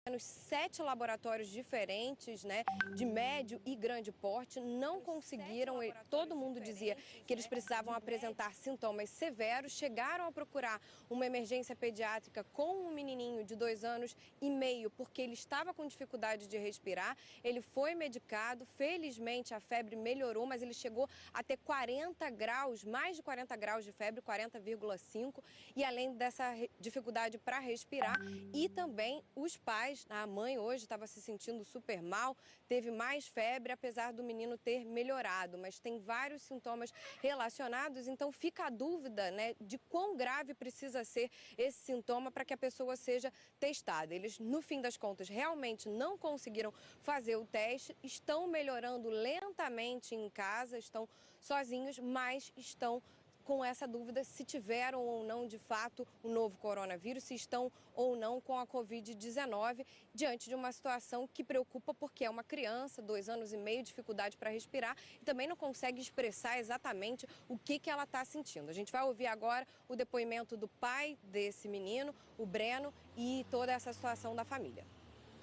menos 7 laboratórios diferentes, né, de médio e grande porte, não conseguiram, todo mundo dizia que eles precisavam apresentar sintomas severos, chegaram a procurar uma emergência pediátrica com um menininho de 2 anos e meio, porque ele estava com dificuldade de respirar, ele foi medicado, felizmente a febre melhorou, mas ele chegou a ter 40 graus, mais de 40 graus de febre, 40,5, e além dessa dificuldade para respirar, e também os pais, a mãe hoje estava se sentindo super mal, teve mais febre, apesar do menino ter melhorado, mas tem vários sintomas relacionados, então fica a dúvida, né, de quão grave precisa ser esse sintoma para que a pessoa seja testada. Eles, no fim das contas, realmente não conseguiram fazer o teste, estão melhorando lentamente em casa, estão sozinhos, mas estão com essa dúvida se tiveram ou não, de fato, o novo coronavírus, se estão ou não com a Covid-19, diante de uma situação que preocupa porque é uma criança, 2 anos e meio, dificuldade para respirar e também não consegue expressar exatamente o que ela está sentindo. A gente vai ouvir agora o depoimento do pai desse menino, o Breno, e toda essa situação da família.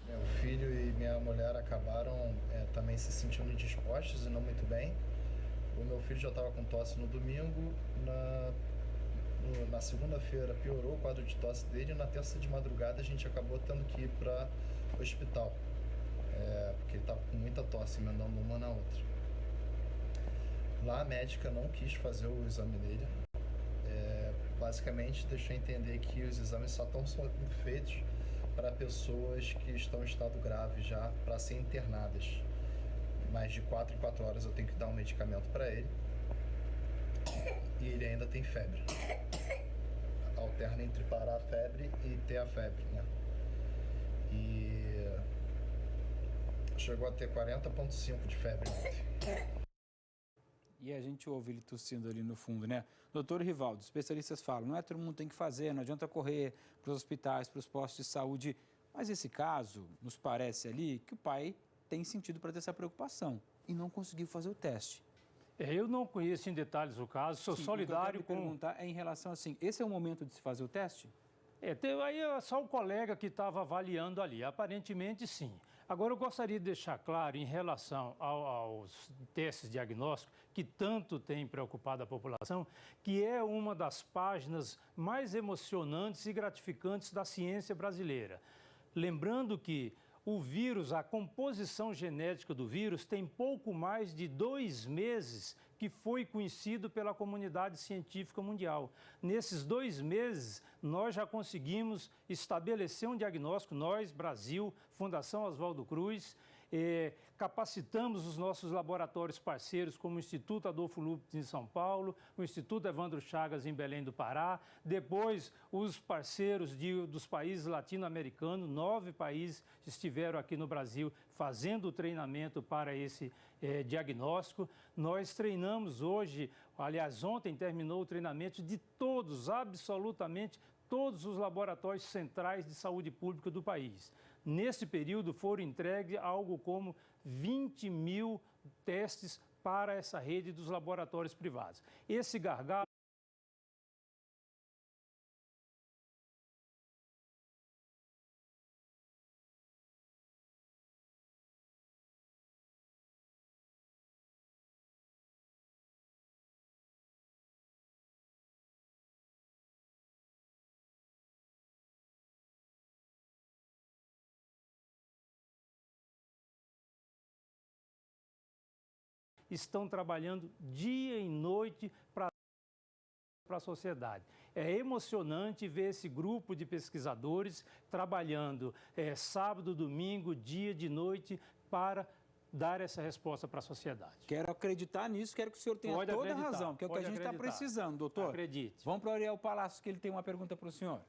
Meu filho e minha mulher acabaram também se sentindo indispostos e não muito bem. O meu filho já estava com tosse no domingo, na segunda-feira piorou o quadro de tosse dele e na terça de madrugada a gente acabou tendo que ir para o hospital, porque ele estava com muita tosse, emendando uma na outra. Lá a médica não quis fazer o exame dele, basicamente deixou entender que os exames só estão sendo feitos para pessoas que estão em estado grave já, para serem internadas. Mais de 4 em 4 horas eu tenho que dar um medicamento para ele. E ele ainda tem febre. Alterna entre parar a febre e ter a febre, né? E chegou a ter 40,5 de febre ontem. E a gente ouve ele tossindo ali no fundo, né? Doutor Rivaldo, especialistas falam, não é todo mundo tem que fazer, não adianta correr para os hospitais, para os postos de saúde. Mas esse caso, nos parece ali que o pai tem sentido para ter essa preocupação e não conseguiu fazer o teste. Eu não conheço em detalhes o caso, sou solidário com... O que eu quero perguntar é em relação assim, esse é o momento de se fazer o teste? Aí é só o colega que estava avaliando ali, aparentemente sim. Agora eu gostaria de deixar claro em relação aos testes diagnósticos, que tanto tem preocupado a população, que é uma das páginas mais emocionantes e gratificantes da ciência brasileira. Lembrando que o vírus, a composição genética do vírus tem pouco mais de 2 meses que foi conhecido pela comunidade científica mundial. Nesses 2 meses, nós já conseguimos estabelecer um diagnóstico, nós, Brasil, Fundação Oswaldo Cruz, capacitamos os nossos laboratórios parceiros, como o Instituto Adolfo Lupes em São Paulo, o Instituto Evandro Chagas em Belém do Pará, depois os parceiros dos países latino-americanos, 9 países estiveram aqui no Brasil fazendo o treinamento para esse diagnóstico. Nós treinamos hoje, aliás, ontem terminou o treinamento de todos, absolutamente todos os laboratórios centrais de saúde pública do país. Nesse período foram entregues algo como 20 mil testes para essa rede dos laboratórios privados. Esse gargalo estão trabalhando dia e noite para a sociedade. É emocionante ver esse grupo de pesquisadores trabalhando sábado, domingo, dia de noite para dar essa resposta para a sociedade. Quero acreditar nisso, quero que o senhor tenha toda a razão, que é o que a gente está precisando, doutor. Acredite. Vamos para o Ariel Palácio, que ele tem uma pergunta para o senhor.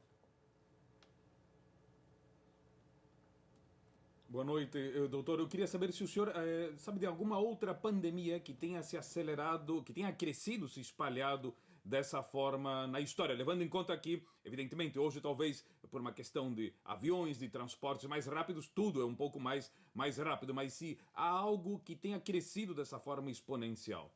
Boa noite, doutor. Eu queria saber se o senhor sabe de alguma outra pandemia que tenha se acelerado, que tenha crescido, se espalhado dessa forma na história, levando em conta que, evidentemente, hoje talvez por uma questão de aviões, de transportes mais rápidos, tudo é um pouco mais rápido, mas se há algo que tenha crescido dessa forma exponencial.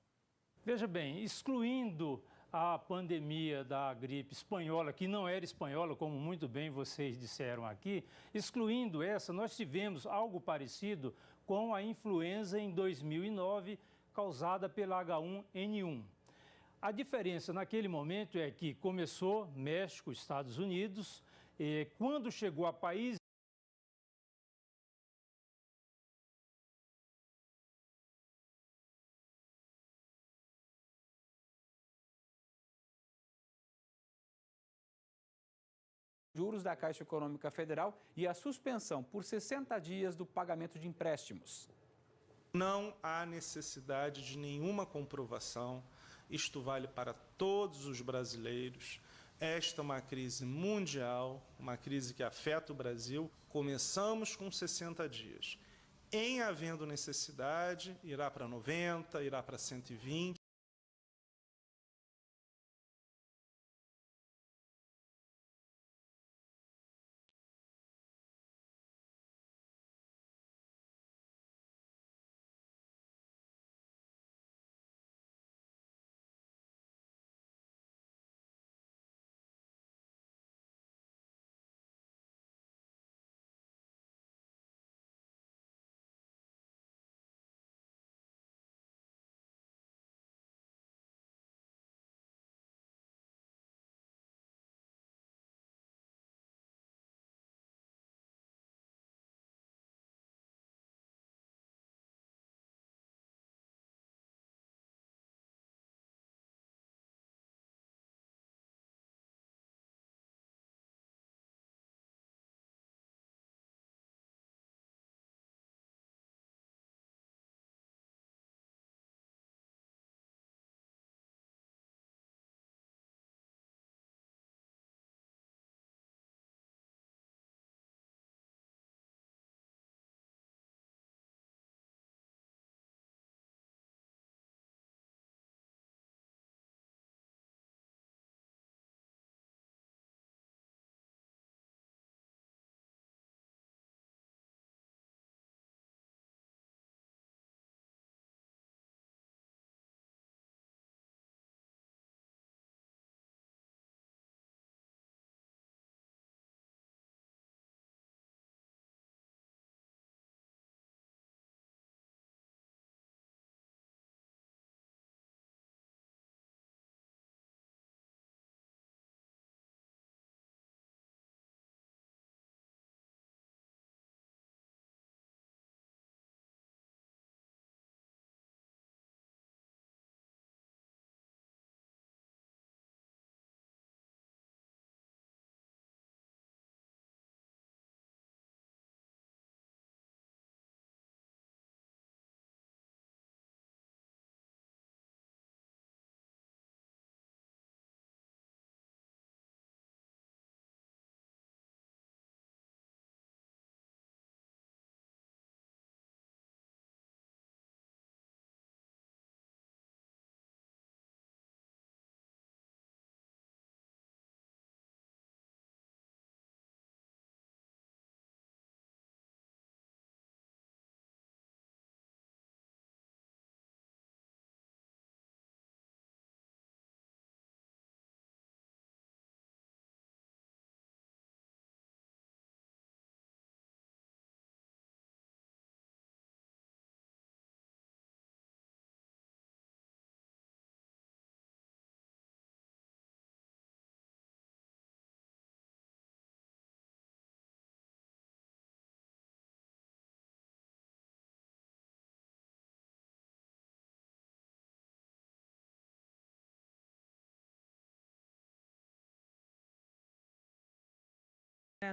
Veja bem, excluindo a pandemia da gripe espanhola, que não era espanhola, como muito bem vocês disseram aqui, excluindo essa, nós tivemos algo parecido com a influenza em 2009, causada pela H1N1. A diferença naquele momento é que começou México, Estados Unidos, e quando chegou a países juros da Caixa Econômica Federal e a suspensão por 60 dias do pagamento de empréstimos. Não há necessidade de nenhuma comprovação. Isto vale para todos os brasileiros. Esta é uma crise mundial, uma crise que afeta o Brasil. Começamos com 60 dias. Em havendo necessidade, irá para 90, irá para 120.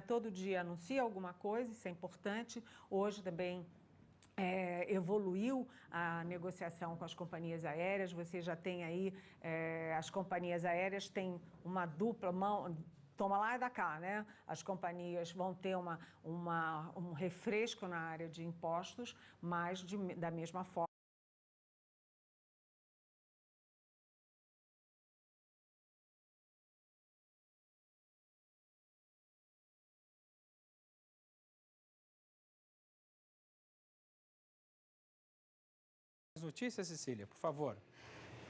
Todo dia anuncia alguma coisa, isso é importante. Hoje também evoluiu a negociação com as companhias aéreas. Você já tem aí, as companhias aéreas têm uma dupla mão, toma lá e dá cá, né? As companhias vão ter um refresco na área de impostos, mas da mesma forma. Notícias, Cecília, por favor.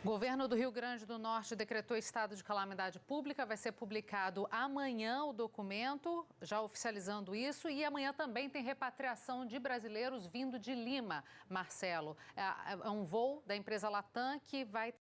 O governo do Rio Grande do Norte decretou estado de calamidade pública. Vai ser publicado amanhã o documento, já oficializando isso. E amanhã também tem repatriação de brasileiros vindo de Lima, Marcelo. É um voo da empresa Latam que vai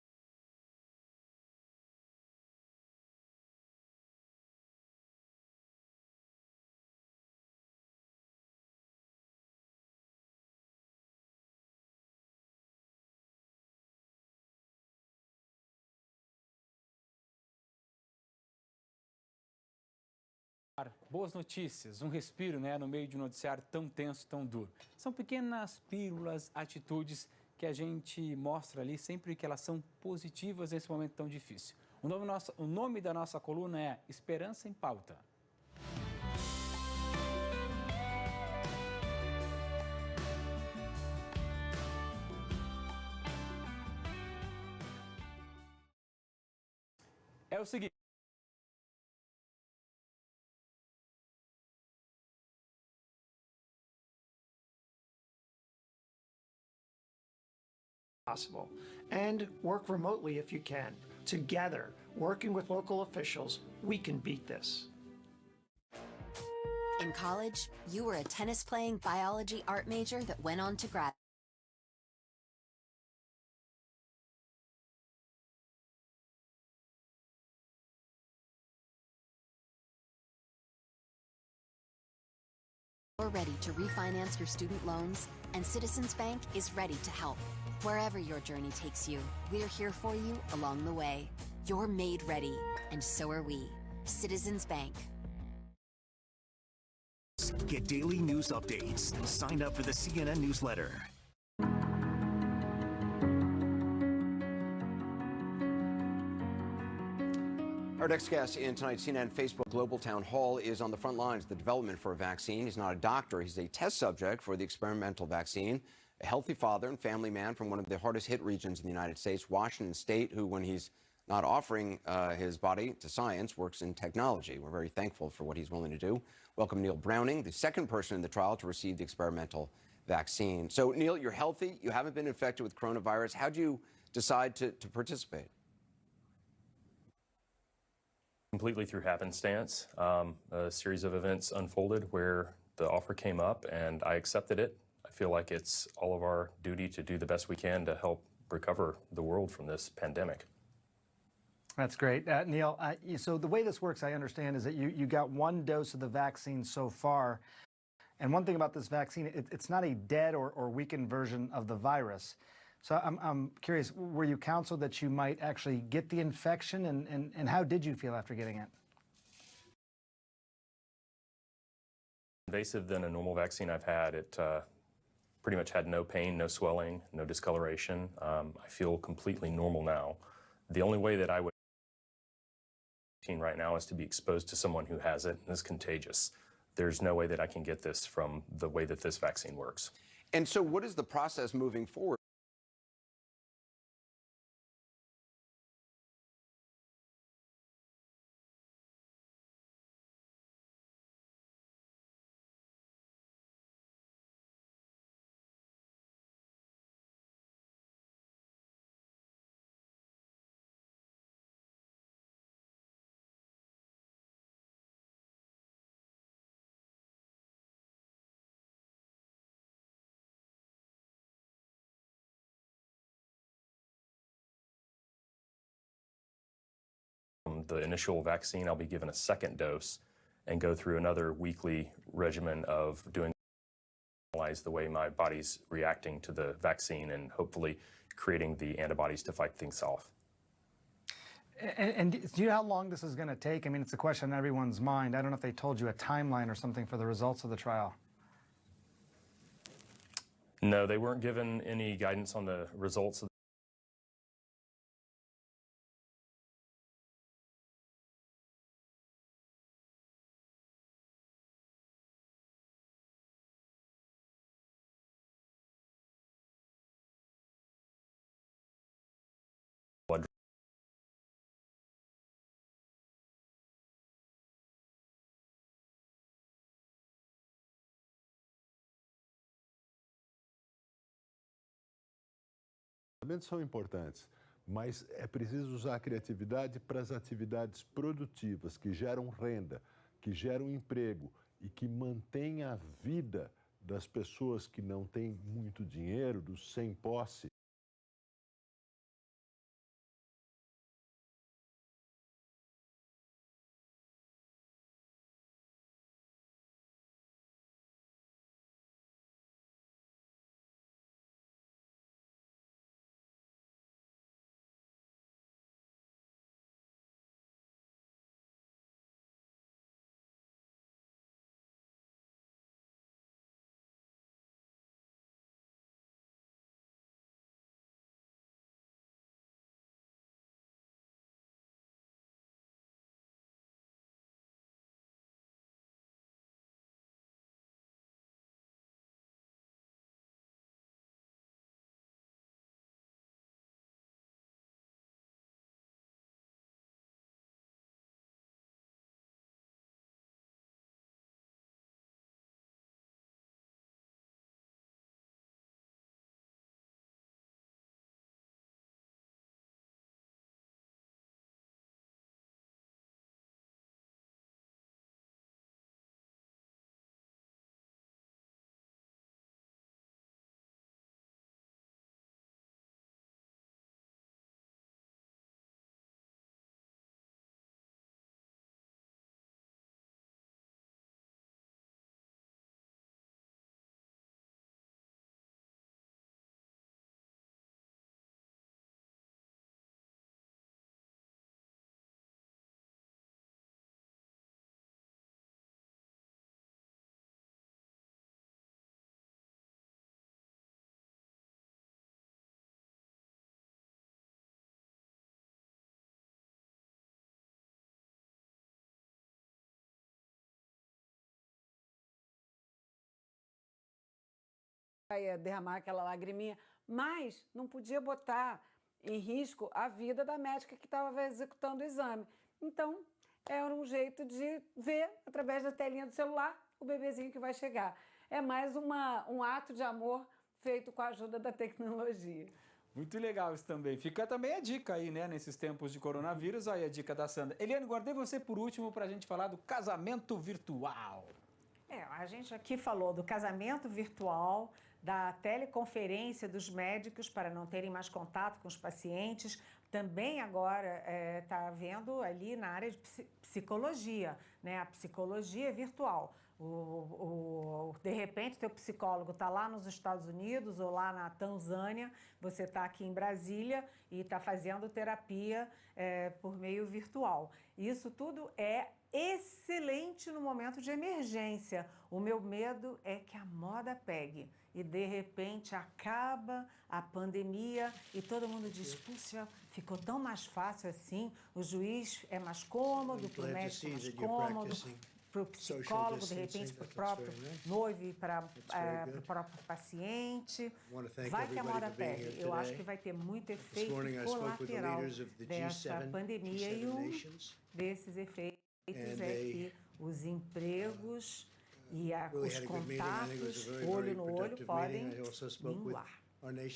boas notícias, um respiro, né, no meio de um noticiário tão tenso, tão duro. São pequenas pílulas, atitudes que a gente mostra ali sempre que elas são positivas nesse momento tão difícil. O nome da nossa coluna é Esperança em Pauta. É o seguinte. Possible, and work remotely if you can. Together, working with local officials, we can beat this. In college, you were a tennis-playing biology art major that went on to grad. You're ready to refinance your student loans, and Citizens Bank is ready to help. Wherever your journey takes you, we're here for you along the way. You're made ready, and so are we. Citizens Bank. Get daily news updates. Sign up for the CNN newsletter. Our next guest in tonight's CNN Facebook Global Town Hall is on the front lines of the development for a vaccine. He's not a doctor. He's a test subject for the experimental vaccine. A healthy father and family man from one of the hardest hit regions in the United States, Washington State, who, when he's not offering his body to science, works in technology. We're very thankful for what he's willing to do. Welcome Neil Browning, the second person in the trial to receive the experimental vaccine. So, Neil, you're healthy. You haven't been infected with coronavirus. How'd you decide to participate? Completely through happenstance. A series of events unfolded where the offer came up and I accepted it. I feel like it's all of our duty to do the best we can to help recover the world from this pandemic. That's great. Neil, so the way this works, I understand, is that you got one dose of the vaccine so far. And one thing about this vaccine, it's not a dead or weakened version of the virus. So I'm curious, were you counseled that you might actually get the infection, and how did you feel after getting it? Invasive than a normal vaccine I've had. It pretty much had no pain, no swelling, no discoloration. I feel completely normal now. The only way that I would right now is to be exposed to someone who has it and is contagious. There's no way that I can get this from the way that this vaccine works. And so what is the process moving forward? The initial vaccine, I'll be given a second dose and go through another weekly regimen of doing analyze the way my body's reacting to the vaccine and hopefully creating the antibodies to fight things off. And do you know how long this is going to take? I mean, it's a question on everyone's mind. I don't know if they told you a timeline or something for the results of the trial. No, they weren't given any guidance on the results of blood. São importantes, mas é preciso usar a criatividade para as atividades produtivas, que geram renda, que geram emprego e que mantêm a vida das pessoas que não têm muito dinheiro, dos sem posse. Ia derramar aquela lagriminha, mas não podia botar em risco a vida da médica que estava executando o exame. Então, era um jeito de ver, através da telinha do celular, o bebezinho que vai chegar. É mais um ato de amor feito com a ajuda da tecnologia. Muito legal isso também. Fica também a dica aí, né, nesses tempos de coronavírus, aí a dica da Sandra. Eliane, guardei você por último para a gente falar do casamento virtual. A gente aqui falou do casamento virtual, da teleconferência dos médicos para não terem mais contato com os pacientes. Também agora está havendo ali na área de psicologia, né? A psicologia virtual. De repente, teu psicólogo está lá nos Estados Unidos ou lá na Tanzânia, você está aqui em Brasília e está fazendo terapia por meio virtual. Isso tudo é excelente no momento de emergência. O meu medo é que a moda pegue e, de repente, acaba a pandemia e todo mundo diz, puxa, ficou tão mais fácil assim, o juiz é mais cômodo, para o médico é mais cômodo, para o psicólogo, de repente, para o próprio noivo e para o próprio paciente. Vai que a moda pegue. Eu acho que vai ter muito efeito colateral dessa pandemia e um desses efeitos é que os empregos e os contatos, olho no olho, podem minguar.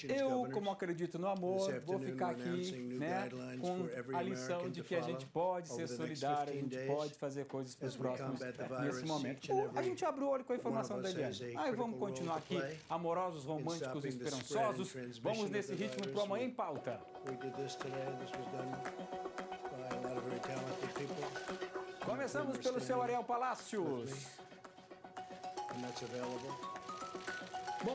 Eu, como acredito no amor, vou ficar aqui, né, com a lição de que a gente pode ser solidário, a gente pode fazer coisas para os próximos nesse momento. A gente abre o olho com a informação da Eliane. Aí vamos continuar aqui, amorosos, românticos e esperançosos. Vamos nesse ritmo para o Amanhã em Pauta. Começamos pelo seu Ariel Palácios. Bom,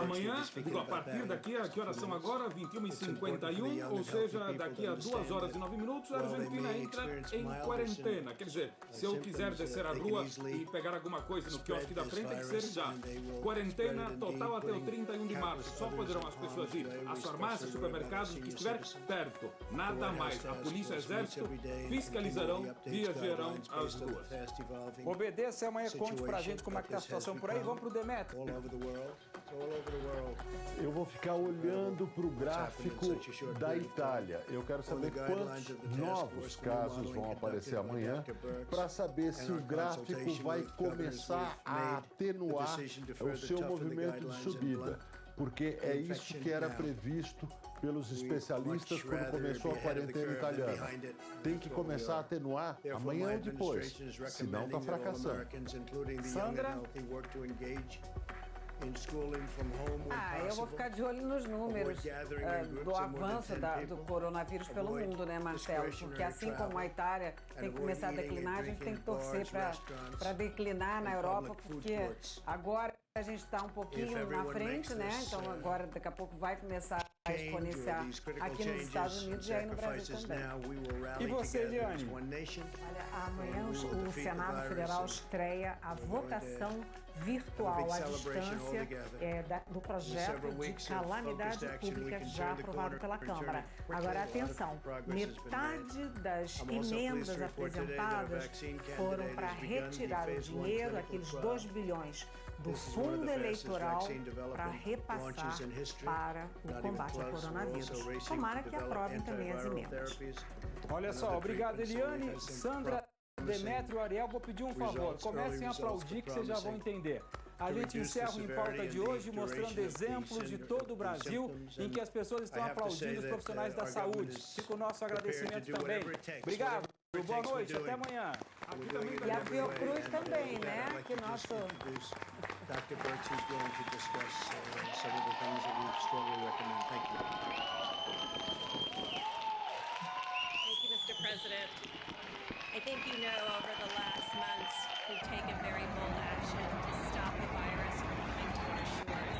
amanhã, a partir daqui, a que horas são agora? 21h51, ou seja, daqui a 2 horas e 9 minutos, a Argentina entra em quarentena. Quer dizer, se eu quiser descer a rua e pegar alguma coisa no quiosque da frente, tem que ser já. Quarentena total até o 31 de março. Só poderão as pessoas ir às farmácias, supermercados, o que estiver perto. Nada mais. A polícia e o exército fiscalizarão, viajarão às ruas. Obedeça, amanhã conte pra gente como é que tá a situação por aí. Vamos pro Demetrio. Eu vou ficar olhando para o gráfico da Itália. Eu quero saber quantos novos casos vão aparecer amanhã para saber se o gráfico vai começar a atenuar o seu movimento de subida. porque é isso que era previsto pelos especialistas quando começou a quarentena italiana. Tem que começar a atenuar amanhã ou depois, senão está fracassando. Sandra? Eu vou ficar de olho nos números do avanço do coronavírus pelo mundo, né, Marcelo? Porque assim como a Itália tem que começar a declinar, a gente tem que torcer para declinar na Europa, porque agora a gente está um pouquinho na frente, né? Então agora daqui a pouco vai começar a exponenciar aqui nos Estados Unidos e aí no Brasil também. E você, Eliane? Olha, amanhã o Senado Federal estreia a votação virtual à distância do projeto de calamidade pública já aprovado pela Câmara. Agora, atenção, metade das emendas apresentadas foram para retirar o dinheiro, aqueles 2 bilhões do fundo eleitoral, para repassar para o combate ao coronavírus. Tomara que aprovem também as emendas. Olha só, obrigado, Eliane. Sandra, Demétrio, Ariel, vou pedir um favor. Comecem a aplaudir que vocês já vão entender. A gente encerra o Em Pauta de hoje mostrando exemplos de todo o Brasil em que as pessoas estão aplaudindo os profissionais da saúde. Fica o nosso agradecimento também. Obrigado, boa noite, até amanhã. E a Fiocruz também, né? Que nosso... Dr. Birx is going to discuss some of the things that we strongly recommend. Thank you. Thank you, Mr. President. I think you know over the last months we've taken very bold action to stop the virus from coming to our shores.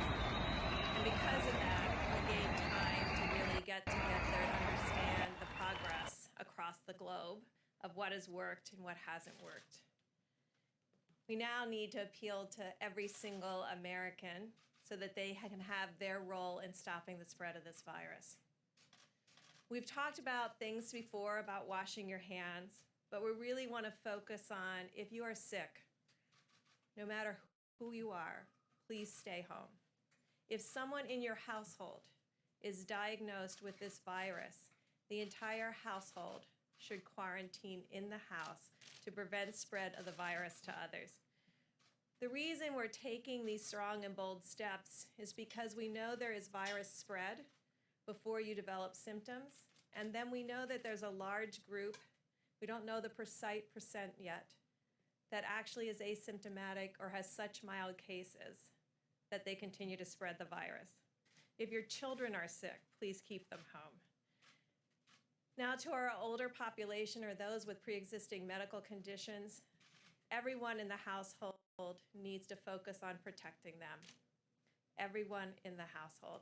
And because of that, we gained time to really get together and understand the progress across the globe of what has worked and what hasn't worked. We now need to appeal to every single American so that they can have their role in stopping the spread of this virus. We've talked about things before about washing your hands, but we really want to focus on if you are sick, no matter who you are, please stay home. If someone in your household is diagnosed with this virus, the entire household should quarantine in the house to prevent spread of the virus to others. The reason we're taking these strong and bold steps is because we know there is virus spread before you develop symptoms, and then we know that there's a large group, we don't know the precise percent yet, that actually is asymptomatic or has such mild cases that they continue to spread the virus. If your children are sick, please keep them home. Now to our older population or those with pre-existing medical conditions, everyone in the household needs to focus on protecting them. Everyone in the household.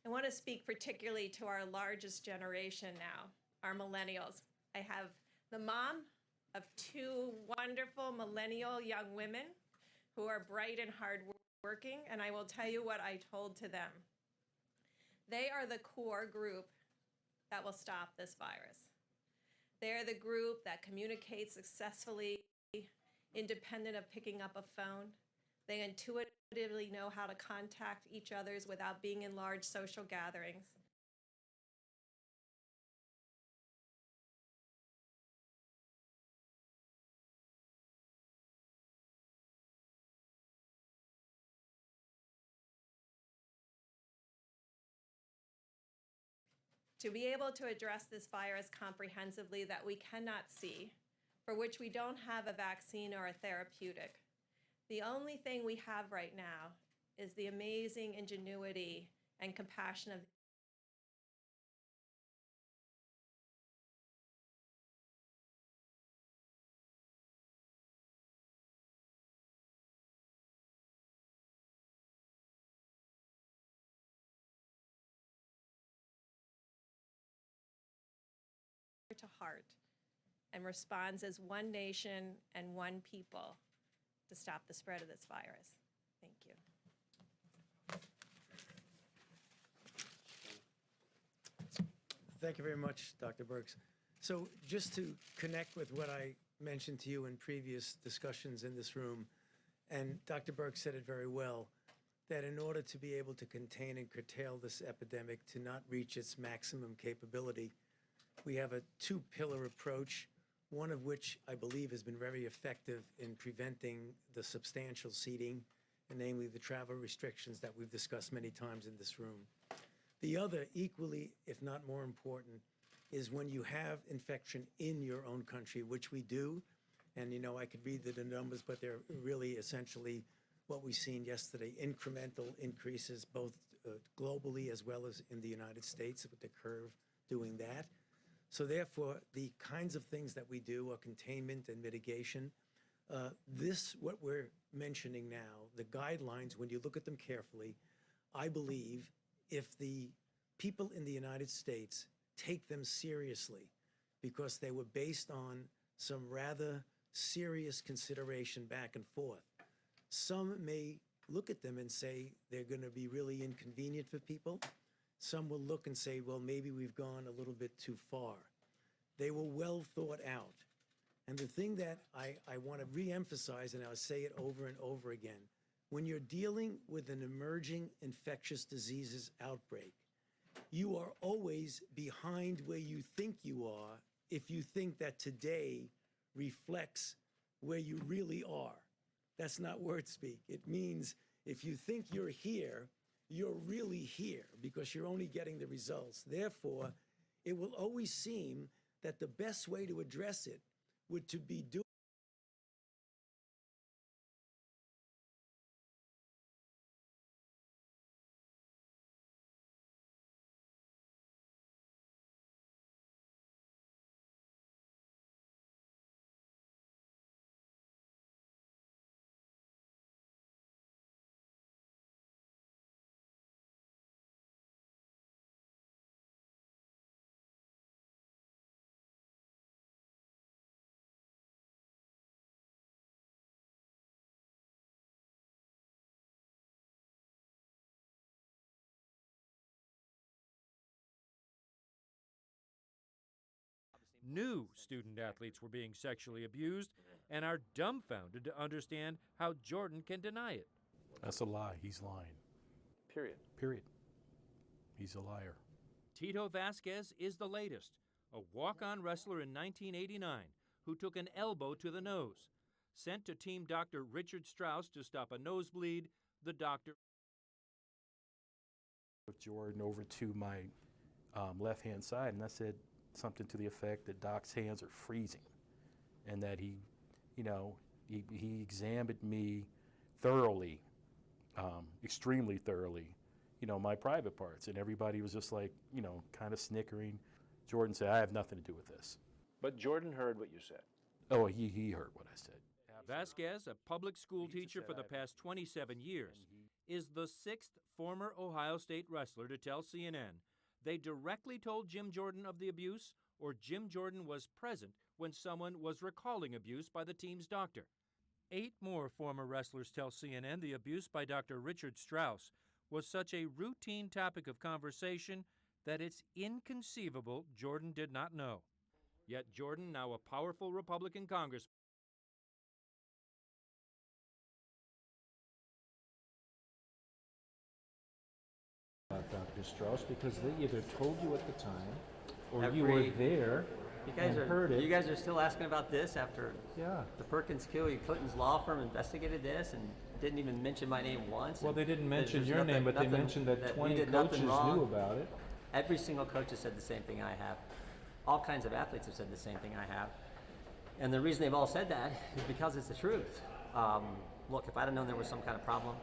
I want to speak particularly to our largest generation now, our millennials. I have the mom of 2 wonderful millennial young women who are bright and hardworking, and I will tell you what I told to them. They are the core group that will stop this virus. They are the group that communicates successfully, independent of picking up a phone. They intuitively know how to contact each other without being in large social gatherings. To be able to address this virus comprehensively that we cannot see, for which we don't have a vaccine or a therapeutic. The only thing we have right now is the amazing ingenuity and compassion of to heart and responds as one nation and one people to stop the spread of this virus. Thank you. Thank you very much, Dr. Birx. So just to connect with what I mentioned to you in previous discussions in this room, and Dr. Birx said it very well, that in order to be able to contain and curtail this epidemic to not reach its maximum capability, we have a 2-pillar approach, one of which I believe has been very effective in preventing the substantial seeding and namely the travel restrictions that we've discussed many times in this room. The other, equally, if not more important, is when you have infection in your own country, which we do. And, you know, I could read the numbers, but they're really essentially what we've seen yesterday, incremental increases both globally as well as in the United States, with the curve doing that. So therefore, the kinds of things that we do are containment and mitigation. What we're mentioning now, the guidelines, when you look at them carefully, I believe if the people in the United States take them seriously, because they were based on some rather serious consideration back and forth, some may look at them and say they're going to be really inconvenient for people. Some will look and say, well, maybe we've gone a little bit too far. They were well thought out. And the thing that I want to re-emphasize, and I'll say it over and over again, when you're dealing with an emerging infectious diseases outbreak, you are always behind where you think you are if you think that today reflects where you really are. That's not word speak. It means if you think you're here, you're really here because you're only getting the results. Therefore, it will always seem that the best way to address it would to be doing New student athletes were being sexually abused and are dumbfounded to understand how Jordan can deny it. That's a lie. He's lying. Period. Period. He's a liar. Tito Vasquez is the latest, a walk-on wrestler in 1989 who took an elbow to the nose. Sent to team doctor Richard Strauss to stop a nosebleed, the doctor Jordan over to my left-hand side, and I said something to the effect that Doc's hands are freezing, and that he examined me thoroughly, extremely thoroughly, my private parts, and everybody was just like, kind of snickering. Jordan said, I have nothing to do with this. But Jordan heard what you said. Oh, he heard what I said. Vasquez, a public school teacher for the past 27 years, is the sixth former Ohio State wrestler to tell CNN they directly told Jim Jordan of the abuse, or Jim Jordan was present when someone was recalling abuse by the team's doctor. 8 more former wrestlers tell CNN the abuse by Dr. Richard Strauss was such a routine topic of conversation that it's inconceivable Jordan did not know. Yet Jordan, now a powerful Republican congressman, Dr. Strauss, because they either told you at the time or you were there and heard it. You guys are still asking about this after the Perkins Coie Clinton's law firm investigated this and didn't even mention my name once. Well, they didn't mention your name, but they mentioned that 20 coaches knew about it. Every single coach has said the same thing I have. All kinds of athletes have said the same thing I have. And the reason they've all said that is because it's the truth. Look, if I'd have known there was some kind of problem,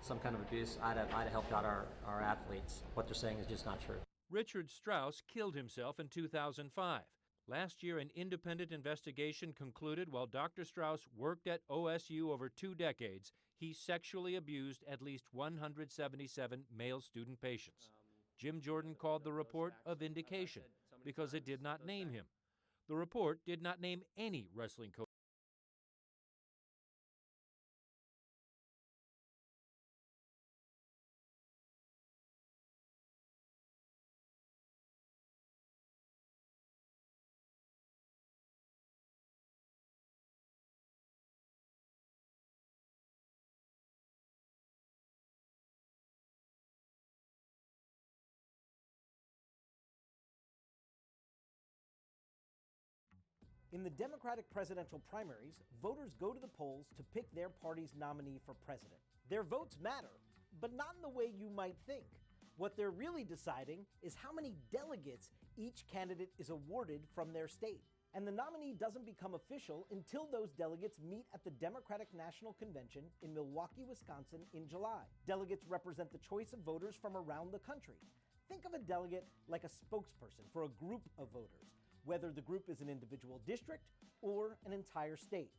some kind of abuse, I'd have helped out our athletes. What they're saying is just not true. Richard Strauss killed himself in 2005. Last year, an independent investigation concluded while Dr. Strauss worked at OSU over 2 decades, he sexually abused at least 177 male student patients. Jim Jordan called the report a vindication because it did not name him. The report did not name any wrestling coach. In the Democratic presidential primaries, voters go to the polls to pick their party's nominee for president. Their votes matter, but not in the way you might think. What they're really deciding is how many delegates each candidate is awarded from their state. And the nominee doesn't become official until those delegates meet at the Democratic National Convention in Milwaukee, Wisconsin in July. Delegates represent the choice of voters from around the country. Think of a delegate like a spokesperson for a group of voters, whether the group is an individual district or an entire state.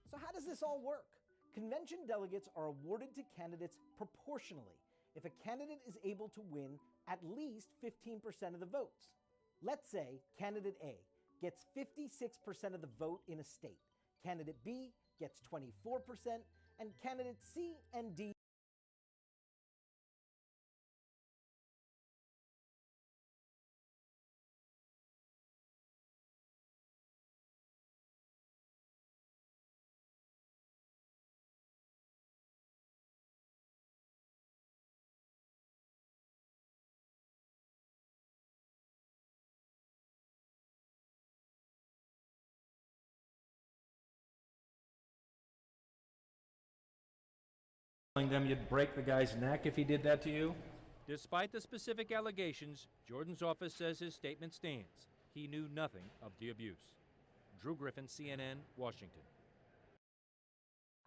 So how does this all work? Convention delegates are awarded to candidates proportionally if a candidate is able to win at least 15% of the votes. Let's say candidate A gets 56% of the vote in a state, candidate B gets 24%, and candidates C and D Telling them you'd break the guy's neck if he did that to you? Despite the specific allegations, Jordan's office says his statement stands. He knew nothing of the abuse. Drew Griffin, CNN, Washington.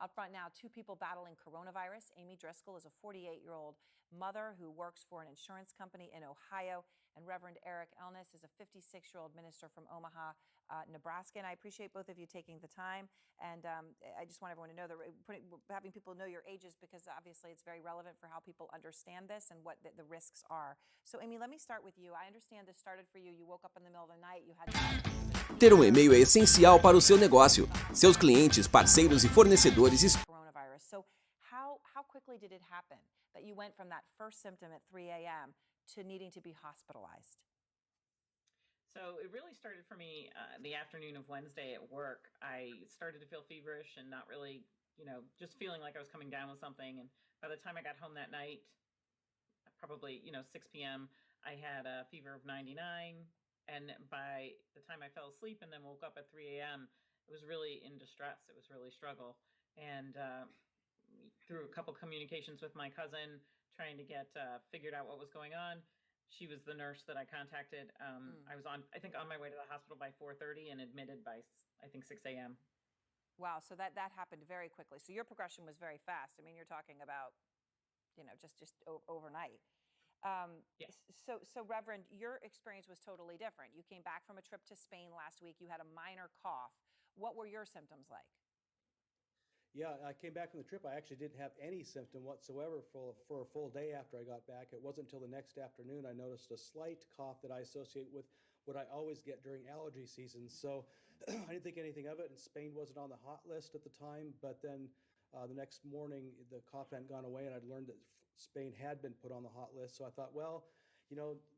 Out front now, two people battling coronavirus. Amy Driscoll is a 48-year-old mother who works for an insurance company in Ohio, and Reverend Eric Elnis is a 56-year-old minister from Omaha, Nebraska. And I appreciate both of you taking the time. And I just want everyone to know that having people know your ages, because obviously it's very relevant for how people understand this and what the risks are. So, Amy, let me start with you. I understand this started for you. You woke up in the middle of the night. You had Ter e-mail é essencial para o seu negócio. Seus clientes, parceiros e fornecedores coronavirus. So how quickly did it happen that you went from that first symptom at 3 a.m. to needing to be hospitalized? So it really started for me the afternoon of Wednesday at work. I started to feel feverish and not really, just feeling like I was coming down with something. And by the time I got home that night, probably, 6 p.m., I had a fever of 99. And by the time I fell asleep and then woke up at 3 a.m., it was really in distress. It was really struggle. And through a couple communications with my cousin, trying to get figured out what was going on, she was the nurse that I contacted. I was on my way to the hospital by 4:30 and admitted by, 6 a.m. Wow, so that happened very quickly. So your progression was very fast. I mean, you're talking about, just overnight. Yes. So Reverend, your experience was totally different. You came back from a trip to Spain last week. You had a minor cough. What were your symptoms like? Yeah, I came back from the trip. I actually didn't have any symptom whatsoever for a full day after I got back. It wasn't until the next afternoon I noticed a slight cough that I associate with what I always get during allergy season. So I didn't think anything of it, and Spain wasn't on the hot list at the time. But then the next morning, the cough hadn't gone away, and I'd learned that Spain had been put on the hot list. So I thought, well,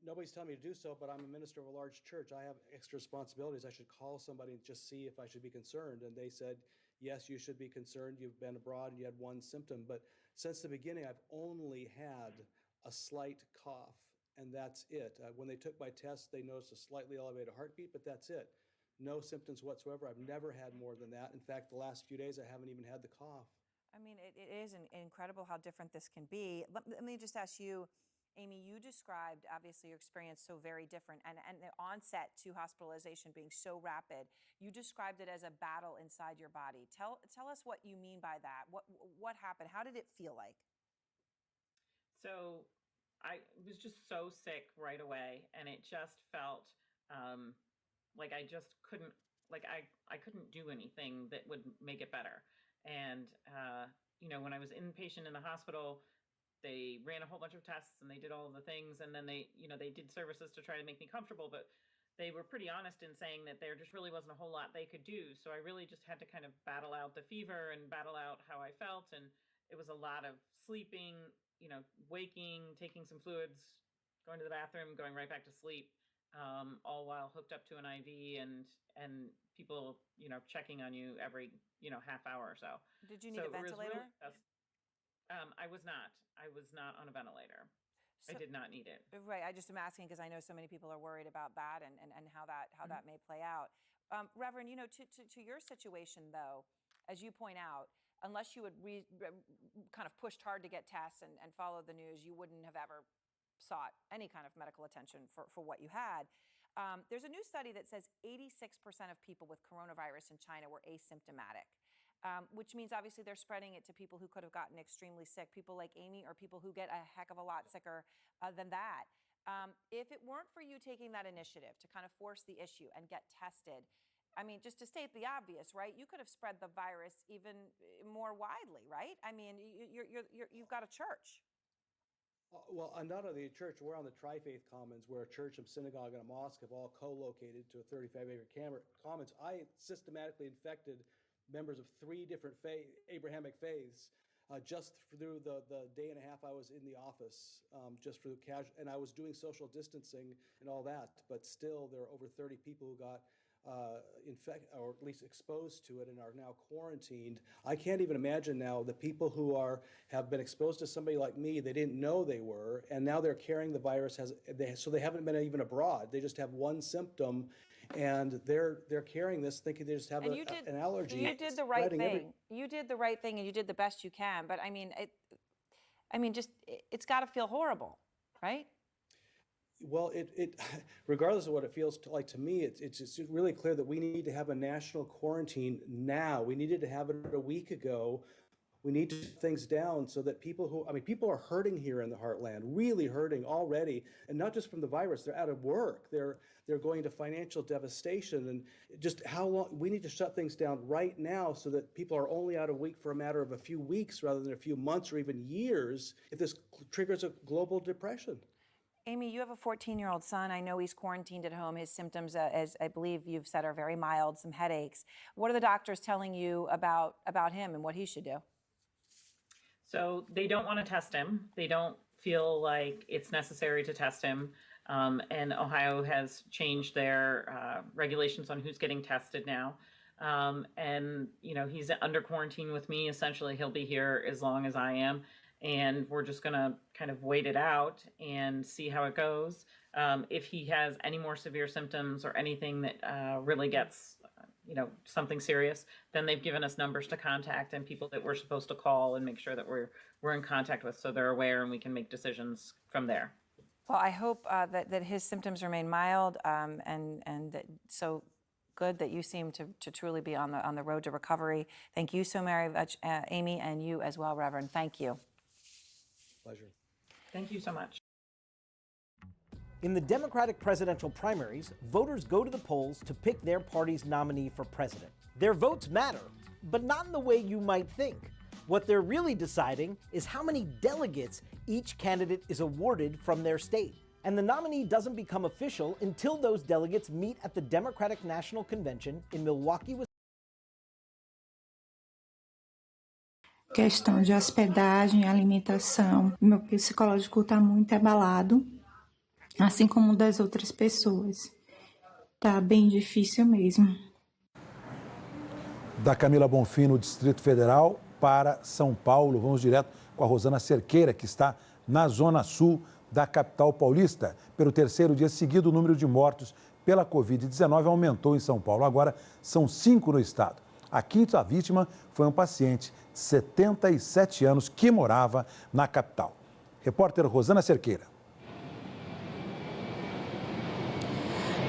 nobody's telling me to do so, but I'm a minister of a large church. I have extra responsibilities. I should call somebody and just see if I should be concerned. And they said, yes, you should be concerned. You've been abroad and you had one symptom. But since the beginning, I've only had a slight cough, and that's it. When they took my test, they noticed a slightly elevated heartbeat, but that's it. No symptoms whatsoever. I've never had more than that. In fact, the last few days, I haven't even had the cough. I mean, it is incredible how different this can be. Let me just ask you, Amy, you described, obviously, your experience so very different, and the onset to hospitalization being so rapid. You described it as a battle inside your body. Tell us what you mean by that. What happened? How did it feel like? So I was just so sick right away, and it just felt like I just couldn't, I couldn't do anything that would make it better. And, when I was inpatient in the hospital, they ran a whole bunch of tests and they did all of the things. And then they did services to try to make me comfortable, but they were pretty honest in saying that there just really wasn't a whole lot they could do. So I really just had to kind of battle out the fever and battle out how I felt. And it was a lot of sleeping, waking, taking some fluids, going to the bathroom, going right back to sleep, all while hooked up to an IV and people, checking on you every, half hour or so. Did you need a ventilator? I was not. I was not on a ventilator. I did not need it. Right. I just am asking because I know so many people are worried about that and how that may play out. Reverend, to your situation, though, as you point out, unless you had kind of pushed hard to get tests and followed the news, you wouldn't have ever sought any kind of medical attention for what you had. There's a new study that says 86% of people with coronavirus in China were asymptomatic, which means obviously they're spreading it to people who could have gotten extremely sick, people like Amy, or people who get a heck of a lot sicker than that. If it weren't for you taking that initiative to kind of force the issue and get tested, I mean, just to state the obvious, right? You could have spread the virus even more widely, right? I mean, you've got a church. Well, not only a church, we're on the Tri-Faith Commons, where a church, a synagogue, and a mosque have all co-located to a 35-acre commons. I systematically infected members of 3 different Abrahamic faiths just through the day and a half I was in the office, just for casual, and I was doing social distancing and all that, but still there are over 30 people who got infected, or at least exposed to it, and are now quarantined. I can't even imagine now the people who have been exposed to somebody like me, they didn't know they were, and now they're carrying the virus, so they haven't been even abroad. They just have one symptom, and they're carrying this thinking they just have an allergy. You did the right thing. You did the right thing, and you did the best you can. But I mean, it's got to feel horrible, right? Well, regardless of what it feels like to me, it's just really clear that we need to have a national quarantine now. We needed to have it a week ago. We need to shut things down so that people are hurting here in the heartland, really hurting already, and not just from the virus. They're out of work. They're going to financial devastation, and just how long we need to shut things down right now so that people are only out a week for a matter of a few weeks rather than a few months or even years if this triggers a global depression. Amy, you have a 14-year-old son. I know he's quarantined at home. His symptoms, as I believe you've said, are very mild, some headaches. What are the doctors telling you about him and what he should do? So they don't want to test him. They don't feel like it's necessary to test him. And Ohio has changed their regulations on who's getting tested now. And, he's under quarantine with me. Essentially, he'll be here as long as I am. And we're just going to kind of wait it out and see how it goes. If he has any more severe symptoms or anything that really gets, something serious, then they've given us numbers to contact and people that we're supposed to call and make sure that we're in contact with, so they're aware and we can make decisions from there. Well, I hope that his symptoms remain mild, and that, so good that you seem to truly be on the road to recovery. Thank you so very much, Amy, and you as well, Reverend. Thank you. Pleasure. Thank you so much. In the Democratic presidential primaries, voters go to the polls to pick their party's nominee for president. Their votes matter, but not in the way you might think. What they're really deciding is how many delegates each candidate is awarded from their state. And the nominee doesn't become official until those delegates meet at the Democratic National Convention in Milwaukee, Wisconsin. Questão de hospedagem, alimentação. Meu psicológico está muito abalado, assim como das outras pessoas. Tá bem difícil mesmo. Da Camila Bonfim, no Distrito Federal, para São Paulo. Vamos direto com a Rosana Cerqueira, que está na zona sul da capital paulista. Pelo terceiro dia seguido, o número de mortos pela Covid-19 aumentou em São Paulo. Agora são 5 no estado. A quinta vítima foi um paciente de 77 anos que morava na capital. Repórter Rosana Cerqueira.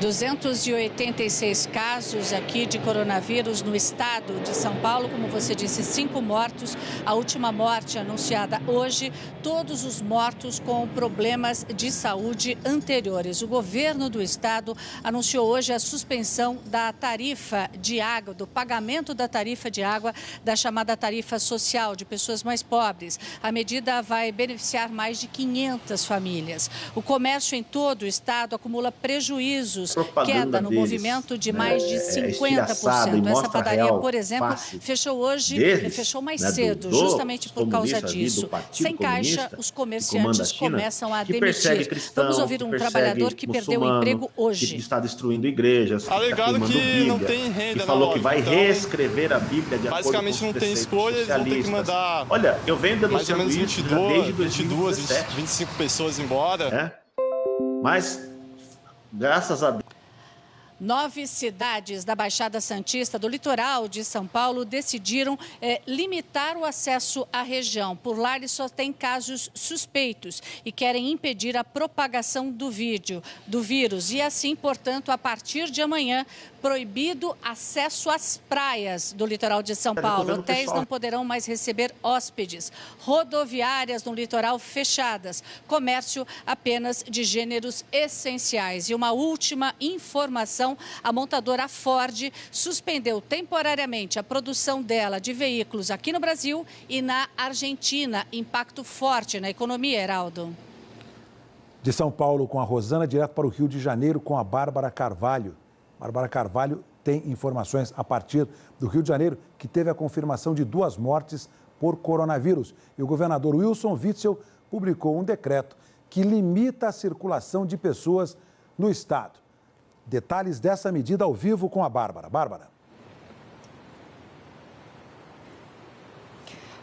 286 casos aqui de coronavírus no estado de São Paulo, como você disse, 5 mortos. A última morte anunciada hoje, todos os mortos com problemas de saúde anteriores. O governo do estado anunciou hoje a suspensão da tarifa de água, do pagamento da tarifa de água, da chamada tarifa social de pessoas mais pobres. A medida vai beneficiar mais de 500 famílias. O comércio em todo o estado acumula prejuízos, queda no movimento de mais de 50%. Essa padaria, por exemplo, fechou hoje, fechou mais cedo, justamente por causa disso. Sem caixa, os comerciantes começam a demitir. Vamos ouvir um trabalhador que perdeu o emprego hoje. Que está destruindo igrejas, alegado que não tem renda, que falou que vai reescrever a Bíblia de acordo com os basicamente não tem escolha, eles vão ter que mandar. Olha, eu venho denunciando mais ou menos 22, 25 pessoas embora. Mas, graças a Deus. 9 cidades da Baixada Santista, do litoral de São Paulo, decidiram limitar o acesso à região. Por lá, eles só têm casos suspeitos e querem impedir a propagação do vírus. E assim, portanto, a partir de amanhã, proibido acesso às praias do litoral de São Paulo. Hotéis não poderão mais receber hóspedes. Rodoviárias no litoral fechadas. Comércio apenas de gêneros essenciais. E uma última informação: a montadora Ford suspendeu temporariamente a produção dela de veículos aqui no Brasil e na Argentina. Impacto forte na economia, Heraldo. De São Paulo com a Rosana, direto para o Rio de Janeiro com a Bárbara Carvalho. Bárbara Carvalho tem informações a partir do Rio de Janeiro, que teve a confirmação de 2 mortes por coronavírus. E o governador Wilson Witzel publicou um decreto que limita a circulação de pessoas no estado. Detalhes dessa medida ao vivo com a Bárbara. Bárbara.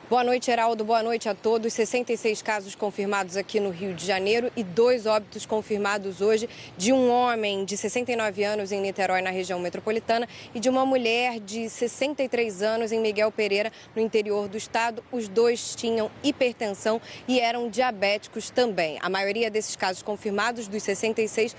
Boa noite, Heraldo. Boa noite a todos. 66 casos confirmados aqui no Rio de Janeiro e 2 óbitos confirmados hoje, de um homem de 69 anos em Niterói, na região metropolitana, e de uma mulher de 63 anos em Miguel Pereira, no interior do estado. Os 2 tinham hipertensão e eram diabéticos também. A maioria desses casos confirmados, dos 66,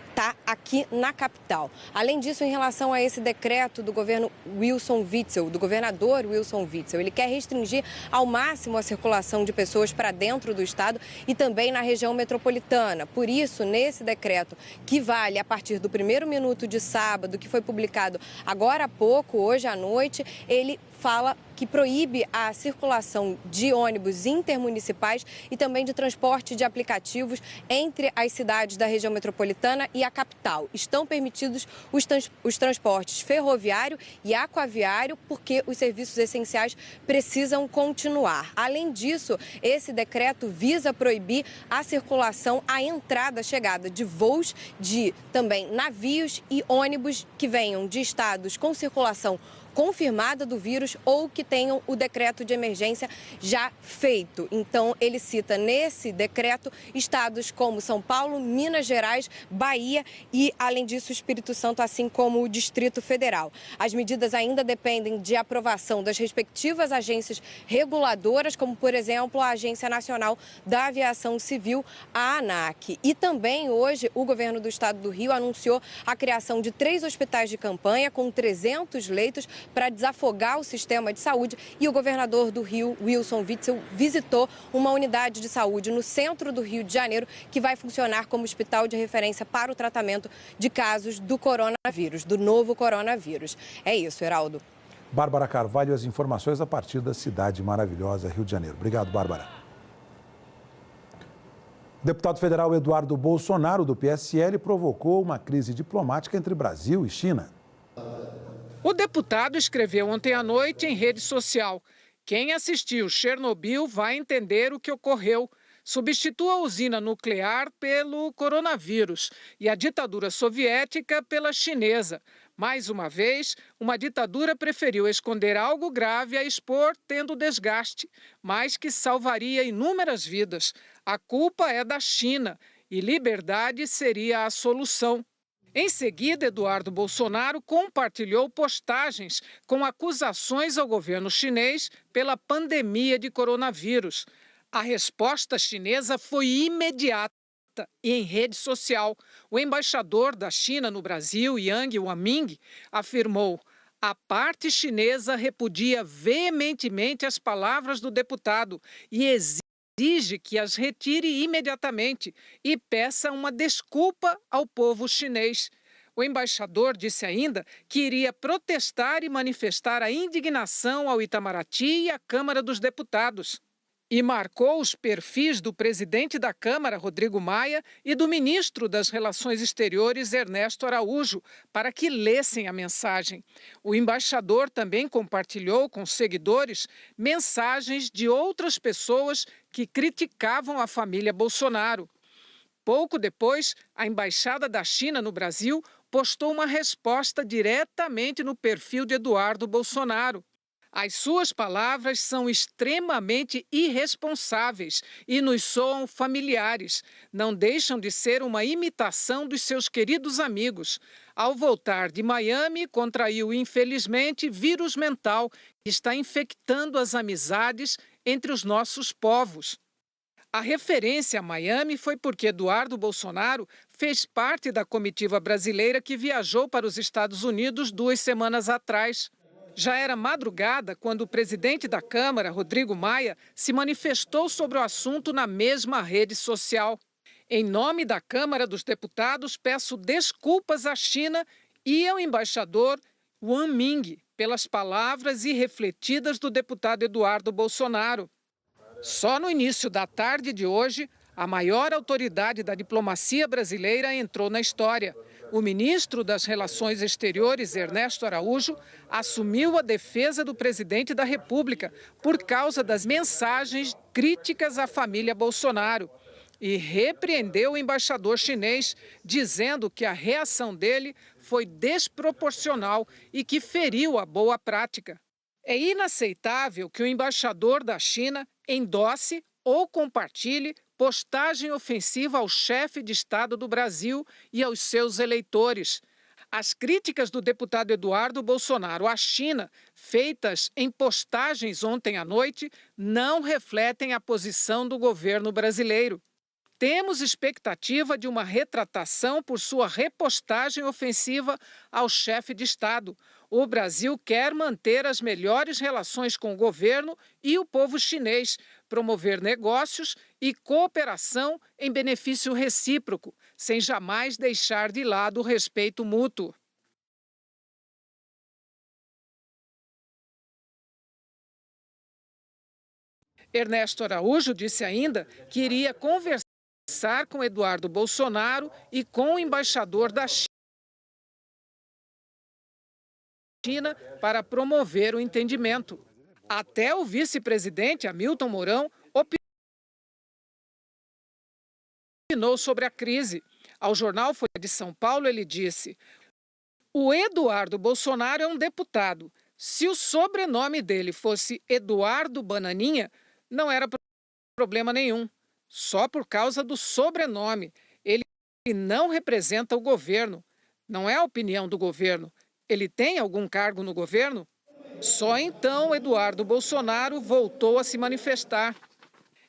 está aqui na capital. Além disso, em relação a esse decreto do governo Wilson Witzel, do governador Wilson Witzel, ele quer restringir ao máximo a circulação de pessoas para dentro do estado e também na região metropolitana. Por isso, nesse decreto, que vale a partir do primeiro minuto de sábado, que foi publicado agora há pouco, hoje à noite, ele fala que proíbe a circulação de ônibus intermunicipais e também de transporte de aplicativos entre as cidades da região metropolitana e a capital. Estão permitidos os transportes ferroviário e aquaviário, porque os serviços essenciais precisam continuar. Além disso, esse decreto visa proibir a circulação, a entrada, chegada de voos, de também navios e ônibus que venham de estados com circulação confirmada do vírus ou que tenham o decreto de emergência já feito. Então, ele cita nesse decreto estados como São Paulo, Minas Gerais, Bahia e, além disso, o Espírito Santo, assim como o Distrito Federal. As medidas ainda dependem de aprovação das respectivas agências reguladoras, como, por exemplo, a Agência Nacional da Aviação Civil, a ANAC. E também, hoje, o governo do estado do Rio anunciou a criação de 3 hospitais de campanha com 300 leitos para desafogar o sistema de saúde, e o governador do Rio, Wilson Witzel, visitou uma unidade de saúde no centro do Rio de Janeiro que vai funcionar como hospital de referência para o tratamento de casos do coronavírus, do novo coronavírus. É isso, Heraldo. Bárbara Carvalho, as informações a partir da cidade maravilhosa, Rio de Janeiro. Obrigado, Bárbara. O deputado federal Eduardo Bolsonaro, do PSL, provocou uma crise diplomática entre Brasil e China. O deputado escreveu ontem à noite em rede social: quem assistiu Chernobyl vai entender o que ocorreu. Substitua a usina nuclear pelo coronavírus e a ditadura soviética pela chinesa. Mais uma vez, uma ditadura preferiu esconder algo grave a expor tendo desgaste, mas que salvaria inúmeras vidas. A culpa é da China e liberdade seria a solução. Em seguida, Eduardo Bolsonaro compartilhou postagens com acusações ao governo chinês pela pandemia de coronavírus. A resposta chinesa foi imediata e em rede social. O embaixador da China no Brasil, Yang Waming, afirmou: a parte chinesa repudia veementemente as palavras do deputado e exige que as retire imediatamente e peça uma desculpa ao povo chinês. O embaixador disse ainda que iria protestar e manifestar a indignação ao Itamaraty e à Câmara dos Deputados. E marcou os perfis do presidente da Câmara, Rodrigo Maia, e do ministro das Relações Exteriores, Ernesto Araújo, para que lessem a mensagem. O embaixador também compartilhou com seguidores mensagens de outras pessoas que criticavam a família Bolsonaro. Pouco depois, a Embaixada da China no Brasil postou uma resposta diretamente no perfil de Eduardo Bolsonaro. As suas palavras são extremamente irresponsáveis e nos soam familiares. Não deixam de ser uma imitação dos seus queridos amigos. Ao voltar de Miami, contraiu, infelizmente, vírus mental que está infectando as amizades entre os nossos povos. A referência a Miami foi porque Eduardo Bolsonaro fez parte da comitiva brasileira que viajou para os Estados Unidos 2 semanas atrás. Já era madrugada quando o presidente da Câmara, Rodrigo Maia, se manifestou sobre o assunto na mesma rede social. Em nome da Câmara dos Deputados, peço desculpas à China e ao embaixador Wang Ming pelas palavras irrefletidas do deputado Eduardo Bolsonaro. Só no início da tarde de hoje, a maior autoridade da diplomacia brasileira entrou na história. O ministro das Relações Exteriores, Ernesto Araújo, assumiu a defesa do presidente da República por causa das mensagens críticas à família Bolsonaro e repreendeu o embaixador chinês, dizendo que a reação dele foi desproporcional e que feriu a boa prática. É inaceitável que o embaixador da China endosse ou compartilhe postagem ofensiva ao chefe de Estado do Brasil e aos seus eleitores. As críticas do deputado Eduardo Bolsonaro à China, feitas em postagens ontem à noite, não refletem a posição do governo brasileiro. Temos expectativa de uma retratação por sua repostagem ofensiva ao chefe de Estado. O Brasil quer manter as melhores relações com o governo e o povo chinês, promover negócios e cooperação em benefício recíproco, sem jamais deixar de lado o respeito mútuo. Ernesto Araújo disse ainda que iria conversar com Eduardo Bolsonaro e com o embaixador da China para promover o entendimento. Até o vice-presidente Hamilton Mourão opinou sobre a crise. Ao jornal Folha de São Paulo, ele disse: o Eduardo Bolsonaro é um deputado. Se o sobrenome dele fosse Eduardo Bananinha, não era problema nenhum. Só por causa do sobrenome. Ele não representa o governo. Não é a opinião do governo. Ele tem algum cargo no governo? Só então Eduardo Bolsonaro voltou a se manifestar.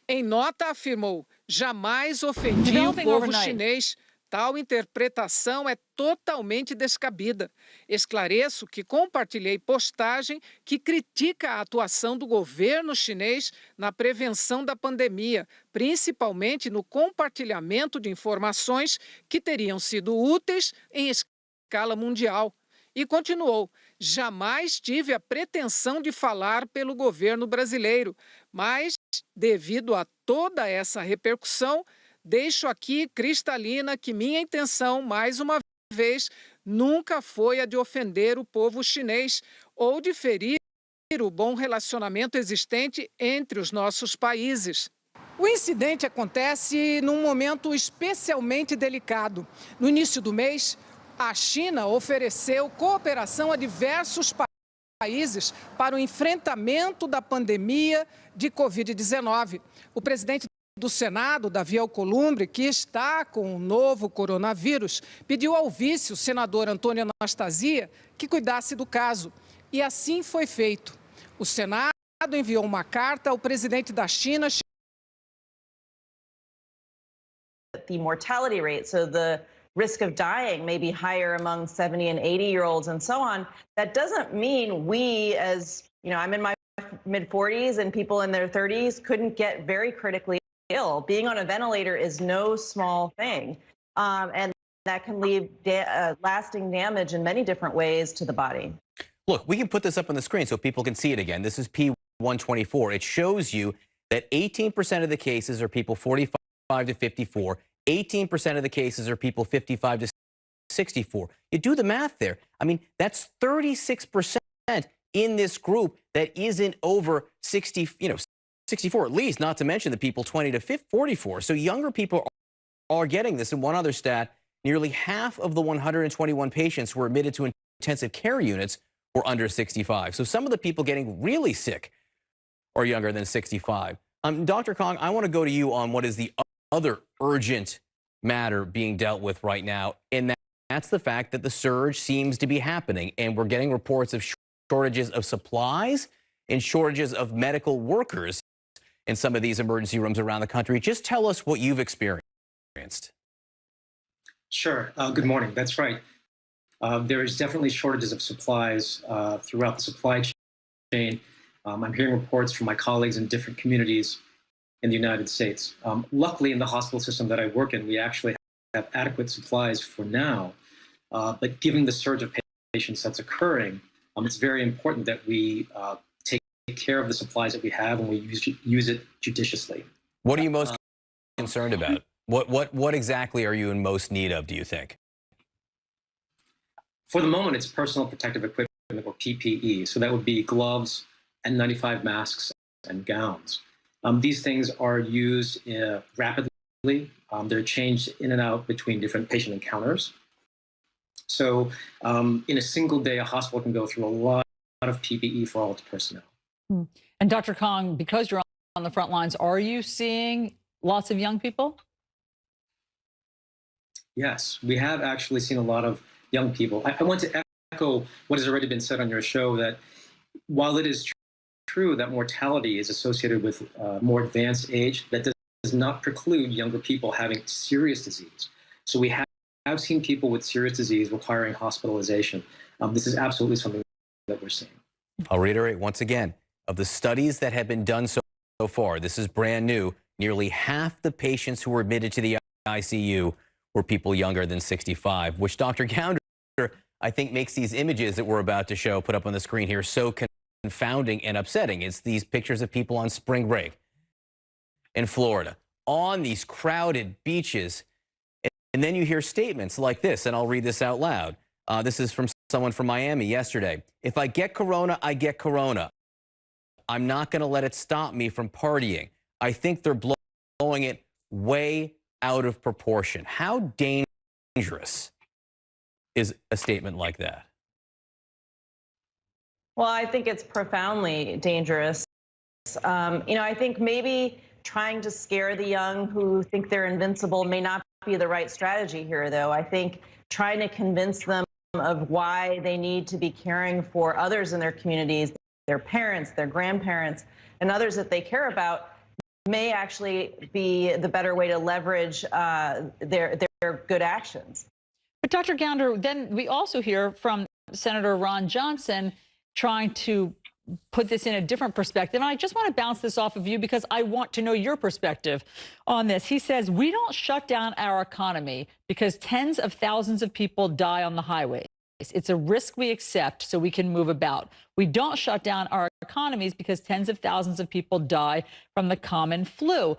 Em nota afirmou: jamais ofendi o povo chinês. Tal interpretação é totalmente descabida. Esclareço que compartilhei postagem que critica a atuação do governo chinês na prevenção da pandemia, principalmente no compartilhamento de informações que teriam sido úteis em escala mundial. E continuou: jamais tive a pretensão de falar pelo governo brasileiro, mas, devido a toda essa repercussão, deixo aqui cristalina que minha intenção, mais uma vez, nunca foi a de ofender o povo chinês ou de ferir o bom relacionamento existente entre os nossos países. O incidente acontece num momento especialmente delicado. No início do mês, a China ofereceu cooperação a diversos países para o enfrentamento da pandemia de Covid-19. O presidente do Senado, Davi Alcolumbre, que está com o novo coronavírus, pediu ao vice, o senador Antônio Anastasia, que cuidasse do caso. E assim foi feito. O Senado enviou uma carta ao presidente da China. The mortality rate, so the risk of dying may be higher among 70 and 80-year-olds and so on. That doesn't mean we, as, I'm in my mid-40s and people in their 30s couldn't get very critically ill. Being on a ventilator is no small thing, and that can leave lasting damage in many different ways to the body. Look, we can put this up on the screen so people can see it again. This is P124. It shows you that 18% of the cases are people 45 to 54. 18% of the cases are people 55 to 64. You do the math there. I mean, that's 36% in this group that isn't over 64 at least, not to mention the people 20 to 44. So younger people are getting this. And one other stat, nearly half of the 121 patients who were admitted to intensive care units under 65. So some of the people getting really sick are younger than 65. Dr. Kong, I want to go to you on what is the other urgent matter being dealt with right now, and that's the fact that the surge seems to be happening, and we're getting reports of shortages of supplies and shortages of medical workers in some of these emergency rooms around the country. Just tell us what you've experienced. Sure. Good morning. That's right. There is definitely shortages of supplies throughout the supply chain. I'm hearing reports from my colleagues in different communities in the United States. Luckily, in the hospital system that I work in, we actually have adequate supplies for now. But given the surge of patients that's occurring, it's very important that we take care of the supplies that we have and we use it judiciously. What are you most concerned about? What exactly are you in most need of, do you think? For the moment, it's personal protective equipment, or PPE. So that would be gloves, N95 masks, and gowns. These things are used rapidly. They're changed in and out between different patient encounters. So in a single day, a hospital can go through a lot of PPE for all its personnel. And Dr. Kong, because you're on the front lines, are you seeing lots of young people? Yes, we have actually seen a lot of young people. I want to echo what has already been said on your show, that while it is true that mortality is associated with more advanced age, that does not preclude younger people having serious disease. So we have seen people with serious disease requiring hospitalization. This is absolutely something that we're seeing. I'll reiterate once again, of the studies that have been done so far, this is brand new, nearly half the patients who were admitted to the ICU were people younger than 65, which Dr. Gounder, I think, makes these images that we're about to show, put up on the screen here, so confounding and upsetting. It's these pictures of people on spring break in Florida, on these crowded beaches. And then you hear statements like this, and I'll read this out loud. This is from someone from Miami yesterday. If I get corona, I get corona. I'm not going to let it stop me from partying. I think they're blowing it way out of proportion. How dangerous is a statement like that? Well, I think it's profoundly dangerous. I think maybe trying to scare the young who think they're invincible may not be the right strategy here, though. I think trying to convince them of why they need to be caring for others in their communities, their parents, their grandparents, and others that they care about, may actually be the better way to leverage their good actions. But Dr. Gounder, then we also hear from Senator Ron Johnson trying to put this in a different perspective. And I just want to bounce this off of you because I want to know your perspective on this. He says, we don't shut down our economy because tens of thousands of people die on the highways. It's a risk we accept so we can move about. We don't shut down our economies because tens of thousands of people die from the common flu.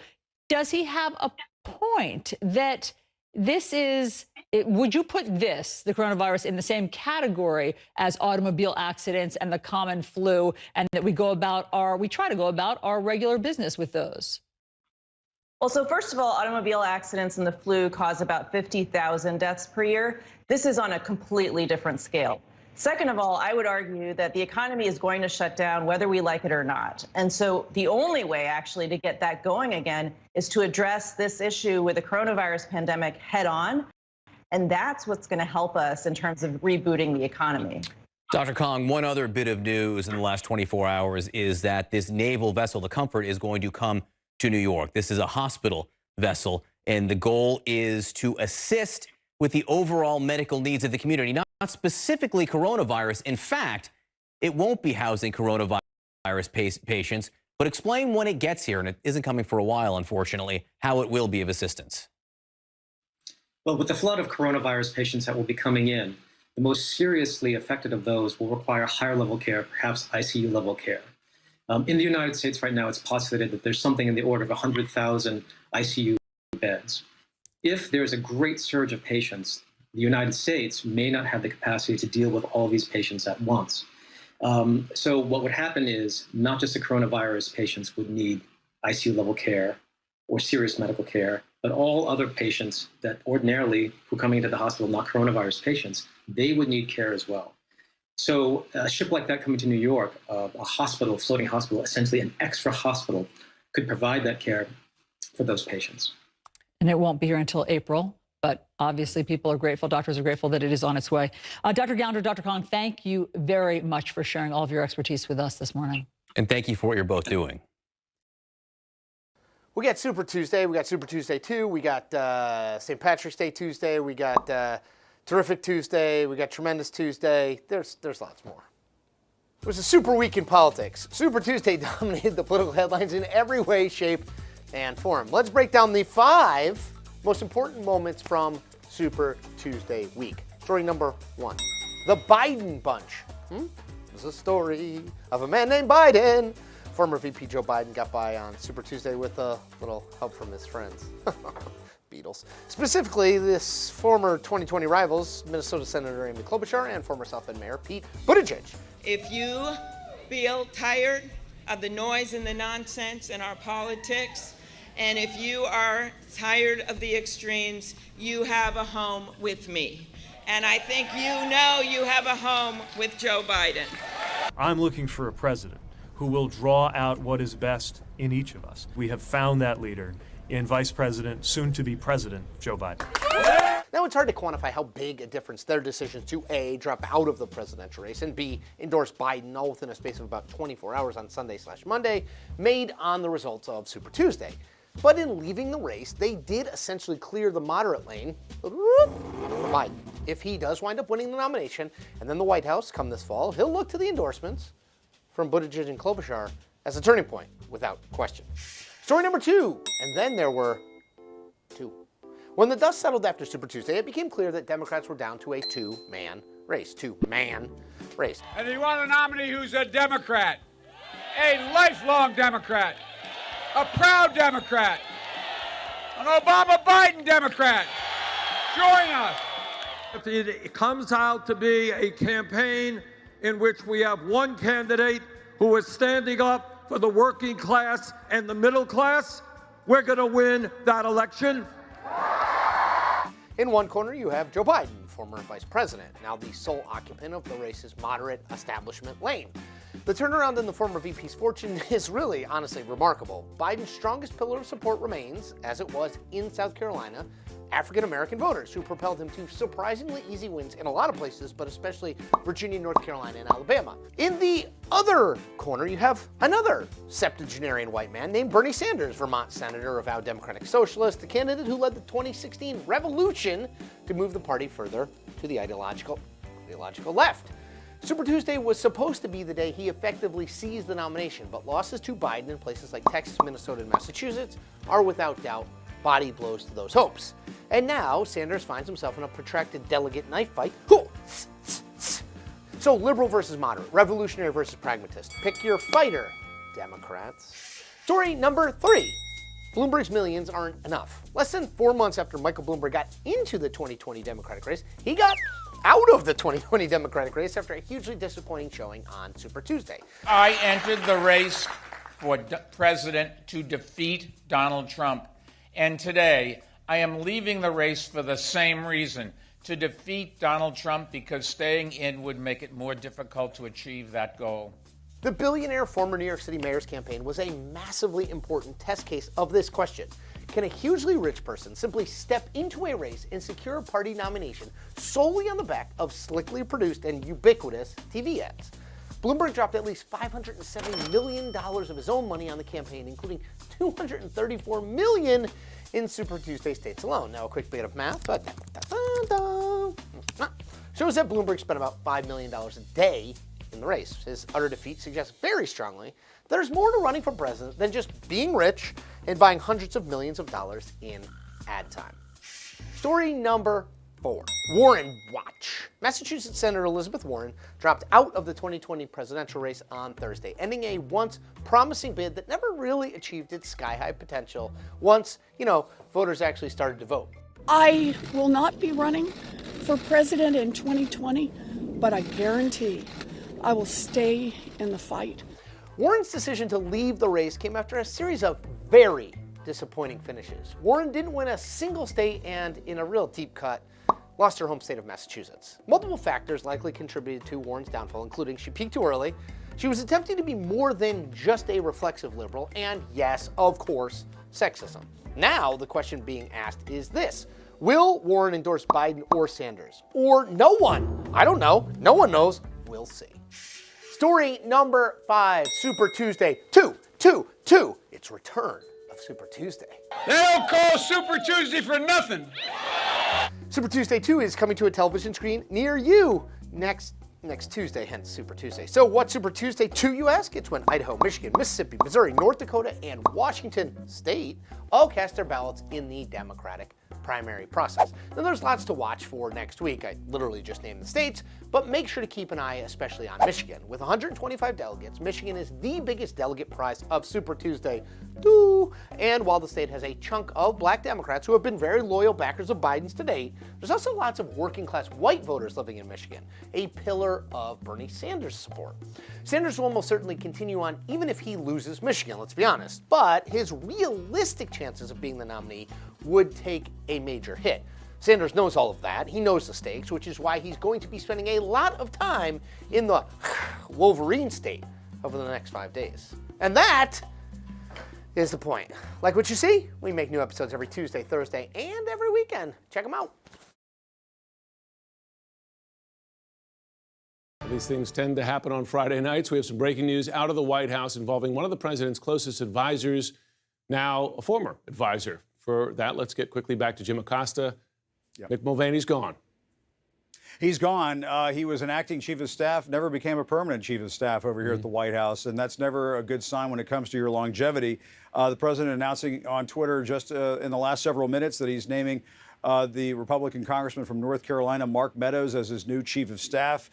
Does he have a point that this is, would you put this, the coronavirus, in the same category as automobile accidents and the common flu, and that we try to go about our regular business with those? Well, so first of all, automobile accidents and the flu cause about 50,000 deaths per year. This is on a completely different scale. Second of all, I would argue that the economy is going to shut down whether we like it or not. And so the only way actually to get that going again is to address this issue with the coronavirus pandemic head on. And that's what's going to help us in terms of rebooting the economy. Dr. Kong, one other bit of news in the last 24 hours is that this naval vessel, the Comfort, is going to come to New York. This is a hospital vessel, and the goal is to assist with the overall medical needs of the community, not specifically coronavirus. In fact, it won't be housing coronavirus patients, but explain when it gets here, and it isn't coming for a while, unfortunately, how it will be of assistance. Well, with the flood of coronavirus patients that will be coming in, the most seriously affected of those will require higher level care, perhaps ICU level care. In the United States right now, it's postulated that there's something in the order of 100,000 ICU beds. If there's a great surge of patients, the United States may not have the capacity to deal with all these patients at once. So what would happen is not just the coronavirus patients would need ICU level care or serious medical care, but all other patients that ordinarily who are coming into the hospital, not coronavirus patients, they would need care as well. So a ship like that coming to New York, a hospital, floating hospital, essentially an extra hospital, could provide that care for those patients. And it won't be here until April. But obviously, people are grateful, doctors are grateful that it is on its way. Dr. Gounder, Dr. Kong, thank you very much for sharing all of your expertise with us this morning. And thank you for what you're both doing. We got Super Tuesday. We got Super Tuesday 2. We got St. Patrick's Day Tuesday. We got Terrific Tuesday. We got Tremendous Tuesday. There's lots more. It was a super week in politics. Super Tuesday dominated the political headlines in every way, shape, and form. Let's break down the 5 most important moments from Super Tuesday week. Story number 1. The Biden bunch. This is a story of a man named Biden. Former VP Joe Biden got by on Super Tuesday with a little help from his friends. Beatles. Specifically, this former 2020 rivals, Minnesota Senator Amy Klobuchar and former South Bend Mayor Pete Buttigieg. If you feel tired of the noise and the nonsense in our politics, and if you are tired of the extremes, you have a home with me. And I think you know you have a home with Joe Biden. I'm looking for a president who will draw out what is best in each of us. We have found that leader in Vice President, soon to be President, Joe Biden. Now, it's hard to quantify how big a difference their decisions to A, drop out of the presidential race, and B, endorse Biden all within a space of about 24 hours on Sunday/Monday made on the results of Super Tuesday. But in leaving the race, they did essentially clear the moderate lane for Biden. If he does wind up winning the nomination and then the White House come this fall, he'll look to the endorsements from Buttigieg and Klobuchar as a turning point, without question. Story number 2, and then there were 2. When the dust settled after Super Tuesday, it became clear that Democrats were down to a two-man race. And you want a nominee who's a Democrat, a lifelong Democrat, a proud Democrat, an Obama-Biden Democrat. Join us. If it comes out to be a campaign in which we have one candidate who is standing up for the working class and the middle class, we're going to win that election. In one corner, you have Joe Biden, former vice president, now the sole occupant of the race's moderate establishment lane. The turnaround in the former VP's fortune is really, honestly, remarkable. Biden's strongest pillar of support remains, as it was in South Carolina, African-American voters who propelled him to surprisingly easy wins in a lot of places, but especially Virginia, North Carolina, and Alabama. In the other corner, you have another septuagenarian white man named Bernie Sanders, Vermont senator, avowed Democratic Socialist, the candidate who led the 2016 revolution to move the party further to the ideological left. Super Tuesday was supposed to be the day he effectively seized the nomination, but losses to Biden in places like Texas, Minnesota, and Massachusetts are without doubt body blows to those hopes. And now Sanders finds himself in a protracted delegate knife fight. So liberal versus moderate, revolutionary versus pragmatist. Pick your fighter, Democrats. Story number 3. Bloomberg's millions aren't enough. Less than 4 months after Michael Bloomberg got into the 2020 Democratic race, he got out of the 2020 Democratic race after a hugely disappointing showing on Super Tuesday. I entered the race for president to defeat Donald Trump. And today, I am leaving the race for the same reason, to defeat Donald Trump, because staying in would make it more difficult to achieve that goal. The billionaire former New York City mayor's campaign was a massively important test case of this question. Can a hugely rich person simply step into a race and secure a party nomination solely on the back of slickly produced and ubiquitous TV ads? Bloomberg dropped at least $570 million of his own money on the campaign, including $234 million in Super Tuesday states alone. Now, a quick bit of math shows that Bloomberg spent about $5 million a day in the race. His utter defeat suggests very strongly there's more to running for president than just being rich and buying hundreds of millions of dollars in ad time. Story number 4. Warren Watch. Massachusetts Senator Elizabeth Warren dropped out of the 2020 presidential race on Thursday, ending a once promising bid that never really achieved its sky-high potential once, voters actually started to vote. I will not be running for president in 2020, but I guarantee I will stay in the fight. Warren's decision to leave the race came after a series of very disappointing finishes. Warren didn't win a single state, and in a real deep cut, lost her home state of Massachusetts. Multiple factors likely contributed to Warren's downfall, including she peaked too early, she was attempting to be more than just a reflexive liberal, and yes, of course, sexism. Now, the question being asked is this: will Warren endorse Biden or Sanders? Or no one? I don't know. No one knows. We'll see. Story number 5, Super Tuesday 2. It's return of Super Tuesday. They don't call Super Tuesday for nothing. Super Tuesday 2 is coming to a television screen near you next Tuesday, hence Super Tuesday. So what's Super Tuesday 2, you ask? It's when Idaho, Michigan, Mississippi, Missouri, North Dakota, and Washington State all cast their ballots in the Democratic primary process. Now, there's lots to watch for next week. I literally just named the states, but make sure to keep an eye especially on Michigan. With 125 delegates, Michigan is the biggest delegate prize of Super Tuesday 2. And while the state has a chunk of black Democrats who have been very loyal backers of Biden's to date, there's also lots of working class white voters living in Michigan, a pillar of Bernie Sanders' support. Sanders will almost certainly continue on even if he loses Michigan, let's be honest, but his realistic chances of being the nominee would take a major hit. Sanders knows all of that. He knows the stakes, which is why he's going to be spending a lot of time in the Wolverine state over the next 5 days. And that is the point. Like what you see? We make new episodes every Tuesday, Thursday, and every weekend. Check them out. These things tend to happen on Friday nights. We have some breaking news out of the White House involving one of the president's closest advisors, now a former advisor. For that, let's get quickly back to Jim Acosta. Yep. Mick Mulvaney's gone. He's gone. He was an acting chief of staff, never became a permanent chief of staff over here at the White House, and that's never a good sign when it comes to your longevity. The president announcing on Twitter just in the last several minutes that he's naming the Republican congressman from North Carolina, Mark Meadows, as his new chief of staff.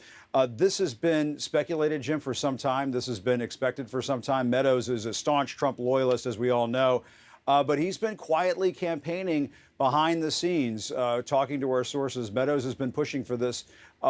This has been speculated, Jim, for some time. This has been expected for some time. Meadows is a staunch Trump loyalist, as we all know. But he's been quietly campaigning behind the scenes, talking to our sources. Meadows has been pushing for this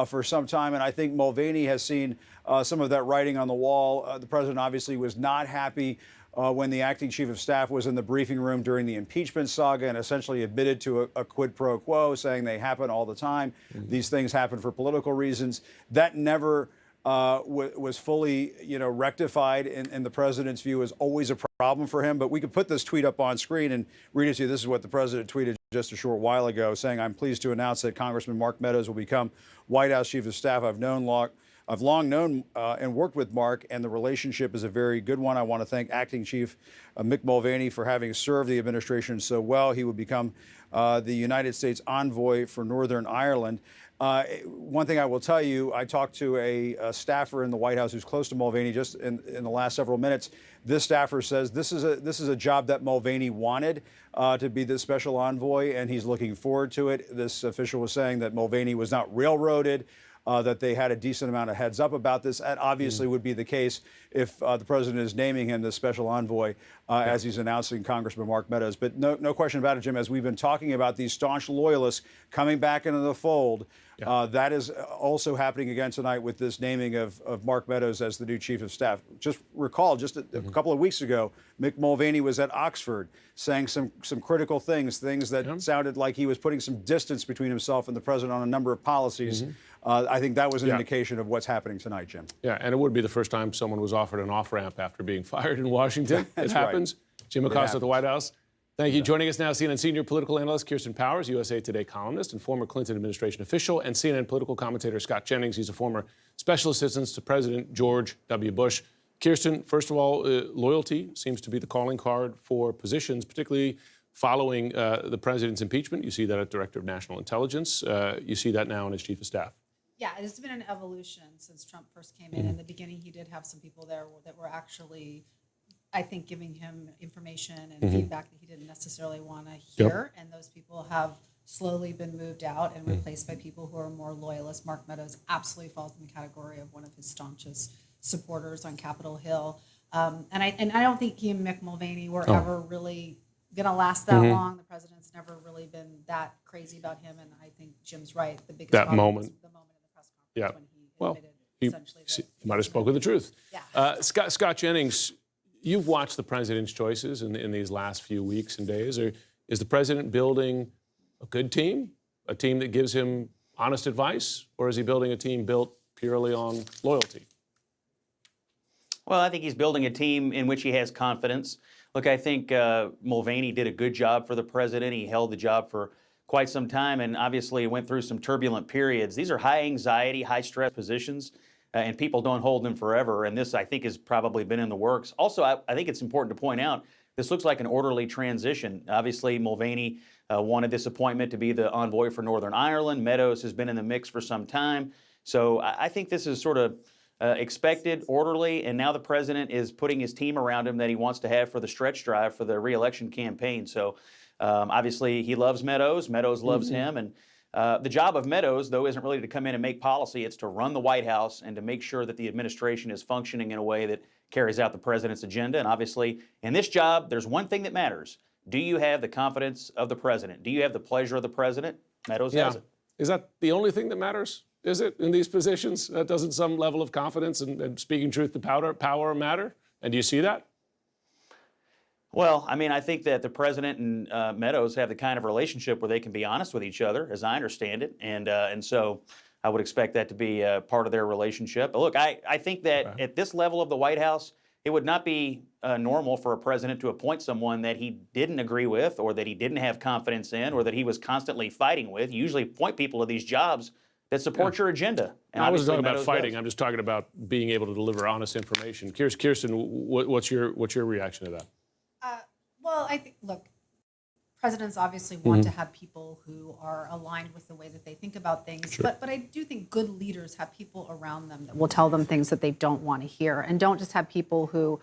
for some time, and I think Mulvaney has seen some of that writing on the wall. The president obviously was not happy when the acting chief of staff was in the briefing room during the impeachment saga and essentially admitted to a quid pro quo, saying they happen all the time. These things happen for political reasons. That never was fully, rectified in the president's view is always a problem for him. But we could put this tweet up on screen and read it to you. This is what the president tweeted just a short while ago, saying, "I'm pleased to announce that Congressman Mark Meadows will become White House chief of staff. I've long known and worked with Mark, and the relationship is a very good one. I want to thank Acting Chief Mick Mulvaney for having served the administration so well. He will become the United States envoy for Northern Ireland." One thing I will tell you, I talked to a staffer in the White House who's close to Mulvaney just in the last several minutes. This staffer says this is a job that Mulvaney wanted to be the special envoy, and he's looking forward to it. This official was saying that Mulvaney was not railroaded, that they had a decent amount of heads up about this. That obviously would be the case if the president is naming him the special envoy as he's announcing Congressman Mark Meadows. But no question about it, Jim, as we've been talking about these staunch loyalists coming back into the fold, that is also happening again tonight with this naming of Mark Meadows as the new chief of staff. Just recall, just a couple of weeks ago, Mick Mulvaney was at Oxford saying some critical things that sounded like he was putting some distance between himself and the president on a number of policies. I think that was an indication of what's happening tonight, Jim. Yeah, and it would be the first time someone was offered an off-ramp after being fired in Washington. It happens. Right. Jim Acosta at the White House. Thank you. Joining us now, CNN senior political analyst Kirsten Powers, USA Today columnist and former Clinton administration official, and CNN political commentator Scott Jennings. He's a former special assistant to President George W. Bush. Kirsten, first of all, loyalty seems to be the calling card for positions, particularly following the president's impeachment. You see that as Director of National Intelligence. You see that now as Chief of Staff. Yeah, it's been an evolution since Trump first came in. In the beginning, he did have some people there that were actually, I think, giving him information and feedback that he didn't necessarily want to hear. And those people have slowly been moved out and replaced by people who are more loyalist. Mark Meadows absolutely falls in the category of one of his staunchest supporters on Capitol Hill. And I don't think he and Mick Mulvaney were ever really going to last that long. The president's never really been that crazy about him. And I think Jim's right. The biggest that problem moment. was the moment in the press conference when he admitted essentially he might have spoken the truth. Yeah. Scott Jennings, you've watched the president's choices in these last few weeks and days. Is the president building a good team A team that gives him honest advice, or is he building a team built purely on loyalty? Well, I think he's building a team in which he has confidence. Look, I think Mulvaney did a good job for the president. He held the job for quite some time and obviously went through some turbulent periods. These are high anxiety, high stress positions, and people don't hold them forever. And this, I think, has probably been in the works. Also, I think it's important to point out, this looks like an orderly transition. Obviously, Mulvaney wanted this appointment to be the envoy for Northern Ireland. Meadows has been in the mix for some time. So I think this is sort of expected, orderly, and now the president is putting his team around him that he wants to have for the stretch drive for the re-election campaign. So obviously he loves Meadows. Meadows loves him. And the job of Meadows, though, isn't really to come in and make policy. It's to run the White House and to make sure that the administration is functioning in a way that carries out the president's agenda. And obviously, in this job, there's one thing that matters. Do you have the confidence of the president? Do you have the pleasure of the president? Meadows has it. Is that the only thing that matters? Is it in these positions? Doesn't some level of confidence and speaking truth to power matter? And do you see that? Well, I mean, I think that the president and Meadows have the kind of relationship where they can be honest with each other, as I understand it. And so I would expect that to be part of their relationship. But look, I think that at this level of the White House, it would not be normal for a president to appoint someone that he didn't agree with or that he didn't have confidence in or that he was constantly fighting with. You usually appoint people to these jobs that support your agenda. And I wasn't talking about Meadows fighting. does. I'm just talking about being able to deliver honest information. Kirsten, what's your reaction to that? Well, I think, look, presidents obviously want to have people who are aligned with the way that they think about things. Sure. But I do think good leaders have people around them that will tell them things that they don't want to hear, and don't just have people who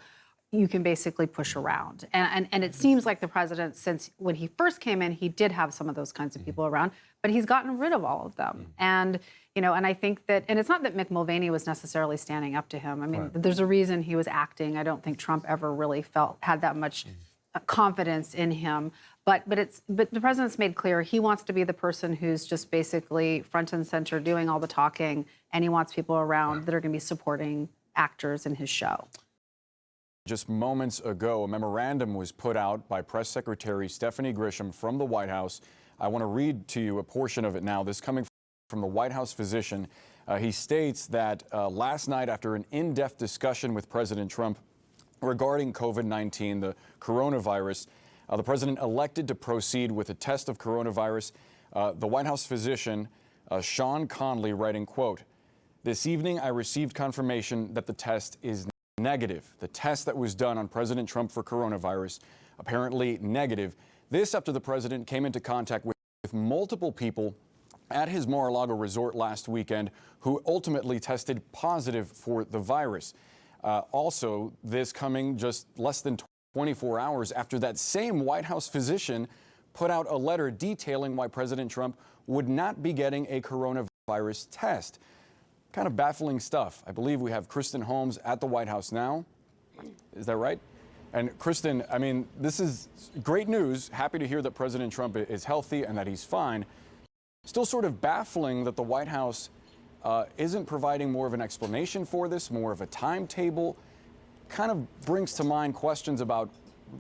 you can basically push around. And it seems like the president, since when he first came in, he did have some of those kinds of people around, but he's gotten rid of all of them. And, you know, and I think that, and it's not that Mick Mulvaney was necessarily standing up to him. I mean, there's a reason he was acting. I don't think Trump ever really had that much confidence in him. But the president's made clear he wants to be the person who's just basically front and center doing all the talking, and he wants people around that are going to be supporting actors in his show. Just moments ago, a memorandum was put out by Press Secretary Stephanie Grisham from the White House. I want to read to you a portion of it now. This coming from the White House physician. He states that last night, after an in-depth discussion with President Trump regarding COVID-19, the coronavirus, the president elected to proceed with a test of coronavirus. The White House physician, Sean Conley, writing, quote, "This evening I received confirmation that the test is negative. The test that was done on President Trump for coronavirus, apparently negative. This after the president came into contact with multiple people at his Mar-a-Lago resort last weekend who ultimately tested positive for the virus. Also, this coming just less than 24 hours after that same White House physician put out a letter detailing why President Trump would not be getting a coronavirus test." Kind of baffling stuff. I believe we have Kristen Holmes at the White House now. Is that right? And Kristen, I mean, this is great news. Happy to hear that President Trump is healthy and that he's fine. Still sort of baffling that the White House isn't providing more of an explanation for this, more of a timetable. Kind of brings to mind questions about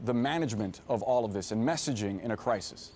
the management of all of this and messaging in a crisis.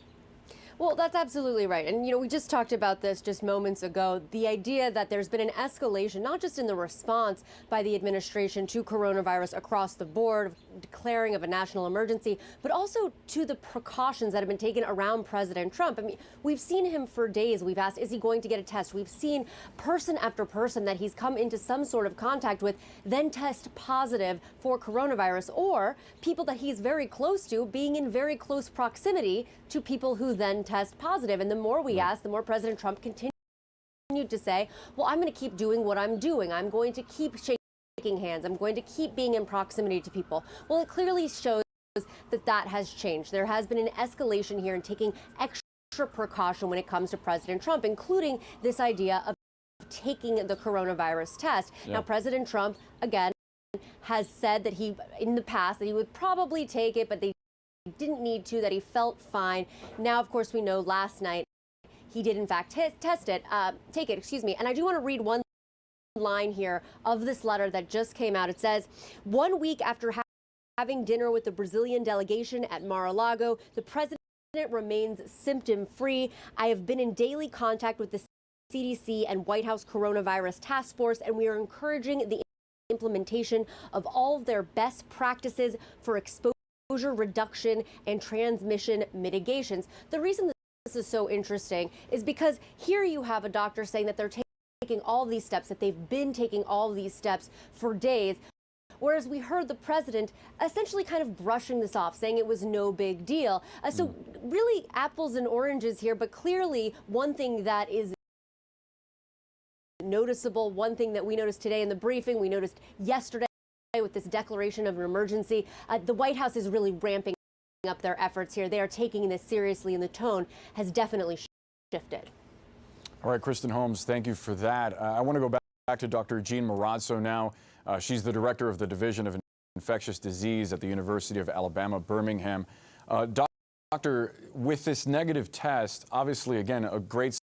Well, that's absolutely right. And, you know, we just talked about this just moments ago, the idea that there's been an escalation, not just in the response by the administration to coronavirus across the board, declaring of a national emergency, but also to the precautions that have been taken around President Trump. I mean, we've seen him for days. We've asked, is he going to get a test? We've seen person after person that he's come into some sort of contact with then test positive for coronavirus, or people that he's very close to being in very close proximity to people who then test positive. And the more we ask, the more President Trump continued to say, well, I'm going to keep doing what I'm doing. I'm going to keep shaking hands. I'm going to keep being in proximity to people. Well, it clearly shows that that has changed. There has been an escalation here in taking extra precaution when it comes to President Trump, including this idea of taking the coronavirus test. Yeah. Now, President Trump, again, has said that in the past, that he would probably take it, but they didn't need to, that he felt fine. Now, of course, we know last night he did in fact take it, excuse me. And I do want to read one line here of this letter that just came out. It says, 1 week after having dinner with the Brazilian delegation at Mar-a-Lago, the president remains symptom-free. I have been in daily contact with the CDC and White House Coronavirus Task Force, and we are encouraging the implementation of all of their best practices for exposure reduction and transmission mitigations. The reason this is so interesting is because here you have a doctor saying that they're taking all these steps, that they've been taking all these steps for days, whereas we heard the president essentially kind of brushing this off, saying it was no big deal. So really apples and oranges here, but clearly one thing that is noticeable, one thing that we noticed today in the briefing, we noticed yesterday with this declaration of an emergency, the White House is really ramping up their efforts here. They are taking this seriously, and the tone has definitely shifted. All right, Kristen Holmes, thank you for that. I want to go back to Dr. Jean Marrazzo now. She's the director of the Division of Infectious Disease at the University of Alabama, Birmingham. Doctor, with this negative test, obviously, again, a great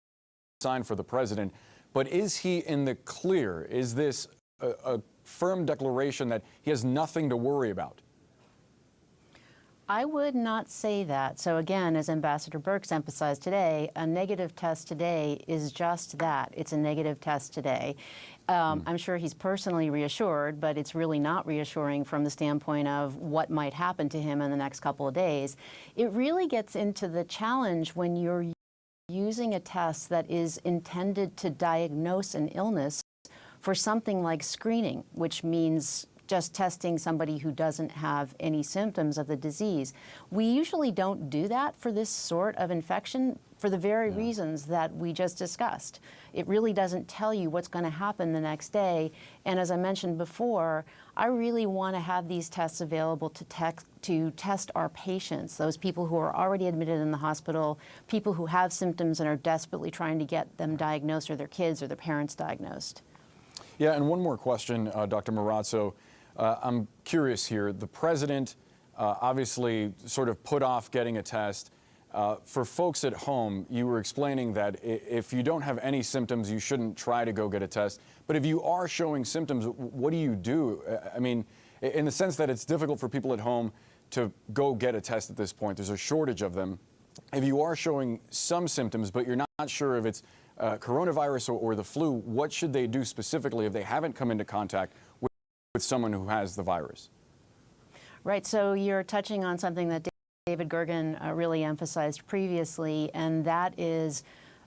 sign for the president, but is he in the clear? Is this a firm declaration that he has nothing to worry about? I would not say that. So again, as Ambassador Birx emphasized today, a negative test today is just that. It's a negative test today. I'm sure he's personally reassured, but it's really not reassuring from the standpoint of what might happen to him in the next couple of days. It really gets into the challenge when you're using a test that is intended to diagnose an illness for something like screening, which means just testing somebody who doesn't have any symptoms of the disease. We usually don't do that for this sort of infection for the very reasons that we just discussed. It really doesn't tell you what's going to happen the next day. And as I mentioned before, I really want to have these tests available to test our patients, those people who are already admitted in the hospital, people who have symptoms and are desperately trying to get them diagnosed, or their kids or their parents diagnosed. Yeah, and one more question, Dr. Marrazzo. I'm curious here. The president obviously sort of put off getting a test. For folks at home, you were explaining that if you don't have any symptoms, you shouldn't try to go get a test. But if you are showing symptoms, what do you do? I mean, in the sense that it's difficult for people at home to go get a test at this point. There's a shortage of them. If you are showing some symptoms, but you're not sure if it's coronavirus or the flu, what should they do specifically if they haven't come into contact with someone who has the virus? Right, so you're touching on something that David Gergen really emphasized previously, and that is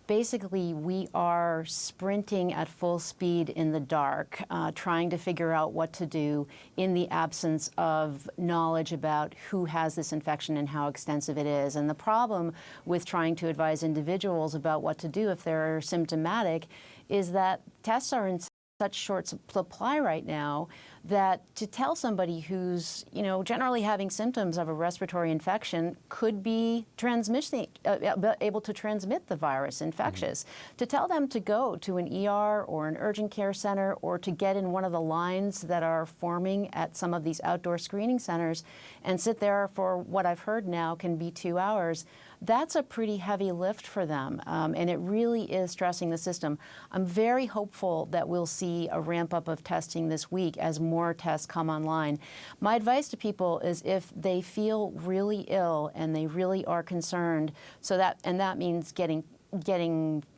basically we are sprinting at full speed in the dark, trying to figure out what to do in the absence of knowledge about who has this infection and how extensive it is. And the problem with trying to advise individuals about what to do if they're symptomatic is that tests are in such short supply right now that to tell somebody who's, generally having symptoms of a respiratory infection could be able to transmit the virus, infectious. To tell them to go to an ER or an urgent care center or to get in one of the lines that are forming at some of these outdoor screening centers and sit there for what I've heard now can be 2 hours, that's a pretty heavy lift for them, and it really is stressing the system. I'm very hopeful that we'll see a ramp up of testing this week as more tests come online. My advice to people is if they feel really ill and they really are concerned, and that means getting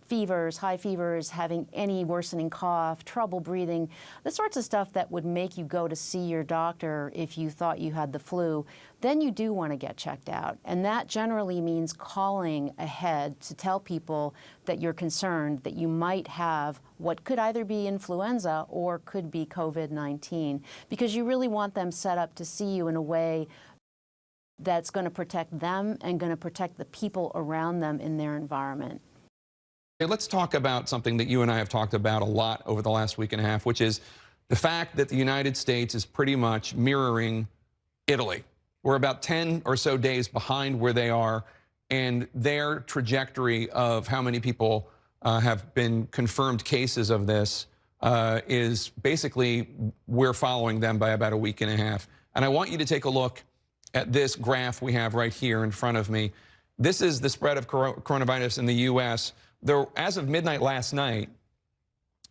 fevers, high fevers, having any worsening cough, trouble breathing, the sorts of stuff that would make you go to see your doctor if you thought you had the flu, then you do want to get checked out. And that generally means calling ahead to tell people that you're concerned that you might have what could either be influenza or could be COVID-19, because you really want them set up to see you in a way that's going to protect them and going to protect the people around them in their environment. Let's talk about something that you and I have talked about a lot over the last week and a half, which is the fact that the United States is pretty much mirroring Italy. We're about 10 or so days behind where they are, and their trajectory of how many people have been confirmed cases of this is basically we're following them by about a week and a half. And I want you to take a look at this graph we have right here in front of me. This is the spread of coronavirus in the U.S. As of midnight last night,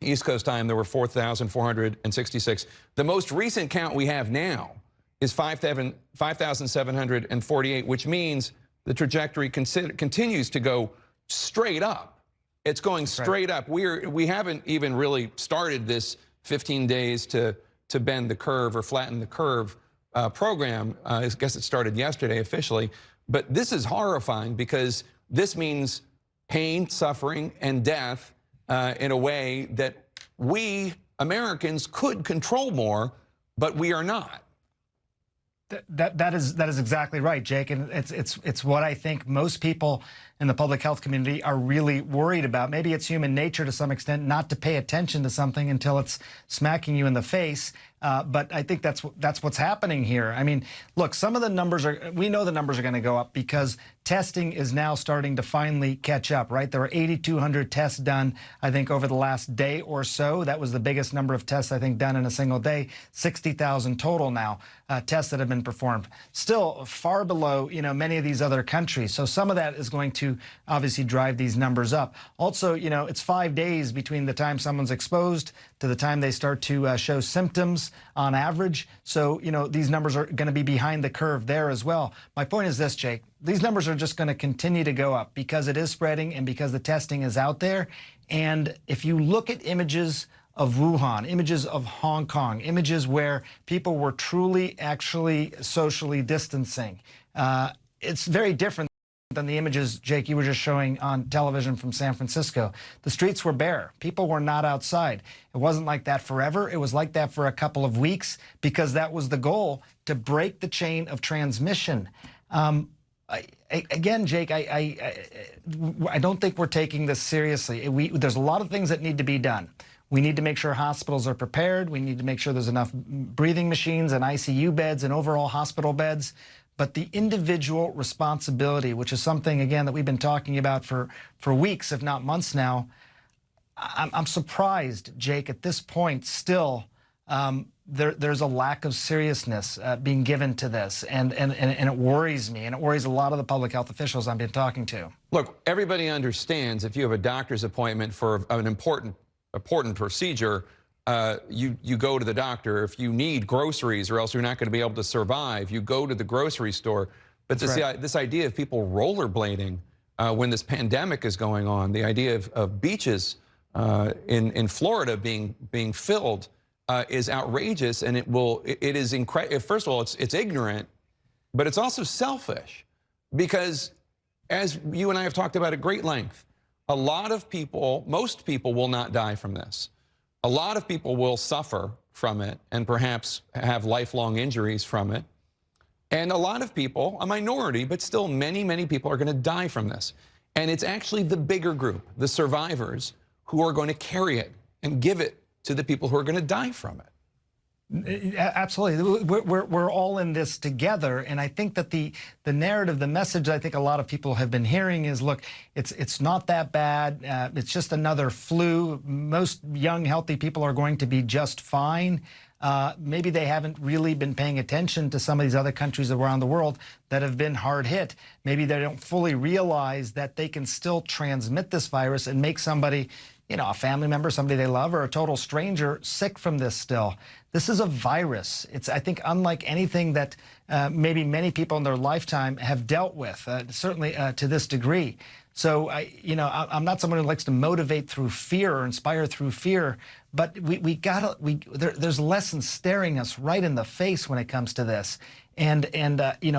East Coast time, there were 4,466. The most recent count we have now is 5,748, which means the trajectory continues to go straight up. It's going straight up. We haven't even really started this 15 days to bend the curve or flatten the curve program. I guess it started yesterday officially. But this is horrifying because this means pain, suffering, and death in a way that we Americans could control more, but we are not. That is exactly right, Jake, and it's what I think most people in the public health community are really worried about. Maybe it's human nature to some extent not to pay attention to something until it's smacking you in the face. But I think that's what's happening here. I mean, look, some of the numbers we know the numbers are going to go up because testing is now starting to finally catch up, right? There were 8,200 tests done, I think, over the last day or so. That was the biggest number of tests, I think, done in a single day. 60,000 total now, tests that have been performed. Still far below, many of these other countries. So some of that is going to obviously drive these numbers up. Also, it's 5 days between the time someone's exposed to the time they start to show symptoms on average. So, these numbers are going to be behind the curve there as well. My point is this, Jake. These numbers are just going to continue to go up because it is spreading and because the testing is out there. And if you look at images of Wuhan, images of Hong Kong, images where people were truly actually socially distancing, it's very different than the images, Jake, you were just showing on television from San Francisco. The streets were bare. People were not outside. It wasn't like that forever. It was like that for a couple of weeks because that was the goal, to break the chain of transmission. Again, Jake, I don't think we're taking this seriously. There's a lot of things that need to be done. We need to make sure hospitals are prepared. We need to make sure there's enough breathing machines and ICU beds and overall hospital beds. But the individual responsibility, which is something, again, that we've been talking about for weeks, if not months now, I'm surprised, Jake, at this point still there's a lack of seriousness being given to this. And it worries me, and it worries a lot of the public health officials I've been talking to. Look, everybody understands if you have a doctor's appointment for an important procedure, you go to the doctor. If you need groceries or else you're not going to be able to survive, you go to the grocery store. But this idea of people rollerblading when this pandemic is going on, the idea of beaches in Florida being filled is outrageous, and it is incredible. First of all, it's ignorant, but it's also selfish because, as you and I have talked about at great length, a lot of people, most people will not die from this. A lot of people will suffer from it and perhaps have lifelong injuries from it. And a lot of people, a minority, but still many, many people are going to die from this. And it's actually the bigger group, the survivors, who are going to carry it and give it to the people who are going to die from it. Absolutely. We're all in this together. And I think that the narrative, the message I think a lot of people have been hearing is, look, it's not that bad. It's just another flu. Most young, healthy people are going to be just fine. Maybe they haven't really been paying attention to some of these other countries around the world that have been hard hit. Maybe they don't fully realize that they can still transmit this virus and make somebody, a family member, somebody they love, or a total stranger sick from this still. This is a virus. It's, I think, unlike anything that maybe many people in their lifetime have dealt with, certainly to this degree. So, I'm not someone who likes to motivate through fear or inspire through fear, but there's lessons staring us right in the face when it comes to this. And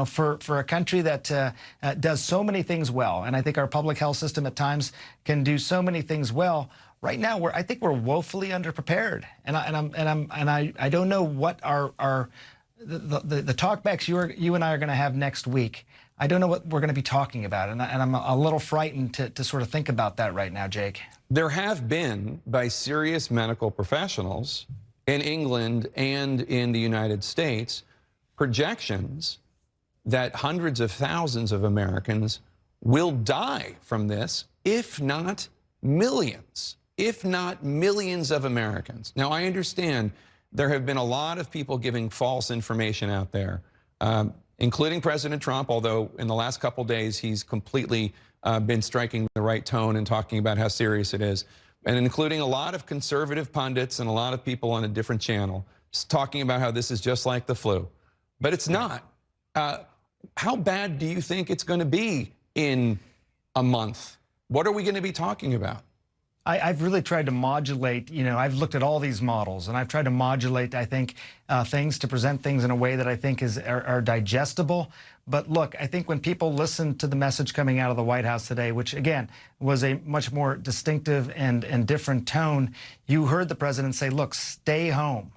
for a country that does so many things well, and I think our public health system at times can do so many things well, right now I think we're woefully underprepared. And I don't know what the talkbacks you and I are going to have next week. I don't know what we're going to be talking about, and I'm a little frightened to sort of think about that right now, Jake. There have been, by serious medical professionals in England and in the United States, projections that hundreds of thousands of Americans will die from this, if not millions of Americans. Now, I understand there have been a lot of people giving false information out there, including President Trump, although in the last couple days he's completely been striking the right tone and talking about how serious it is, and including a lot of conservative pundits and a lot of people on a different channel talking about how this is just like the flu. But it's not. how bad do you think it's going to be in a month? What are we going to be talking about? I've really tried to modulate, I've looked at all these models and I've tried to modulate, I think, things to present things in a way that I think are digestible. But look, I think when people listen to the message coming out of the White House today, which again was a much more distinctive and different tone, you heard the president say, look, stay home.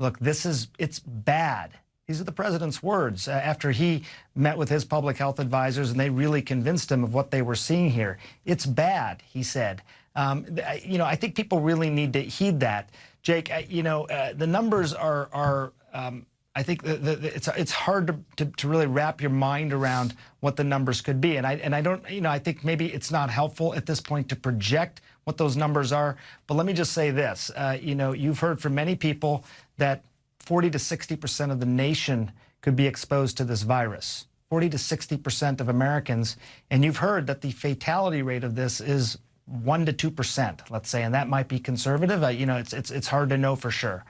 Look, it's bad. These are the president's words after he met with his public health advisors and they really convinced him of what they were seeing here. It's bad, he said. I think people really need to heed that. Jake, the numbers are I think it's hard to really wrap your mind around what the numbers could be. And I don't, I think maybe it's not helpful at this point to project what those numbers are. But let me just say this, you've heard from many people that 40 to 60% of the nation could be exposed to this virus. 40 to 60% of Americans. And you've heard that the fatality rate of this is 1 to 2%, let's say, and that might be conservative. It's hard to know for sure.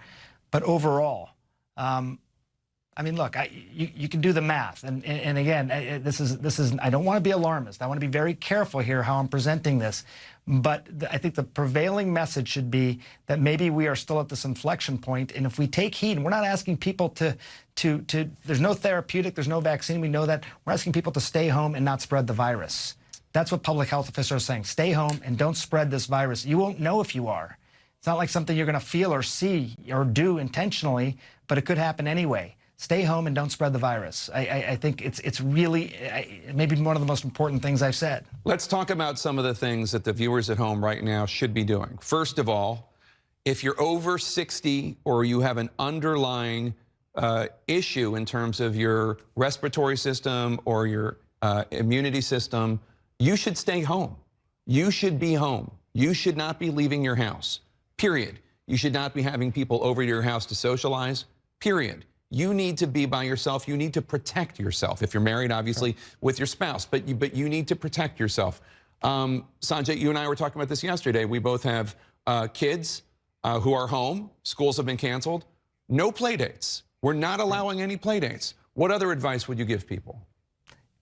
But overall, look, you can do the math, and again, this is. I don't want to be alarmist. I want to be very careful here how I'm presenting this, but I think the prevailing message should be that maybe we are still at this inflection point, and if we take heed, and we're not asking people to. There's no therapeutic, there's no vaccine. We know that. We're asking people to stay home and not spread the virus. That's what public health officials are saying. Stay home and don't spread this virus. You won't know if you are. It's not like something you're going to feel or see or do intentionally, but it could happen anyway. Stay home and don't spread the virus. I think it's really maybe one of the most important things I've said. Let's talk about some of the things that the viewers at home right now should be doing. First of all, if you're over 60 or you have an underlying issue in terms of your respiratory system or your immunity system, you should stay home. You should be home. You should not be leaving your house, period. You should not be having people over to your house to socialize, period. You need to be by yourself. You need to protect yourself. If you're married, obviously, with your spouse, but you need to protect yourself. Sanjay, you and I were talking about this yesterday. We both have kids who are home. Schools have been canceled. No play dates. We're not allowing any play dates. What other advice would you give people?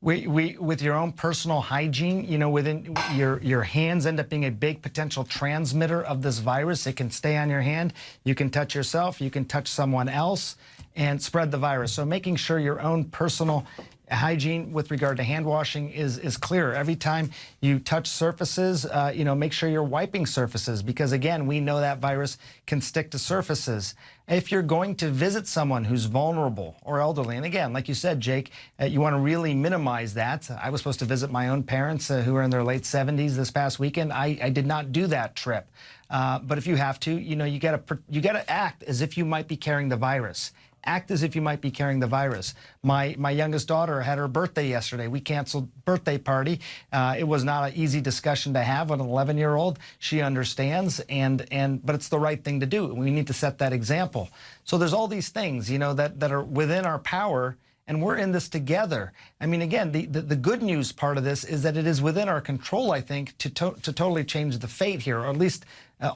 With your own personal hygiene, within your hands end up being a big potential transmitter of this virus. It can stay on your hand. You can touch yourself. You can touch someone else and spread the virus. So making sure your own personal hygiene with regard to hand washing is clear. Every time you touch surfaces, make sure you're wiping surfaces because, again, we know that virus can stick to surfaces. If you're going to visit someone who's vulnerable or elderly, and again, like you said, Jake, you want to really minimize that. I was supposed to visit my own parents who are in their late 70s this past weekend. I did not do that trip. But if you have to, you got to act as if you might be carrying the virus. Act as if you might be carrying the virus. My youngest daughter had her birthday yesterday. We canceled birthday party. It was not an easy discussion to have with an 11-year-old. She understands, but it's the right thing to do. We need to set that example. So there's all these things, that are within our power, and we're in this together. I mean, again, the good news part of this is that it is within our control, I think, to totally change the fate here, or at least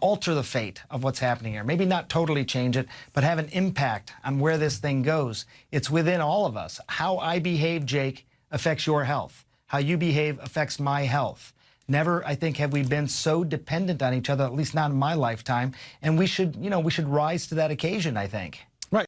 alter the fate of what's happening here. Maybe not totally change it, but have an impact on where this thing goes. It's within all of us. How I behave, Jake, affects your health. How you behave affects my health. Never, I think, have we been so dependent on each other, at least not in my lifetime. And we should rise to that occasion, I think. Right.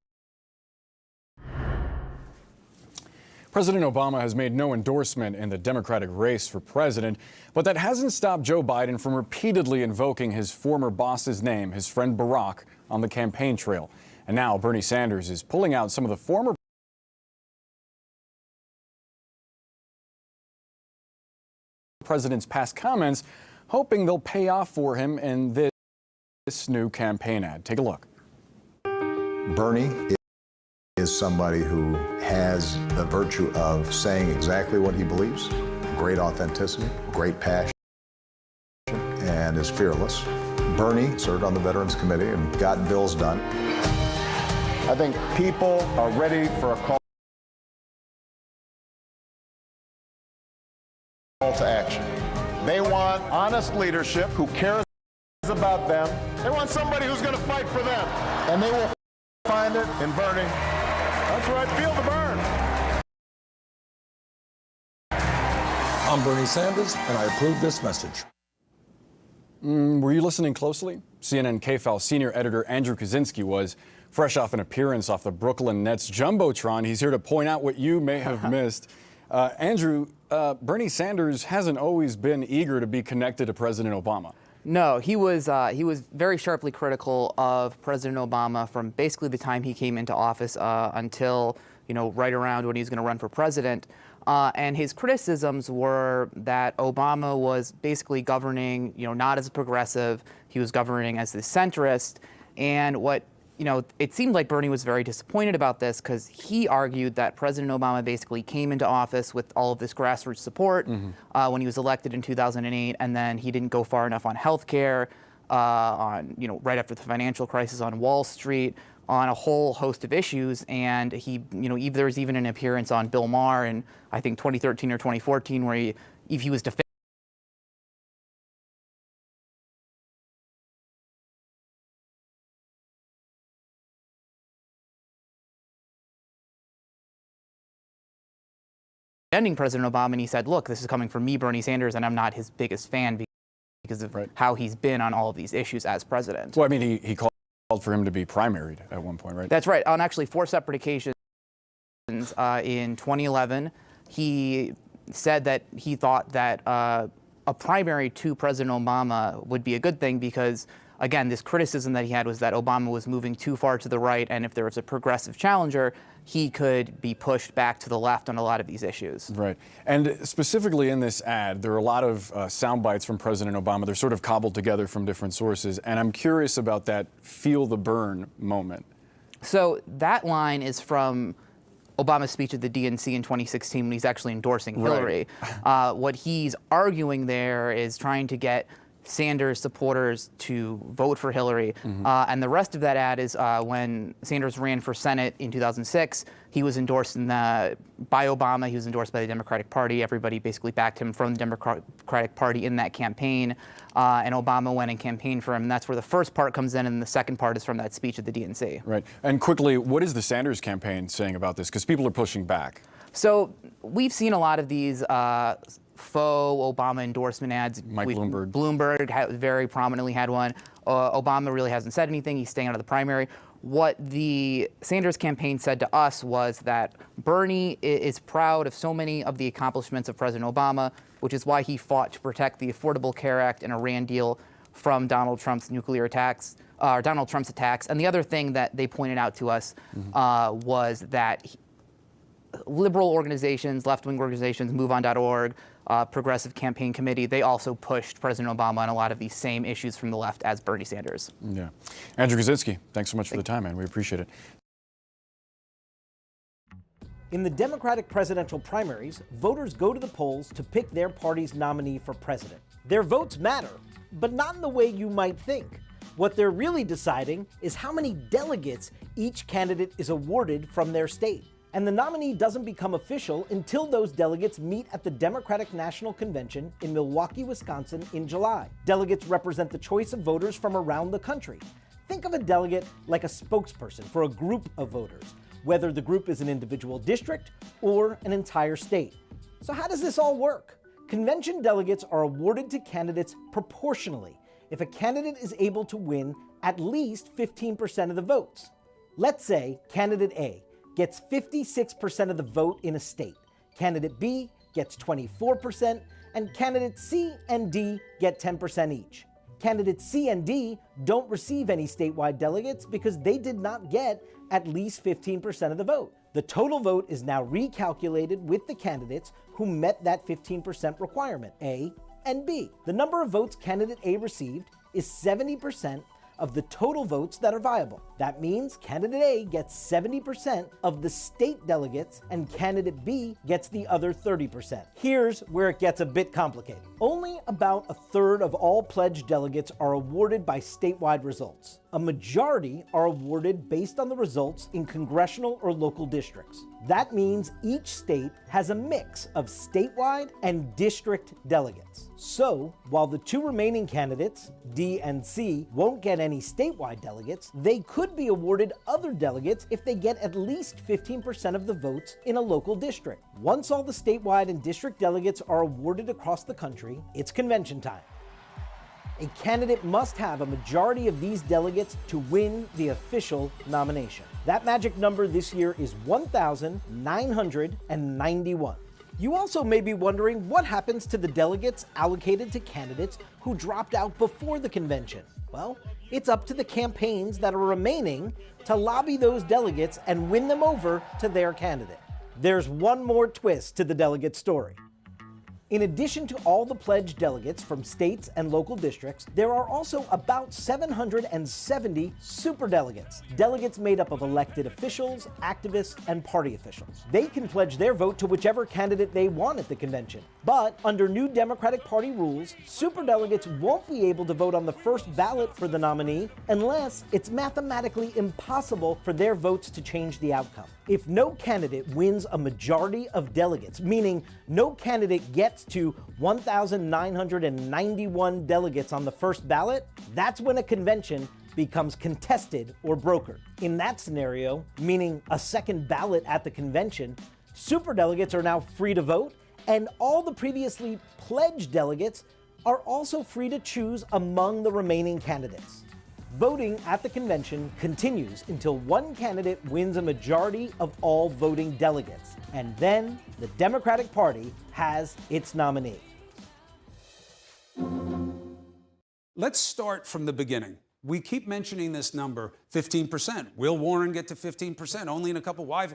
President Obama has made no endorsement in the Democratic race for president, but that hasn't stopped Joe Biden from repeatedly invoking his former boss's name, his friend Barack, on the campaign trail. And now Bernie Sanders is pulling out some of the former president's past comments, hoping they'll pay off for him in this new campaign ad. Take a look. Bernie is somebody who has the virtue of saying exactly what he believes, great authenticity, great passion, and is fearless. Bernie served on the Veterans Committee and got bills done. I think people are ready for a call to action. They want honest leadership who cares about them. They want somebody who's going to fight for them. And they will find it in Bernie. That's right, feel the burn. I'm Bernie Sanders, and I approve this message. Were you listening closely? CNN KFAL senior editor Andrew Kaczynski was fresh off an appearance off the Brooklyn Nets Jumbotron. He's here to point out what you may have missed. Andrew, Bernie Sanders hasn't always been eager to be connected to President Obama. No, he was very sharply critical of President Obama from basically the time he came into office until, right around when he was going to run for president. And his criticisms were that Obama was basically governing, not as a progressive. He was governing as the centrist. And it seemed like Bernie was very disappointed about this because he argued that President Obama basically came into office with all of this grassroots support when he was elected in 2008, and then he didn't go far enough on health care, right after the financial crisis on Wall Street, on a whole host of issues. And there was even an appearance on Bill Maher in, I think, 2013 or 2014, where he was defending President Obama, and he said, look, this is coming from me, Bernie Sanders, and I'm not his biggest fan because of how he's been on all of these issues as president. Well, I mean, he called for him to be primaried at one point, right? That's right. On actually 4 separate occasions in 2011, he said that he thought that a primary to President Obama would be a good thing because, again, this criticism that he had was that Obama was moving too far to the right, and if there was a progressive challenger, he could be pushed back to the left on a lot of these issues. Right. And specifically in this ad, there are a lot of sound bites from President Obama. They're sort of cobbled together from different sources. And I'm curious about that feel the burn moment. So that line is from Obama's speech at the DNC in 2016 when he's actually endorsing Hillary. Right. What he's arguing there is trying to get Sanders supporters to vote for Hillary. And the rest of that ad is when Sanders ran for Senate in 2006, he was endorsed by Obama. He was endorsed by the Democratic Party. Everybody basically backed him from the Democratic Party in that campaign. And Obama went and campaigned for him. And that's where the first part comes in, and the second part is from that speech at the DNC. Right. And quickly, what is the Sanders campaign saying about this? Because people are pushing back. So we've seen a lot of these faux Obama endorsement ads. Bloomberg very prominently had one. Obama really hasn't said anything. He's staying out of the primary. What the Sanders campaign said to us was that Bernie is proud of so many of the accomplishments of President Obama, which is why he fought to protect the Affordable Care Act and Iran deal from Donald Trump's nuclear attacks, Donald Trump's attacks. And the other thing that they pointed out to us was that liberal organizations, left-wing organizations, MoveOn.org, Progressive Campaign Committee, they also pushed President Obama on a lot of these same issues from the left as Bernie Sanders. Yeah. Andrew Kaczynski, thanks so much for the time, man. We appreciate it. In the Democratic presidential primaries, voters go to the polls to pick their party's nominee for president. Their votes matter, but not in the way you might think. What they're really deciding is how many delegates each candidate is awarded from their state. And the nominee doesn't become official until those delegates meet at the Democratic National Convention in Milwaukee, Wisconsin in July. Delegates represent the choice of voters from around the country. Think of a delegate like a spokesperson for a group of voters, whether the group is an individual district or an entire state. So how does this all work? Convention delegates are awarded to candidates proportionally if a candidate is able to win at least 15% of the votes. Let's say candidate A gets 56% of the vote in a state, candidate B gets 24%, and candidates C and D get 10% each. Candidates C and D don't receive any statewide delegates because they did not get at least 15% of the vote. The total vote is now recalculated with the candidates who met that 15% requirement, A and B. The number of votes candidate A received is 70% of the total votes that are viable. That means candidate A gets 70% of the state delegates and candidate B gets the other 30%. Here's where it gets a bit complicated. Only about a third of all pledged delegates are awarded by statewide results. A majority are awarded based on the results in congressional or local districts. That means each state has a mix of statewide and district delegates. So, while the two remaining candidates, D and C, won't get any any statewide delegates, they could be awarded other delegates if they get at least 15% of the votes in a local district. Once all the statewide and district delegates are awarded across the country, it's convention time. A candidate must have a majority of these delegates to win the official nomination. That magic number this year is 1,991. You also may be wondering what happens to the delegates allocated to candidates who dropped out before the convention. Well, it's up to the campaigns that are remaining to lobby those delegates and win them over to their candidate. There's one more twist to the delegate story. In addition to all the pledged delegates from states and local districts, there are also about 770 superdelegates, delegates made up of elected officials, activists, and party officials. They can pledge their vote to whichever candidate they want at the convention. But under new Democratic Party rules, superdelegates won't be able to vote on the first ballot for the nominee unless it's mathematically impossible for their votes to change the outcome. If no candidate wins a majority of delegates, meaning no candidate gets to 1,991 delegates on the first ballot, that's when a convention becomes contested or brokered. In that scenario, meaning a second ballot at the convention, superdelegates are now free to vote, and all the previously pledged delegates are also free to choose among the remaining candidates. Voting at the convention continues until one candidate wins a majority of all voting delegates, and then the Democratic Party has its nominee. Let's start from the beginning. We keep mentioning this number, 15%. Will Warren get to 15%? Only in a couple. Why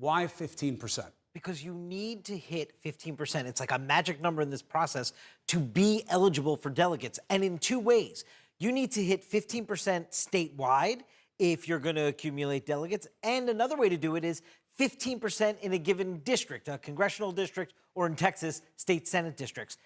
15%? Because you need to hit 15%. It's like a magic number in this process to be eligible for delegates, and in two ways. You need to hit 15% statewide if you're going to accumulate delegates. And another way to do it is 15% in a given district, a congressional district, or in Texas, state Senate districts.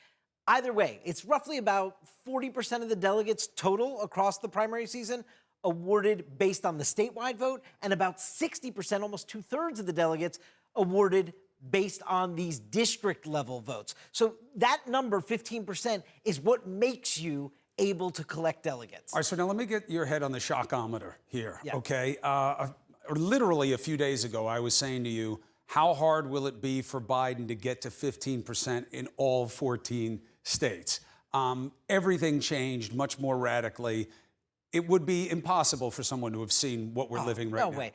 Either way, it's roughly about 40% of the delegates total across the primary season awarded based on the statewide vote, and about 60%, almost 2/3 of the delegates awarded based on these district level votes. So that number, 15%, is what makes you able to collect delegates. All right, so now let me get your head on the shockometer here, Yeah. okay? Literally a few days ago, I was saying to you, how hard will it be for Biden to get to 15% in all 14 states? Everything changed much more radically. It would be impossible for someone to have seen what we're living right now. No way.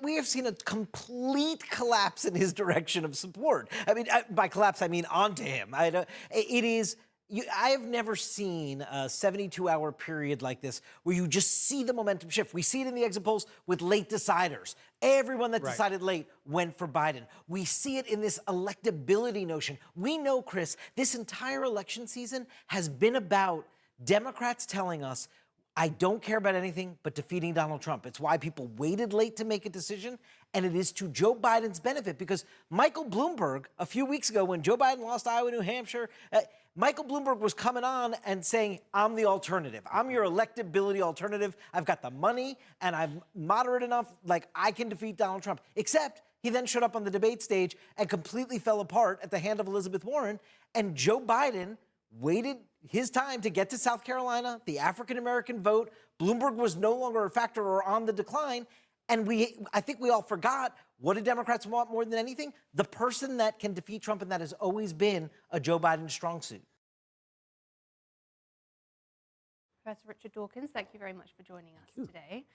We have seen a complete collapse in his direction of support. I mean, by collapse, I mean onto him. I have never seen a 72-hour period like this where you just see the momentum shift. We see it in the exit polls with late deciders. Everyone that decided late went for Biden. We see it in this electability notion. We know, Chris, this entire election season has been about Democrats telling us, I don't care about anything but defeating Donald Trump. It's why people waited late to make a decision, and it is to Joe Biden's benefit, because Michael Bloomberg, a few weeks ago when Joe Biden lost Iowa, New Hampshire, Michael Bloomberg was coming on and saying, I'm the alternative. I'm your electability alternative. I've got the money, and I'm moderate enough, like I can defeat Donald Trump. Except he then showed up on the debate stage and completely fell apart at the hand of Elizabeth Warren, and Joe Biden waited his time to get to South Carolina, the African-American vote. Bloomberg was no longer a factor or on the decline. And I think we all forgot, what do Democrats want more than anything? The person that can defeat Trump, and that has always been a Joe Biden strong suit. Professor Richard Dawkins, thank you very much for joining us today.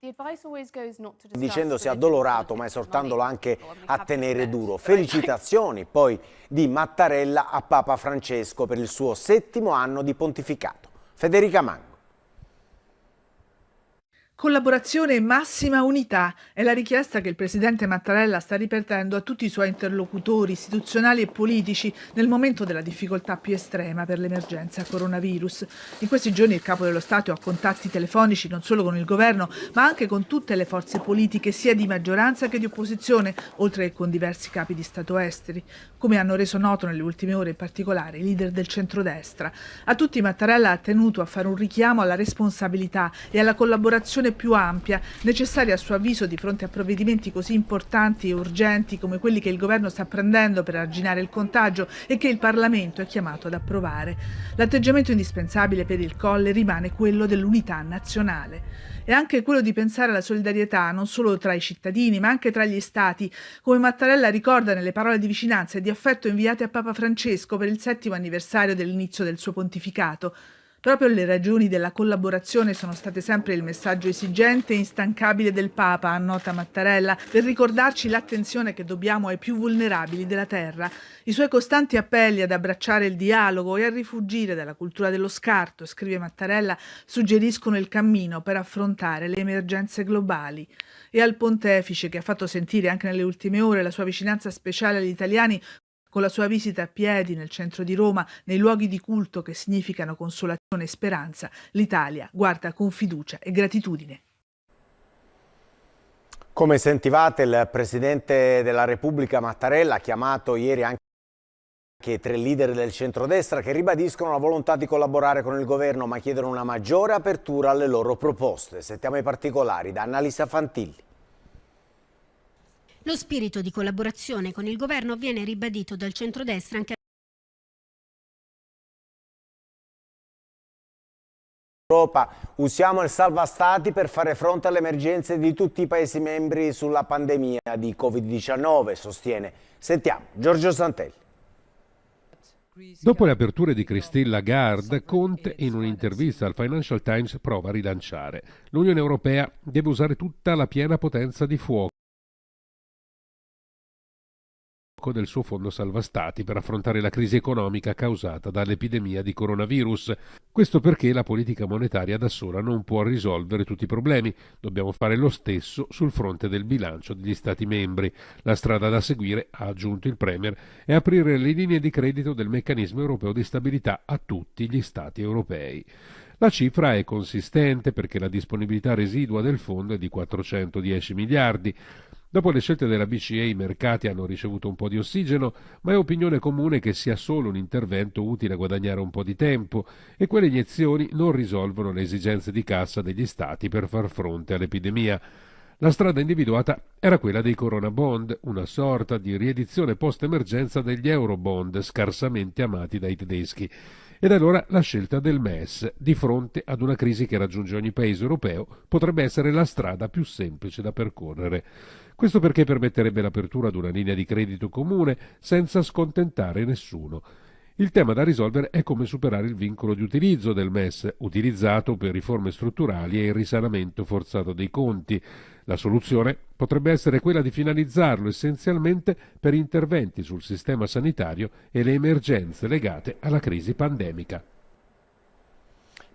The advice always goes not to discuss Dicendosi addolorato, ma esortandolo anche a tenere duro. Felicitazioni poi di Mattarella a Papa Francesco per il suo 7° anno di pontificato. Federica Mango. Collaborazione e massima unità è la richiesta che il presidente Mattarella sta ripetendo a tutti i suoi interlocutori istituzionali e politici nel momento della difficoltà più estrema per l'emergenza coronavirus. In questi giorni il capo dello Stato ha contatti telefonici non solo con il governo, ma anche con tutte le forze politiche, sia di maggioranza che di opposizione, oltre che con diversi capi di Stato esteri, come hanno reso noto nelle ultime ore in particolare i leader del centrodestra. A tutti Mattarella ha tenuto a fare un richiamo alla responsabilità e alla collaborazione discussione più ampia, necessaria a suo avviso di fronte a provvedimenti così importanti e urgenti come quelli che il governo sta prendendo per arginare il contagio e che il Parlamento è chiamato ad approvare. L'atteggiamento indispensabile per il Colle rimane quello dell'unità nazionale. E anche quello di pensare alla solidarietà non solo tra i cittadini ma anche tra gli stati, come Mattarella ricorda nelle parole di vicinanza e di affetto inviate a Papa Francesco per il 7° anniversario dell'inizio del suo pontificato. Proprio le ragioni della collaborazione sono state sempre il messaggio esigente e instancabile del Papa, annota Mattarella, per ricordarci l'attenzione che dobbiamo ai più vulnerabili della terra. I suoi costanti appelli ad abbracciare il dialogo e a rifugire dalla cultura dello scarto, scrive Mattarella, suggeriscono il cammino per affrontare le emergenze globali. E al pontefice, che ha fatto sentire anche nelle ultime ore la sua vicinanza speciale agli italiani, con la sua visita a piedi nel centro di Roma, nei luoghi di culto che significano consolazione e speranza, l'Italia guarda con fiducia e gratitudine. Come sentivate, il Presidente della Repubblica Mattarella ha chiamato ieri anche 3 leader del centrodestra che ribadiscono la volontà di collaborare con il governo ma chiedono una maggiore apertura alle loro proposte. Sentiamo i particolari da Annalisa Fantilli. Lo spirito di collaborazione con il governo viene ribadito dal centrodestra anche Europa, usiamo il salva stati per fare fronte alle emergenze di tutti i Paesi membri sulla pandemia di Covid-19, sostiene. Sentiamo Giorgio Santelli. Dopo le aperture di Christine Lagarde, Conte in un'intervista al Financial Times prova a rilanciare. L'Unione Europea deve usare tutta la piena potenza di fuoco del suo fondo salva stati per affrontare la crisi economica causata dall'epidemia di coronavirus. Questo perché la politica monetaria da sola non può risolvere tutti i problemi. Dobbiamo fare lo stesso sul fronte del bilancio degli Stati membri. La strada da seguire, ha aggiunto il Premier, è aprire le linee di credito del meccanismo europeo di stabilità a tutti gli Stati europei. La cifra è consistente perché la disponibilità residua del fondo è di 410 miliardi. Dopo le scelte della BCE i mercati hanno ricevuto un po' di ossigeno, ma è opinione comune che sia solo un intervento utile a guadagnare un po' di tempo e quelle iniezioni non risolvono le esigenze di cassa degli Stati per far fronte all'epidemia. La strada individuata era quella dei Corona Bond, una sorta di riedizione post-emergenza degli Eurobond scarsamente amati dai tedeschi. Ed allora la scelta del MES, di fronte ad una crisi che raggiunge ogni paese europeo, potrebbe essere la strada più semplice da percorrere. Questo perché permetterebbe l'apertura ad una linea di credito comune senza scontentare nessuno. Il tema da risolvere è come superare il vincolo di utilizzo del MES, utilizzato per riforme strutturali e il risanamento forzato dei conti. La soluzione potrebbe essere quella di finalizzarlo essenzialmente per interventi sul sistema sanitario e le emergenze legate alla crisi pandemica.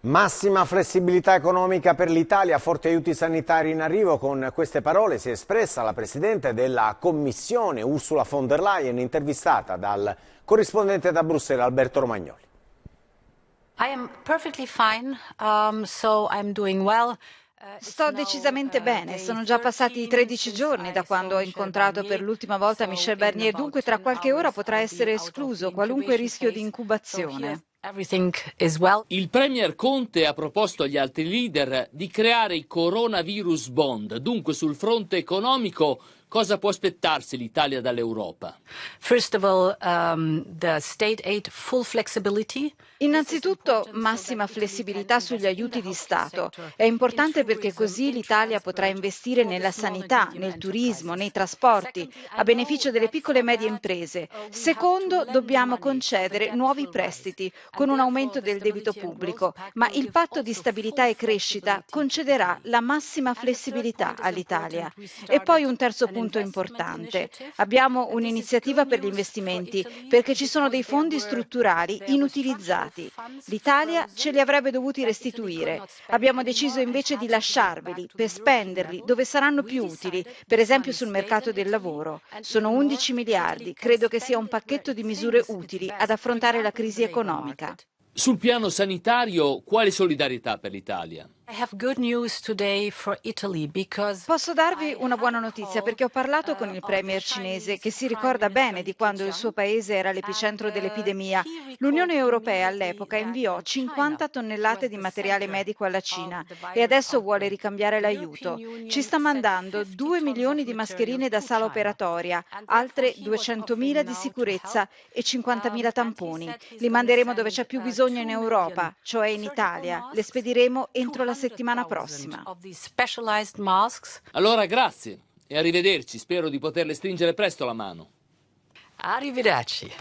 Massima flessibilità economica per l'Italia, forti aiuti sanitari in arrivo. Con queste parole si è espressa la Presidente della Commissione, Ursula von der Leyen, intervistata dal corrispondente da Bruxelles, Alberto Romagnoli. I am perfectly fine, so I'm doing well. Sto decisamente bene, sono già passati 13 giorni da quando ho incontrato per l'ultima volta Michel Barnier, dunque tra qualche ora potrà essere escluso qualunque rischio di incubazione. Il Premier Conte ha proposto agli altri leader di creare i coronavirus bond. Dunque sul fronte economico cosa può aspettarsi l'Italia dall'Europa? First of all, the state aid full flexibility. Innanzitutto massima flessibilità sugli aiuti di Stato. È importante perché così l'Italia potrà investire nella sanità, nel turismo, nei trasporti, a beneficio delle piccole e medie imprese. Secondo, dobbiamo concedere nuovi prestiti con un aumento del debito pubblico, ma il patto di stabilità e crescita concederà la massima flessibilità all'Italia. E poi un terzo punto importante. Abbiamo un'iniziativa per gli investimenti perché ci sono dei fondi strutturali inutilizzati. L'Italia ce li avrebbe dovuti restituire. Abbiamo deciso invece di lasciarveli per spenderli dove saranno più utili, per esempio sul mercato del lavoro. Sono 11 miliardi, credo che sia un pacchetto di misure utili ad affrontare la crisi economica. Sul piano sanitario, quale solidarietà per l'Italia? Posso darvi una buona notizia perché ho parlato con il premier cinese che si ricorda bene di quando il suo paese era l'epicentro dell'epidemia. L'Unione Europea all'epoca inviò 50 tonnellate di materiale medico alla Cina e adesso vuole ricambiare l'aiuto. Ci sta mandando 2 milioni di mascherine da sala operatoria, altre 200.000 di sicurezza e 50.000 tamponi. Li manderemo dove c'è più bisogno in Europa, cioè in Italia. Le spediremo entro la settimana prossima. Allora grazie e arrivederci, spero di poterle stringere presto la mano. Arrivederci.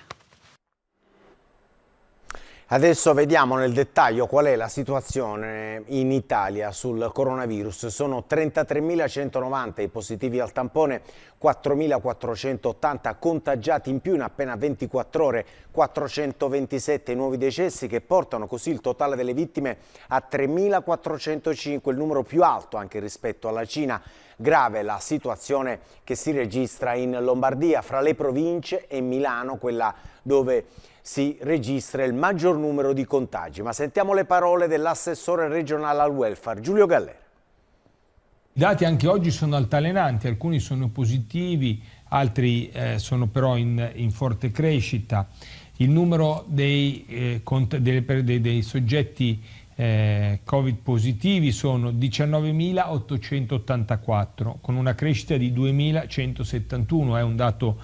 Adesso vediamo nel dettaglio qual è la situazione in Italia sul coronavirus. Sono 33.190 i positivi al tampone, 4.480 contagiati in più in appena 24 ore, 427 nuovi decessi che portano così il totale delle vittime a 3.405, il numero più alto anche rispetto alla Cina. Grave la situazione che si registra in Lombardia, fra le province e Milano, quella dove si registra il maggior numero di contagi. Ma sentiamo le parole dell'assessore regionale al welfare, Giulio Gallera. I dati anche oggi sono altalenanti, alcuni sono positivi, altri sono però in forte crescita. Il numero dei soggetti Covid positivi sono 19.884, con una crescita di 2.171, è un dato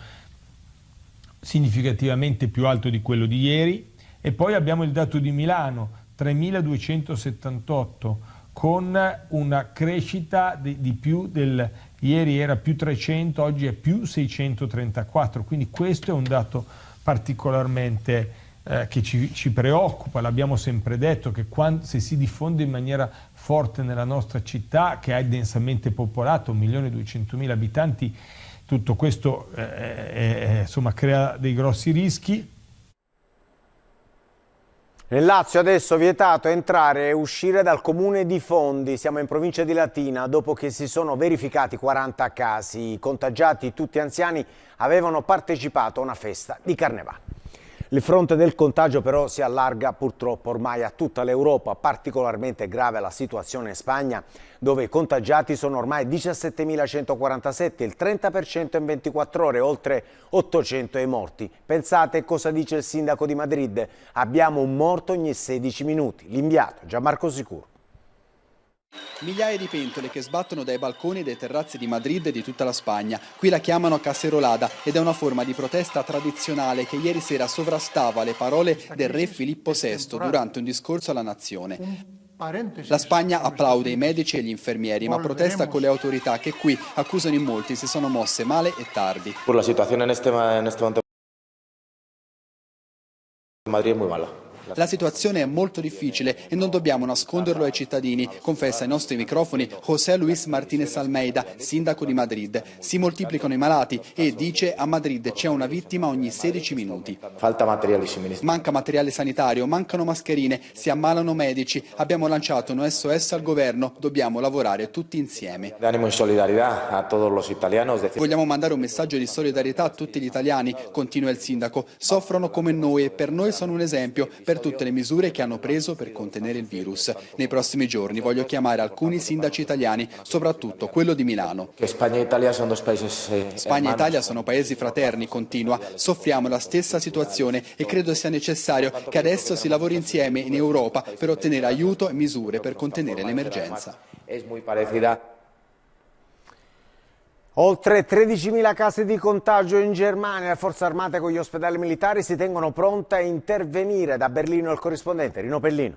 significativamente più alto di quello di ieri. E poi abbiamo il dato di Milano, 3.278, con una crescita di più del ieri era più 300, oggi è più 634, quindi questo è un dato particolarmente che ci preoccupa. L'abbiamo sempre detto che se si diffonde in maniera forte nella nostra città, che è densamente popolata, 1.200.000 abitanti, tutto questo insomma, crea dei grossi rischi. Nel Lazio adesso vietato entrare e uscire dal comune di Fondi, siamo in provincia di Latina, dopo che si sono verificati 40 casi. I contagiati, tutti anziani, avevano partecipato a una festa di carnevale. Il fronte del contagio però si allarga purtroppo ormai a tutta l'Europa, particolarmente grave la situazione in Spagna, dove i contagiati sono ormai 17.147, il 30% in 24 ore, oltre 800 i morti. Pensate cosa dice il sindaco di Madrid: abbiamo un morto ogni 16 minuti. L'inviato Gianmarco Sicuro. Migliaia di pentole che sbattono dai balconi e dai terrazzi di Madrid e di tutta la Spagna. Qui la chiamano cacerolada ed è una forma di protesta tradizionale che ieri sera sovrastava le parole del re Filippo VI durante un discorso alla nazione. La Spagna applaude i medici e gli infermieri, ma protesta con le autorità che qui accusano in molti si sono mosse male e tardi. La situazione in este momento in Madrid è molto mala. La situazione è molto difficile e non dobbiamo nasconderlo ai cittadini, confessa ai nostri microfoni José Luis Martínez Almeida, sindaco di Madrid. Si moltiplicano i malati e, dice, a Madrid c'è una vittima ogni 16 minuti. Manca materiale sanitario, mancano mascherine, si ammalano medici. Abbiamo lanciato un SOS al governo, dobbiamo lavorare tutti insieme. Vogliamo mandare un messaggio di solidarietà a tutti gli italiani, continua il sindaco. Soffrono come noi e per noi sono un esempio per tutte le misure che hanno preso per contenere il virus. Nei prossimi giorni voglio chiamare alcuni sindaci italiani, soprattutto quello di Milano. Spagna e Italia sono due paesi Spagna e Italia sono paesi fraterni, continua. Soffriamo la stessa situazione e credo sia necessario che adesso si lavori insieme in Europa per ottenere aiuto e misure per contenere l'emergenza. Oltre 13.000 casi di contagio in Germania. Le forze armate con gli ospedali militari si tengono pronte a intervenire. Da Berlino il corrispondente Rino Pellino.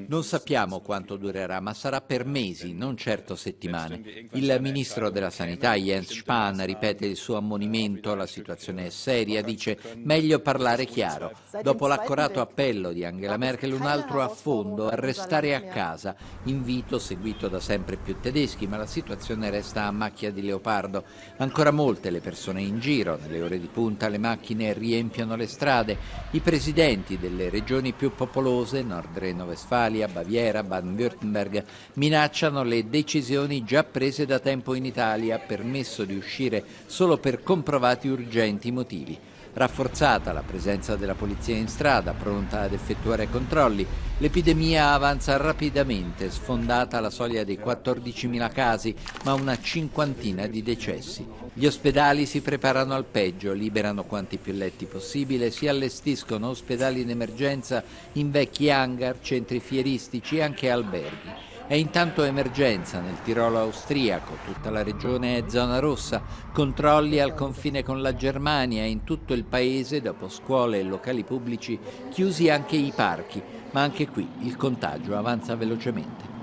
Non sappiamo quanto durerà, ma sarà per mesi, non certo settimane. Il ministro della Sanità, Jens Spahn, ripete il suo ammonimento, la situazione è seria, dice meglio parlare chiaro. Dopo l'accorato appello di Angela Merkel, un altro affondo, a restare a casa. Invito seguito da sempre più tedeschi, ma la situazione resta a macchia di leopardo. Ancora molte le persone in giro, nelle ore di punta le macchine riempiono le strade. I presidenti delle regioni più popolose, Nord Reno-Vestfalia, Baviera, Baden-Württemberg, minacciano le decisioni già prese da tempo in Italia, permesso di uscire solo per comprovati urgenti motivi. rafforzata la presenza della polizia in strada, pronta ad effettuare controlli. L'epidemia avanza rapidamente, sfondata la soglia dei 14.000 casi, ma una cinquantina di decessi. Gli ospedali si preparano al peggio, liberano quanti più letti possibile, si allestiscono ospedali in emergenza in vecchi hangar, centri fieristici e anche alberghi. È intanto emergenza nel Tirolo austriaco, tutta la regione è zona rossa, controlli al confine con la Germania e in tutto il paese, dopo scuole e locali pubblici, chiusi anche i parchi, ma anche qui il contagio avanza velocemente.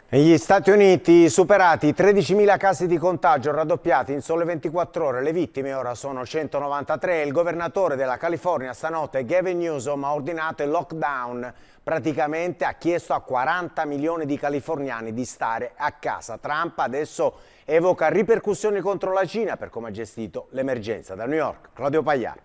Negli Stati Uniti superati 13.000 casi di contagio raddoppiati in sole 24 ore, le vittime ora sono 193 e il governatore della California stanotte Gavin Newsom ha ordinato il lockdown, praticamente ha chiesto a 40 milioni di californiani di stare a casa. Trump adesso evoca ripercussioni contro la Cina per come ha gestito l'emergenza. Da New York, Claudio Pagliari.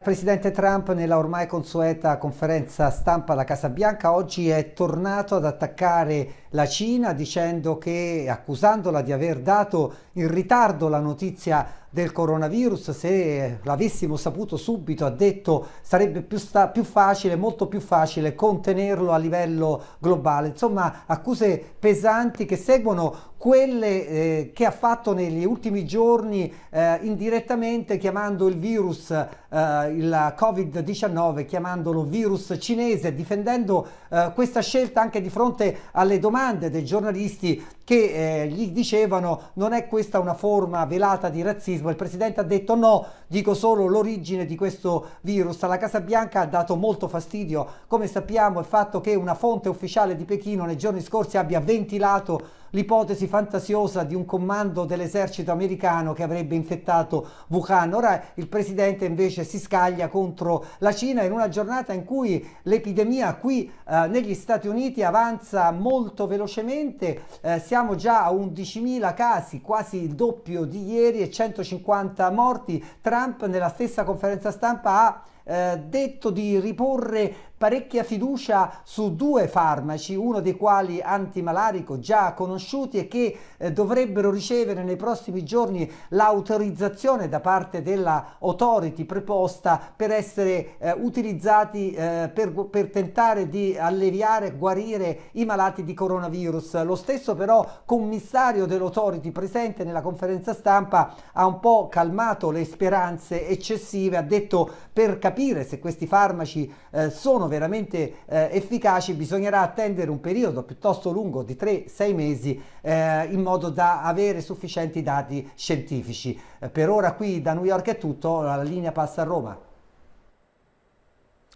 Il presidente Trump nella ormai consueta conferenza stampa alla Casa Bianca oggi è tornato ad attaccare la Cina dicendo che, accusandola di aver dato in ritardo la notizia del coronavirus, se l'avessimo saputo subito, ha detto, sarebbe più facile, molto più facile contenerlo a livello globale. Insomma, accuse pesanti che seguono quelle che ha fatto negli ultimi giorni indirettamente, chiamando il virus, il Covid-19, chiamandolo virus cinese, difendendo questa scelta anche di fronte alle domande dei giornalisti che gli dicevano non è questa una forma velata di razzismo. Il presidente ha detto no, dico solo l'origine di questo virus. Alla Casa Bianca ha dato molto fastidio, come sappiamo, il fatto che una fonte ufficiale di Pechino nei giorni scorsi abbia ventilato l'ipotesi fantasiosa di un comando dell'esercito americano che avrebbe infettato Wuhan. Ora il presidente invece si scaglia contro la Cina in una giornata in cui l'epidemia qui negli Stati Uniti avanza molto velocemente. Siamo già a 11.000 casi, quasi il doppio di ieri, e 150 morti. Trump nella stessa conferenza stampa ha detto di riporre parecchia fiducia su due farmaci, uno dei quali antimalarico già conosciuti e che dovrebbero ricevere nei prossimi giorni l'autorizzazione da parte della authority preposta per essere utilizzati per tentare di alleviare, guarire i malati di coronavirus. Lo stesso però commissario dell'authority presente nella conferenza stampa ha un po' calmato le speranze eccessive, ha detto per capire se questi farmaci sono veramente efficaci bisognerà attendere un periodo piuttosto lungo di 3-6 mesi in modo da avere sufficienti dati scientifici. Per ora qui da New York è tutto, la linea passa a Roma.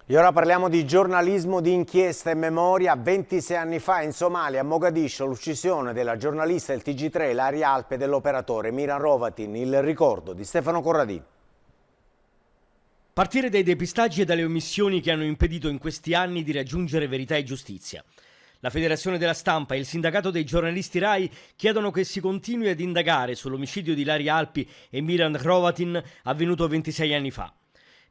E ora parliamo di giornalismo di inchiesta e memoria. 26 anni fa in Somalia, a Mogadiscio, l'uccisione della giornalista del TG3 Ilaria Alpi e dell'operatore Miran Hrovatin, il ricordo di Stefano Corradini. Partire dai depistaggi e dalle omissioni che hanno impedito in questi anni di raggiungere verità e giustizia. La Federazione della Stampa e il Sindacato dei giornalisti RAI chiedono che si continui ad indagare sull'omicidio di Ilaria Alpi e Miran Hrovatin avvenuto 26 anni fa.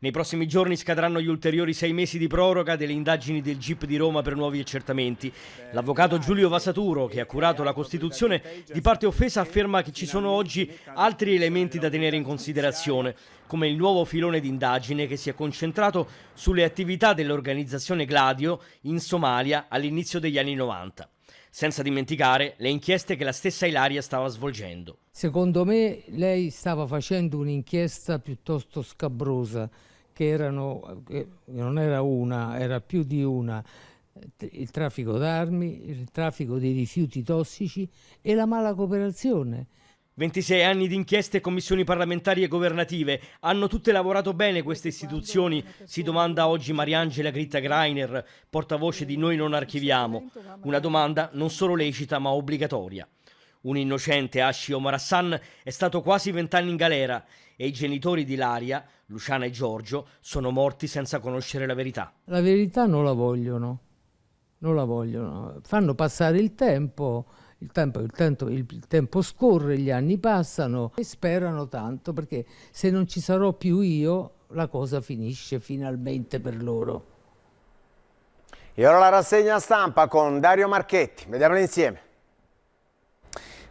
Nei prossimi giorni scadranno gli ulteriori 6 mesi di proroga delle indagini del GIP di Roma per nuovi accertamenti. L'avvocato Giulio Vasaturo, che ha curato la costituzione di parte offesa, afferma che ci sono oggi altri elementi da tenere in considerazione, come il nuovo filone di indagine che si è concentrato sulle attività dell'organizzazione Gladio in Somalia all'inizio degli anni 90. Senza dimenticare le inchieste che la stessa Ilaria stava svolgendo. Secondo me lei stava facendo un'inchiesta piuttosto scabrosa, che non era una, era più di una: il traffico d'armi, il traffico dei rifiuti tossici e la mala cooperazione. 26 anni di inchieste e commissioni parlamentari e governative. Hanno tutte lavorato bene queste istituzioni? Si domanda oggi Mariangela Gritta Greiner, portavoce di Noi non archiviamo. Una domanda non solo lecita ma obbligatoria. Un innocente, Hashi Omar Hassan, è stato quasi 20 anni in galera e i genitori di Ilaria, Luciana e Giorgio, sono morti senza conoscere la verità. La verità non la vogliono, fanno passare il tempo. Il tempo scorre, gli anni passano e sperano tanto, perché se non ci sarò più io, la cosa finisce finalmente per loro. E ora la rassegna stampa con Dario Marchetti. Vediamola insieme.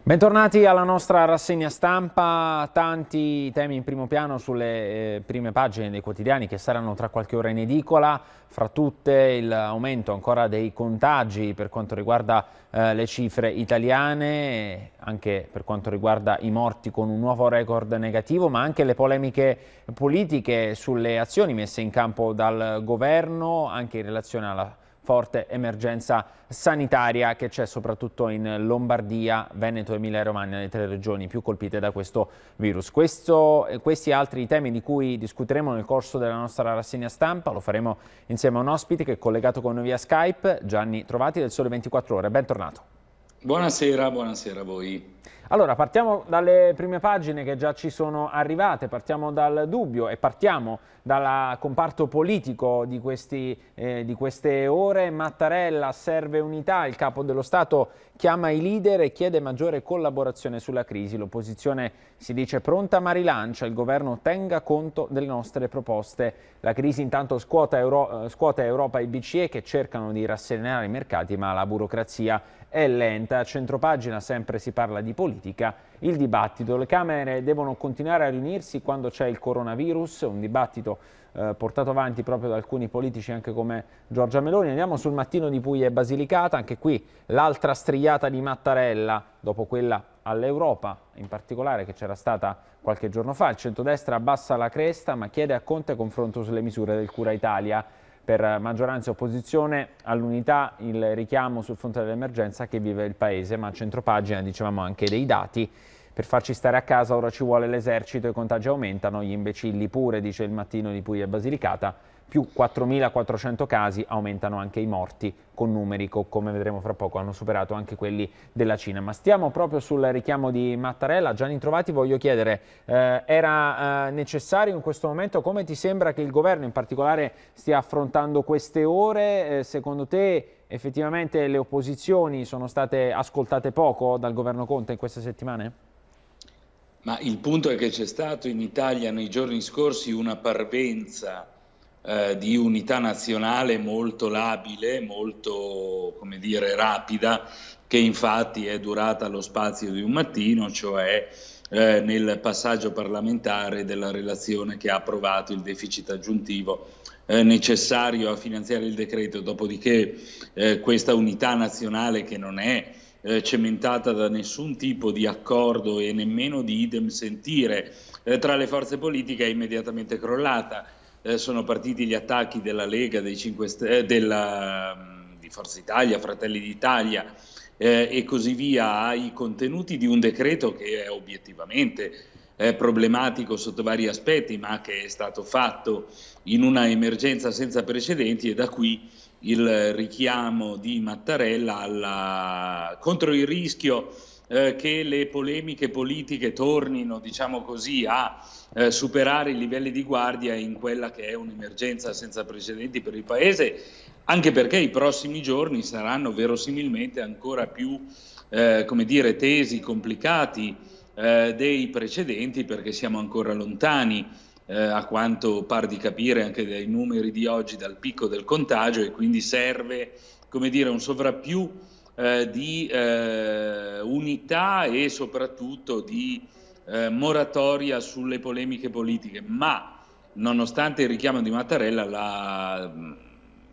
Bentornati alla nostra rassegna stampa, tanti temi in primo piano sulle prime pagine dei quotidiani che saranno tra qualche ora in edicola, fra tutte l'aumento ancora dei contagi per quanto riguarda le cifre italiane, anche per quanto riguarda i morti con un nuovo record negativo, ma anche le polemiche politiche sulle azioni messe in campo dal governo, anche in relazione alla forte emergenza sanitaria che c'è soprattutto in Lombardia, Veneto e Emilia-Romagna, le 3 regioni più colpite da questo virus. Questi altri temi di cui discuteremo nel corso della nostra rassegna stampa, lo faremo insieme a un ospite che è collegato con noi via Skype, Gianni Trovati del Sole 24 Ore. Bentornato. Buonasera a voi. Allora, partiamo dalle prime pagine che già ci sono arrivate, partiamo dal dubbio e partiamo dal comparto politico di queste ore. Mattarella, serve unità, il capo dello Stato chiama i leader e chiede maggiore collaborazione sulla crisi. L'opposizione si dice pronta ma rilancia, il governo tenga conto delle nostre proposte. La crisi intanto scuote Europa e BCE che cercano di rasserenare i mercati, ma la burocrazia è lenta. A centropagina sempre si parla di politica, il dibattito. Le Camere devono continuare a riunirsi quando c'è il coronavirus, un dibattito portato avanti proprio da alcuni politici anche come Giorgia Meloni. Andiamo sul Mattino di Puglia e Basilicata, anche qui l'altra strigliata di Mattarella, dopo quella all'Europa, in particolare che c'era stata qualche giorno fa. Il centrodestra abbassa la cresta ma chiede a Conte confronto sulle misure del Cura Italia. Per maggioranza e opposizione all'unità il richiamo sul fronte dell'emergenza che vive il Paese, ma a centropagina dicevamo anche dei dati. Per farci stare a casa ora ci vuole l'esercito, i contagi aumentano, gli imbecilli pure, dice il Mattino di Puglia e Basilicata, più 4.400 casi, aumentano anche i morti con numeri che, come vedremo fra poco, hanno superato anche quelli della Cina. Ma stiamo proprio sul richiamo di Mattarella. Gianni Trovati, voglio chiedere, era necessario in questo momento? Come ti sembra che il governo in particolare stia affrontando queste ore? Secondo te effettivamente le opposizioni sono state ascoltate poco dal governo Conte in queste settimane? Ma il punto è che c'è stato in Italia nei giorni scorsi una parvenza di unità nazionale molto labile, molto, come dire, rapida, che infatti è durata lo spazio di un mattino, cioè nel passaggio parlamentare della relazione che ha approvato il deficit aggiuntivo necessario a finanziare il decreto. Dopodiché questa unità nazionale, che non è cementata da nessun tipo di accordo e nemmeno di idem sentire tra le forze politiche, è immediatamente crollata. Sono partiti gli attacchi della Lega, dei 5 Stelle, di Forza Italia, Fratelli d'Italia e così via, ai contenuti di un decreto che è obiettivamente problematico sotto vari aspetti, ma che è stato fatto in una emergenza senza precedenti, e da qui il richiamo di Mattarella contro il rischio che le polemiche politiche tornino, diciamo così, a superare i livelli di guardia in quella che è un'emergenza senza precedenti per il Paese, anche perché i prossimi giorni saranno verosimilmente ancora più come dire, tesi, complicati dei precedenti, perché siamo ancora lontani a quanto par di capire anche dai numeri di oggi dal picco del contagio, e quindi serve, come dire, un sovrappiù di unità e soprattutto di moratoria sulle polemiche politiche. Ma nonostante il richiamo di Mattarella, la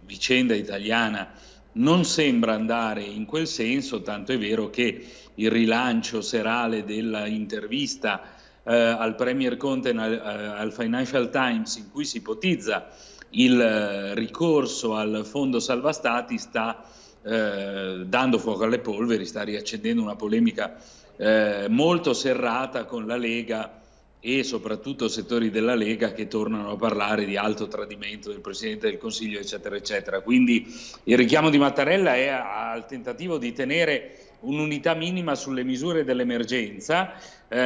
vicenda italiana non sembra andare in quel senso, tanto è vero che il rilancio serale della intervista al Premier Conte al Financial Times, in cui si ipotizza il ricorso al fondo salva stati, sta dando fuoco alle polveri, sta riaccendendo una polemica molto serrata con la Lega e soprattutto settori della Lega che tornano a parlare di alto tradimento del Presidente del Consiglio, eccetera, eccetera. Quindi il richiamo di Mattarella è al tentativo di tenere un'unità minima sulle misure dell'emergenza,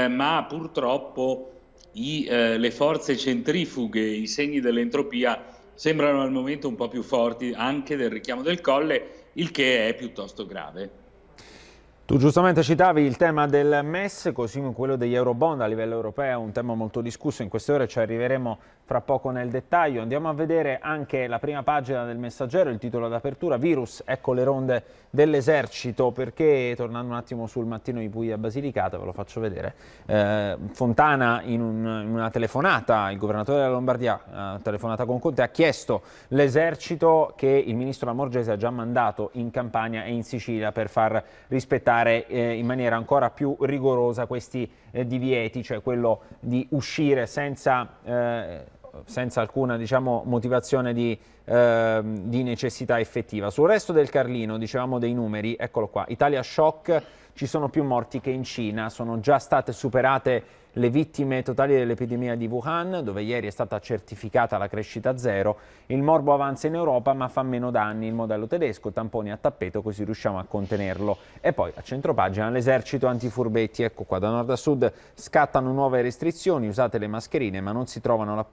ma purtroppo le forze centrifughe, i segni dell'entropia sembrano al momento un po' più forti anche del richiamo del Colle, il che è piuttosto grave. Tu giustamente citavi il tema del MES, così come quello degli Eurobond a livello europeo, un tema molto discusso, in queste ore ci arriveremo fra poco nel dettaglio. Andiamo a vedere anche la prima pagina del Messaggero, il titolo d'apertura, virus, ecco le ronde dell'esercito, perché tornando un attimo sul Mattino di Puglia Basilicata, ve lo faccio vedere, Fontana in una telefonata, il governatore della Lombardia, telefonata con Conte, ha chiesto l'esercito che il ministro Lamorgese ha già mandato in Campania e in Sicilia per far rispettare in maniera ancora più rigorosa questi divieti, cioè quello di uscire senza alcuna, diciamo, motivazione di necessità effettiva. Sul resto del Carlino, dicevamo dei numeri, eccolo qua, Italia shock, ci sono più morti che in Cina, sono già state superate le vittime totali dell'epidemia di Wuhan, dove ieri è stata certificata la crescita zero. Il morbo avanza in Europa ma fa meno danni, il modello tedesco, tamponi a tappeto, così riusciamo a contenerlo. E poi a centropagina l'esercito antifurbetti, ecco qua, da nord a sud scattano nuove restrizioni, usate le mascherine ma non si trovano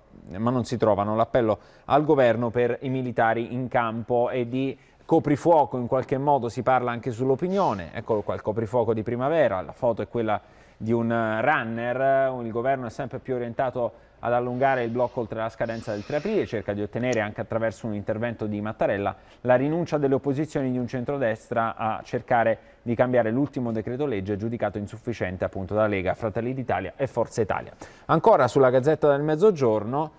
l'appello al governo per i militari in campo e di coprifuoco in qualche modo si parla anche sull'opinione, eccolo qua il coprifuoco di primavera, la foto è quella di un runner, il governo è sempre più orientato ad allungare il blocco oltre la scadenza del 3 aprile, cerca di ottenere anche attraverso un intervento di Mattarella la rinuncia delle opposizioni di un centrodestra a cercare di cambiare l'ultimo decreto legge giudicato insufficiente appunto da Lega, Fratelli d'Italia e Forza Italia. Ancora sulla Gazzetta del Mezzogiorno,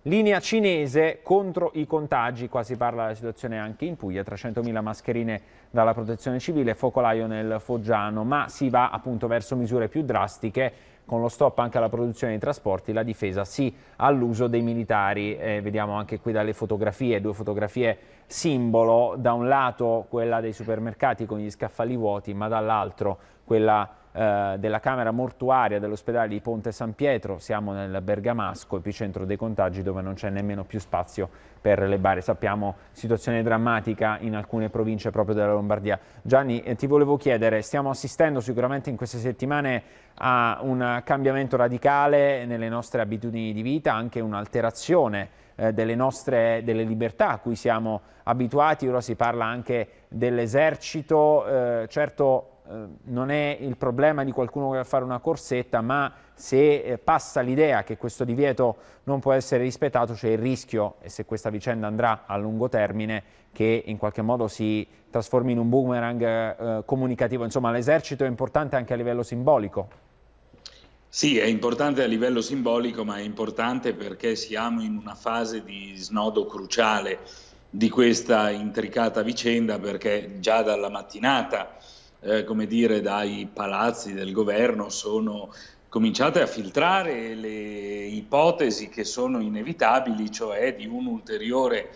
linea cinese contro i contagi, qua si parla della situazione anche in Puglia, 300.000 mascherine dalla protezione civile, focolaio nel Foggiano, ma si va appunto verso misure più drastiche, con lo stop anche alla produzione dei trasporti, la difesa sì all'uso dei militari, vediamo anche qui dalle fotografie, due fotografie simbolo, da un lato quella dei supermercati con gli scaffali vuoti, ma dall'altro quella della camera mortuaria dell'ospedale di Ponte San Pietro, siamo nel Bergamasco, epicentro dei contagi dove non c'è nemmeno più spazio per le bare, sappiamo situazione drammatica in alcune province proprio della Lombardia. Gianni, ti volevo chiedere, stiamo assistendo sicuramente in queste settimane a un cambiamento radicale nelle nostre abitudini di vita, anche un'alterazione delle libertà a cui siamo abituati, ora si parla anche dell'esercito, certo non è il problema di qualcuno che va a fare una corsetta, ma se passa l'idea che questo divieto non può essere rispettato c'è il rischio, e se questa vicenda andrà a lungo termine, che in qualche modo si trasformi in un boomerang comunicativo. Insomma, l'esercito è importante anche a livello simbolico. Sì, è importante a livello simbolico, ma è importante perché siamo in una fase di snodo cruciale di questa intricata vicenda, perché già dalla mattinata come dire, dai palazzi del governo sono cominciate a filtrare le ipotesi che sono inevitabili, cioè di un ulteriore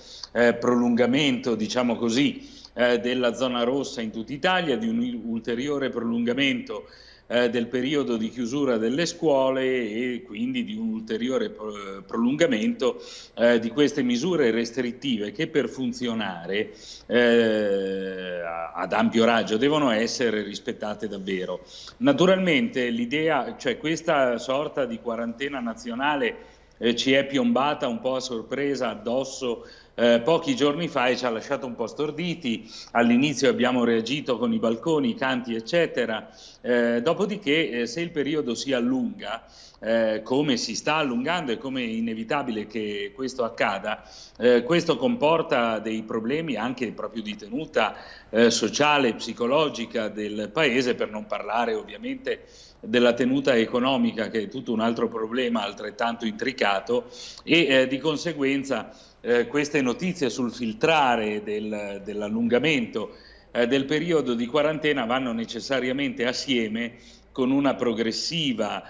prolungamento, diciamo così, della zona rossa in tutta Italia, di un ulteriore prolungamento del periodo di chiusura delle scuole e quindi di un ulteriore prolungamento di queste misure restrittive che per funzionare ad ampio raggio devono essere rispettate davvero. Naturalmente l'idea, cioè questa sorta di quarantena nazionale ci è piombata un po' a sorpresa addosso pochi giorni fa e ci ha lasciato un po' storditi. All'inizio abbiamo reagito con i balconi, i canti eccetera, dopodiché se il periodo si allunga come si sta allungando e come è inevitabile che questo accada, questo comporta dei problemi anche proprio di tenuta sociale e psicologica del Paese, per non parlare ovviamente della tenuta economica, che è tutto un altro problema altrettanto intricato, e di conseguenza queste notizie sul filtrare dell'allungamento del periodo di quarantena vanno necessariamente assieme con una progressiva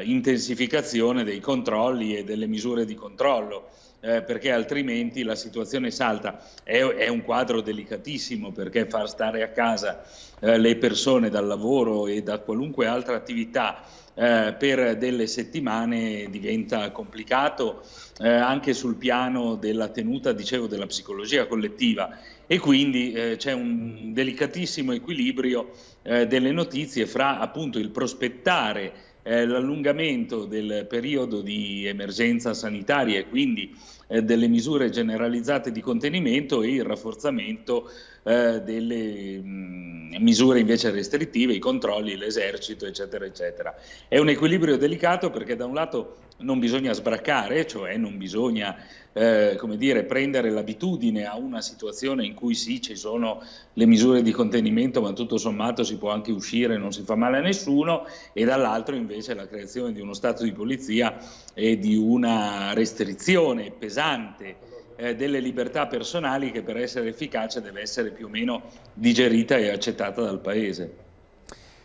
intensificazione dei controlli e delle misure di controllo, perché altrimenti la situazione salta. È un quadro delicatissimo, perché far stare a casa le persone dal lavoro e da qualunque altra attività per delle settimane diventa complicato anche sul piano della tenuta, dicevo, della psicologia collettiva, e quindi c'è un delicatissimo equilibrio delle notizie fra appunto il prospettare l'allungamento del periodo di emergenza sanitaria e quindi delle misure generalizzate di contenimento e il rafforzamento delle misure invece restrittive, i controlli, l'esercito, eccetera, eccetera. È un equilibrio delicato perché da un lato non bisogna sbraccare, cioè non bisogna come dire, prendere l'abitudine a una situazione in cui sì, ci sono le misure di contenimento, ma tutto sommato si può anche uscire, non si fa male a nessuno, e dall'altro invece la creazione di uno stato di polizia e di una restrizione pesante delle libertà personali che per essere efficace deve essere più o meno digerita e accettata dal Paese.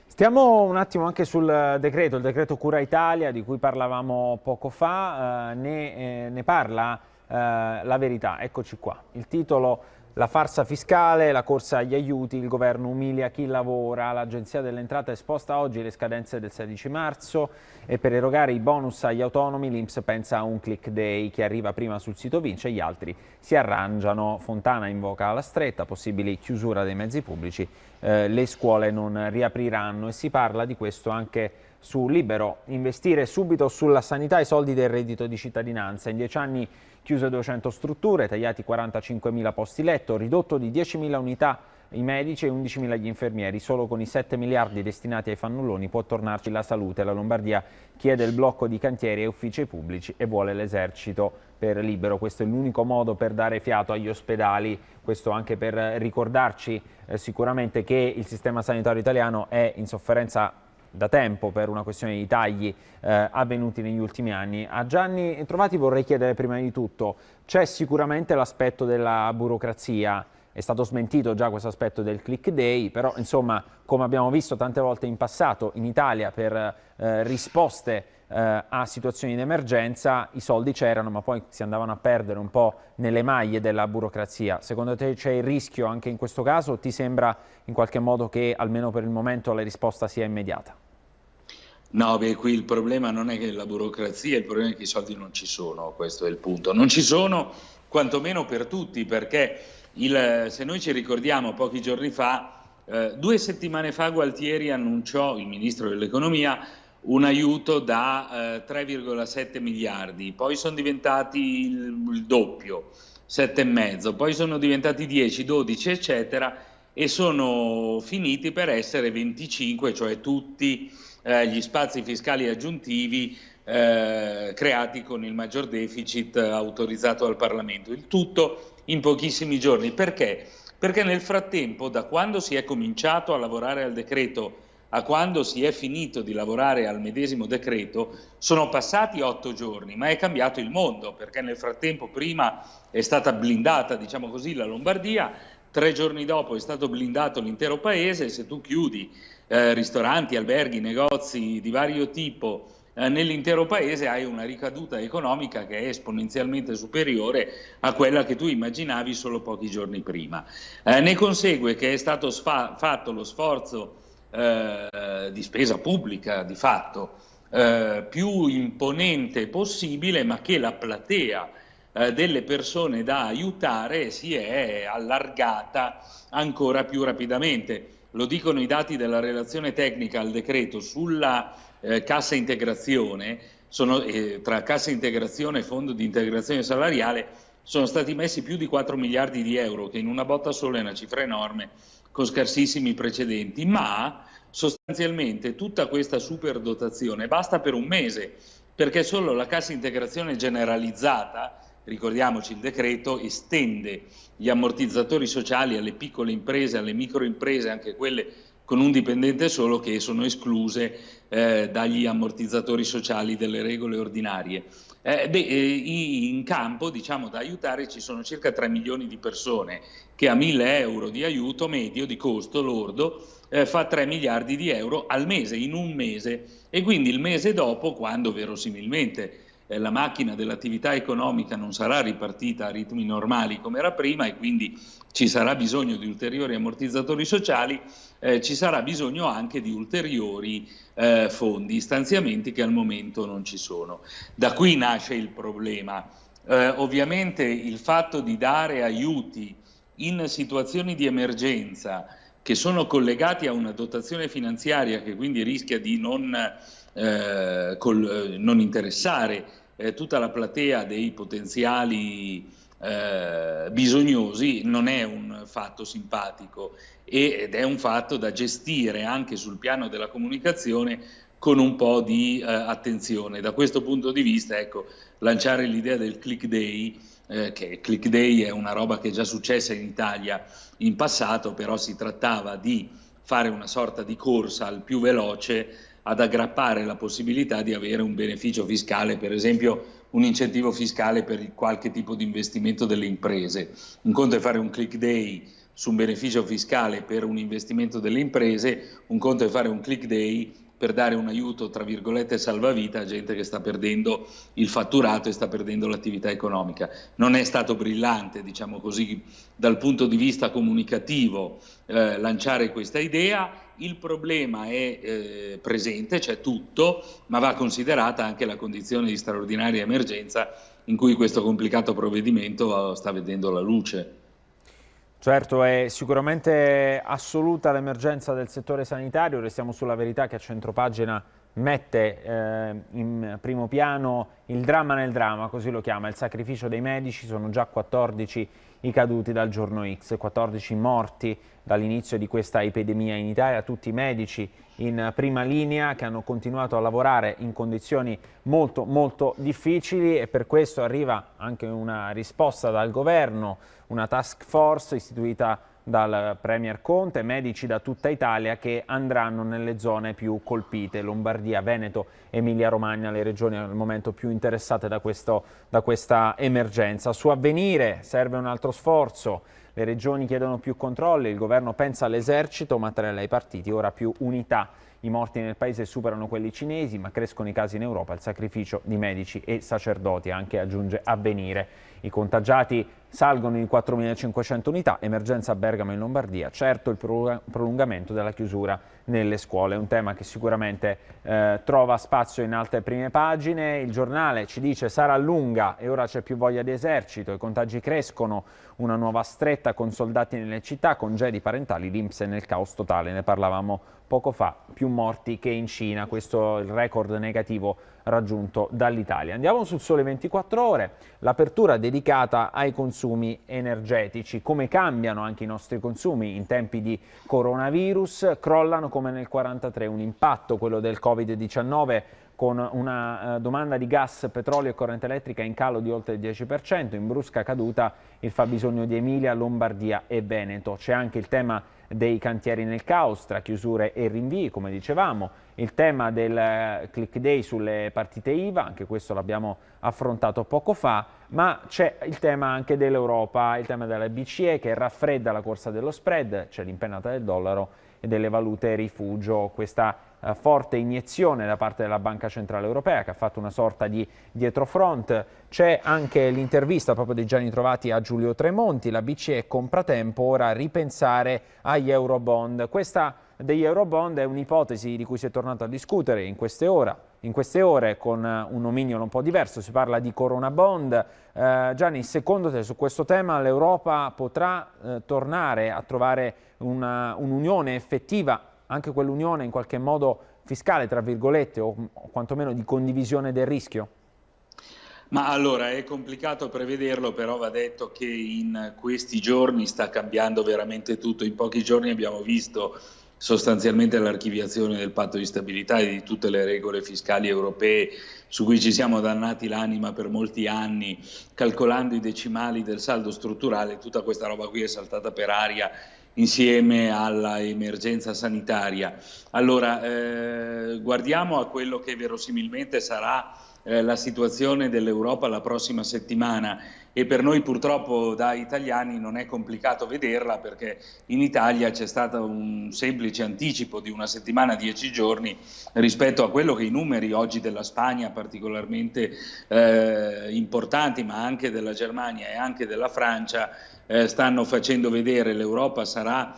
Stiamo un attimo anche sul decreto, il decreto Cura Italia di cui parlavamo poco fa, ne parla La Verità, eccoci qua. Il titolo: la farsa fiscale, la corsa agli aiuti, il governo umilia chi lavora, l'Agenzia delle Entrate sposta oggi le scadenze del 16 marzo e per erogare i bonus agli autonomi l'INPS pensa a un click day, chi arriva prima sul sito vince, gli altri si arrangiano. Fontana invoca la stretta, possibili chiusura dei mezzi pubblici, le scuole non riapriranno, e si parla di questo anche su Libero. Investire subito sulla sanità i soldi del reddito di cittadinanza, in 10 anni chiuse 200 strutture, tagliati 45.000 posti letto, ridotto di 10.000 unità i medici e 11.000 gli infermieri. Solo con i 7 miliardi destinati ai fannulloni può tornarci la salute. La Lombardia chiede il blocco di cantieri e uffici pubblici e vuole l'esercito per Libero. Questo è l'unico modo per dare fiato agli ospedali, questo anche per ricordarci sicuramente che il sistema sanitario italiano è in sofferenza da tempo per una questione di tagli avvenuti negli ultimi anni. A Gianni Trovati vorrei chiedere prima di tutto, c'è sicuramente l'aspetto della burocrazia, è stato smentito già questo aspetto del click day, però insomma, come abbiamo visto tante volte in passato in Italia per risposte a situazioni di emergenza, i soldi c'erano ma poi si andavano a perdere un po' nelle maglie della burocrazia. Secondo te c'è il rischio anche in questo caso o ti sembra in qualche modo che almeno per il momento la risposta sia immediata? No, beh, qui il problema non è che la burocrazia, il problema è che i soldi non ci sono, questo è il punto. Non ci sono quantomeno per tutti, perché se noi ci ricordiamo pochi giorni fa, 2 settimane fa Gualtieri annunciò, il ministro dell'economia, un aiuto da 3,7 miliardi, poi sono diventati il doppio, 7,5, poi sono diventati 10, 12 eccetera e sono finiti per essere 25, cioè tutti gli spazi fiscali aggiuntivi creati con il maggior deficit autorizzato dal Parlamento, il tutto in pochissimi giorni. Perché? Perché nel frattempo, da quando si è cominciato a lavorare al decreto a quando si è finito di lavorare al medesimo decreto, sono passati 8 giorni, ma è cambiato il mondo, perché nel frattempo prima è stata blindata, diciamo così, la Lombardia, 3 giorni dopo è stato blindato l'intero paese. Se tu chiudi ristoranti, alberghi, negozi di vario tipo nell'intero paese, hai una ricaduta economica che è esponenzialmente superiore a quella che tu immaginavi solo pochi giorni prima. Ne consegue che è stato fatto lo sforzo di spesa pubblica di fatto più imponente possibile, ma che la platea delle persone da aiutare si è allargata ancora più rapidamente. Lo dicono i dati della relazione tecnica al decreto sulla cassa integrazione, tra cassa integrazione e fondo di integrazione salariale sono stati messi più di 4 miliardi di euro, che in una botta sola è una cifra enorme, con scarsissimi precedenti, ma sostanzialmente tutta questa superdotazione basta per un mese, perché solo la cassa integrazione generalizzata, ricordiamoci il decreto, estende gli ammortizzatori sociali alle piccole imprese, alle microimprese, anche quelle con un dipendente solo, che sono escluse dagli ammortizzatori sociali delle regole ordinarie. In campo, diciamo, da aiutare ci sono circa 3 milioni di persone che a 1.000 euro di aiuto medio di costo lordo fa 3 miliardi di euro al mese, in un mese, e quindi il mese dopo, quando verosimilmente la macchina dell'attività economica non sarà ripartita a ritmi normali come era prima e quindi ci sarà bisogno di ulteriori ammortizzatori sociali, ci sarà bisogno anche di ulteriori fondi, stanziamenti che al momento non ci sono. Da qui nasce il problema. Ovviamente il fatto di dare aiuti in situazioni di emergenza che sono collegati a una dotazione finanziaria che quindi rischia di non interessare tutta la platea dei potenziali bisognosi, non è un fatto simpatico ed è un fatto da gestire anche sul piano della comunicazione con un po' di attenzione. Da questo punto di vista, ecco, lanciare l'idea del click day, che click day è una roba che è già successa in Italia in passato, però si trattava di fare una sorta di corsa al più veloce ad aggrappare la possibilità di avere un beneficio fiscale, per esempio un incentivo fiscale per qualche tipo di investimento delle imprese. Un conto è fare un click day su un beneficio fiscale per un investimento delle imprese, un conto è fare un click day per dare un aiuto, tra virgolette, salvavita a gente che sta perdendo il fatturato e sta perdendo l'attività economica. Non è stato brillante, diciamo così, dal punto di vista comunicativo lanciare questa idea. Il problema è presente, c'è tutto, ma va considerata anche la condizione di straordinaria emergenza in cui questo complicato provvedimento sta vedendo la luce. Certo, è sicuramente assoluta l'emergenza del settore sanitario. Restiamo sulla verità che a centropagina mette in primo piano il dramma nel dramma, così lo chiama, il sacrificio dei medici. Sono già 14 i caduti dal giorno X, 14 morti dall'inizio di questa epidemia in Italia, tutti medici in prima linea che hanno continuato a lavorare in condizioni molto molto difficili, e per questo arriva anche una risposta dal governo, una task force istituita dal Premier Conte, medici da tutta Italia che andranno nelle zone più colpite, Lombardia, Veneto, Emilia-Romagna, le regioni al momento più interessate da questa emergenza. Su Avvenire serve un altro sforzo, le regioni chiedono più controlli, il governo pensa all'esercito, Mattarella ai partiti, ora più unità. I morti nel paese superano quelli cinesi, ma crescono i casi in Europa, il sacrificio di medici e sacerdoti, anche aggiunge Avvenire. I contagiati salgono in 4.500 unità, emergenza a Bergamo in Lombardia, certo il prolungamento della chiusura nelle scuole, è un tema che sicuramente trova spazio in altre prime pagine. Il Giornale ci dice sarà lunga e ora c'è più voglia di esercito, i contagi crescono, una nuova stretta con soldati nelle città, congedi parentali, l'INPS è nel caos totale, ne parlavamo poco fa, più morti che in Cina, questo è il record negativo raggiunto dall'Italia. Andiamo sul Sole 24 Ore, l'apertura dedicata ai consumi energetici, come cambiano anche i nostri consumi in tempi di coronavirus, crollano come nel 1943, un impatto, quello del Covid-19, con una domanda di gas, petrolio e corrente elettrica in calo di oltre il 10%, in brusca caduta il fabbisogno di Emilia, Lombardia e Veneto. C'è anche il tema dei cantieri nel caos, tra chiusure e rinvii, come dicevamo, il tema del click day sulle partite IVA, anche questo l'abbiamo affrontato poco fa, ma c'è il tema anche dell'Europa, il tema della BCE che raffredda la corsa dello spread, c'è l'impennata del dollaro e delle valute rifugio, questa forte iniezione da parte della Banca Centrale Europea che ha fatto una sorta di dietrofront. C'è anche l'intervista proprio dei Gianni Trovati a Giulio Tremonti, la BCE compra tempo, ora ripensare agli Eurobond. Questa degli Eurobond è un'ipotesi di cui si è tornato a discutere in queste ore con un nomignolo un po' diverso, si parla di Corona Bond. Gianni, secondo te su questo tema l'Europa potrà tornare a trovare un'unione effettiva, anche quell'unione in qualche modo fiscale, tra virgolette, o quantomeno di condivisione del rischio? Ma allora è complicato prevederlo, però va detto che in questi giorni sta cambiando veramente tutto. In pochi giorni abbiamo visto sostanzialmente l'archiviazione del patto di stabilità e di tutte le regole fiscali europee su cui ci siamo dannati l'anima per molti anni, calcolando i decimali del saldo strutturale. Tutta questa roba qui è saltata per aria insieme alla emergenza sanitaria. Allora, guardiamo a quello che verosimilmente sarà la situazione dell'Europa la prossima settimana, e per noi purtroppo da italiani non è complicato vederla, perché in Italia c'è stato un semplice anticipo di una settimana, 10 giorni, rispetto a quello che i numeri oggi della Spagna particolarmente importanti, ma anche della Germania e anche della Francia, stanno facendo vedere. L'Europa sarà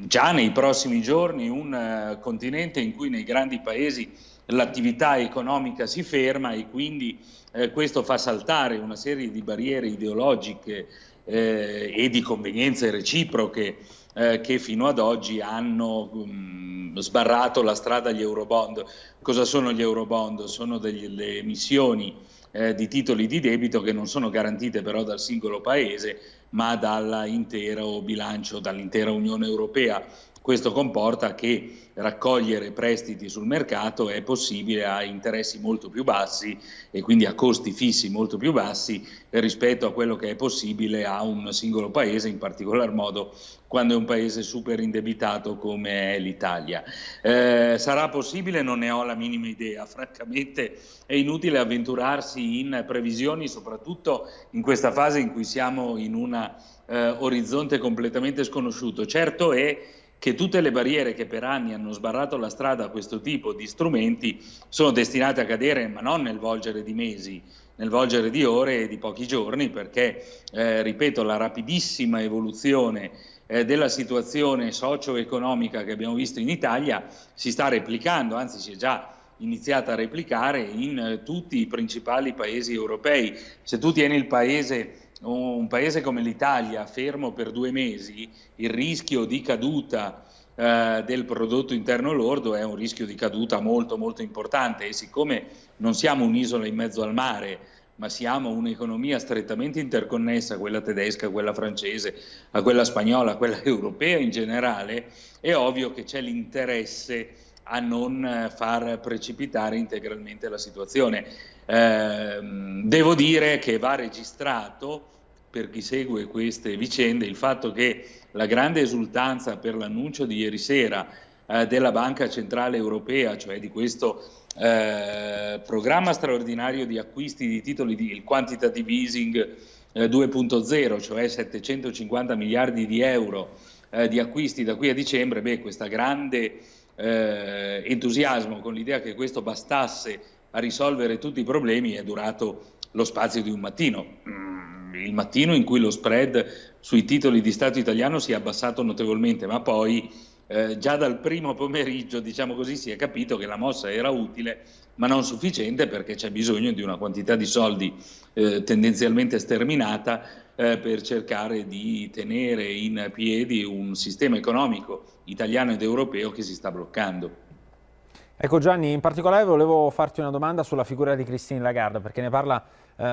già nei prossimi giorni un continente in cui nei grandi paesi l'attività economica si ferma, e quindi questo fa saltare una serie di barriere ideologiche e di convenienze reciproche che fino ad oggi hanno sbarrato la strada agli Eurobond. Cosa sono gli Eurobond? Sono delle emissioni di titoli di debito che non sono garantite però dal singolo paese, ma dall'intero bilancio, dall'intera Unione Europea. Questo comporta che raccogliere prestiti sul mercato è possibile a interessi molto più bassi e quindi a costi fissi molto più bassi rispetto a quello che è possibile a un singolo paese, in particolar modo quando è un paese super indebitato come è l'Italia. Sarà possibile? Non ne ho la minima idea. Francamente è inutile avventurarsi in previsioni, soprattutto in questa fase in cui siamo in un orizzonte completamente sconosciuto. Certo è che tutte le barriere che per anni hanno sbarrato la strada a questo tipo di strumenti sono destinate a cadere, ma non nel volgere di mesi, nel volgere di ore e di pochi giorni, perché, ripeto, la rapidissima evoluzione della situazione socio-economica che abbiamo visto in Italia si sta replicando, anzi si è già iniziata a replicare in tutti i principali paesi europei. Se tu tieni un paese come l'Italia fermo per 2 mesi, il rischio di caduta del prodotto interno lordo è un rischio di caduta molto molto importante, e siccome non siamo un'isola in mezzo al mare, ma siamo un'economia strettamente interconnessa, quella tedesca, quella francese, a quella spagnola, quella europea in generale, è ovvio che c'è l'interesse a non far precipitare integralmente la situazione. Devo dire che va registrato, per chi segue queste vicende, il fatto che la grande esultanza per l'annuncio di ieri sera della Banca Centrale Europea, cioè di questo programma straordinario di acquisti di titoli il quantitative easing 2.0, cioè 750 miliardi di euro di acquisti da qui a dicembre, questa grande entusiasmo con l'idea che questo bastasse a risolvere tutti i problemi è durato lo spazio di un mattino. Il mattino in cui lo spread sui titoli di Stato italiano si è abbassato notevolmente, ma poi già dal primo pomeriggio, diciamo così, si è capito che la mossa era utile ma non sufficiente, perché c'è bisogno di una quantità di soldi tendenzialmente sterminata per cercare di tenere in piedi un sistema economico italiano ed europeo che si sta bloccando. Ecco Gianni, in particolare volevo farti una domanda sulla figura di Christine Lagarde, perché ne parla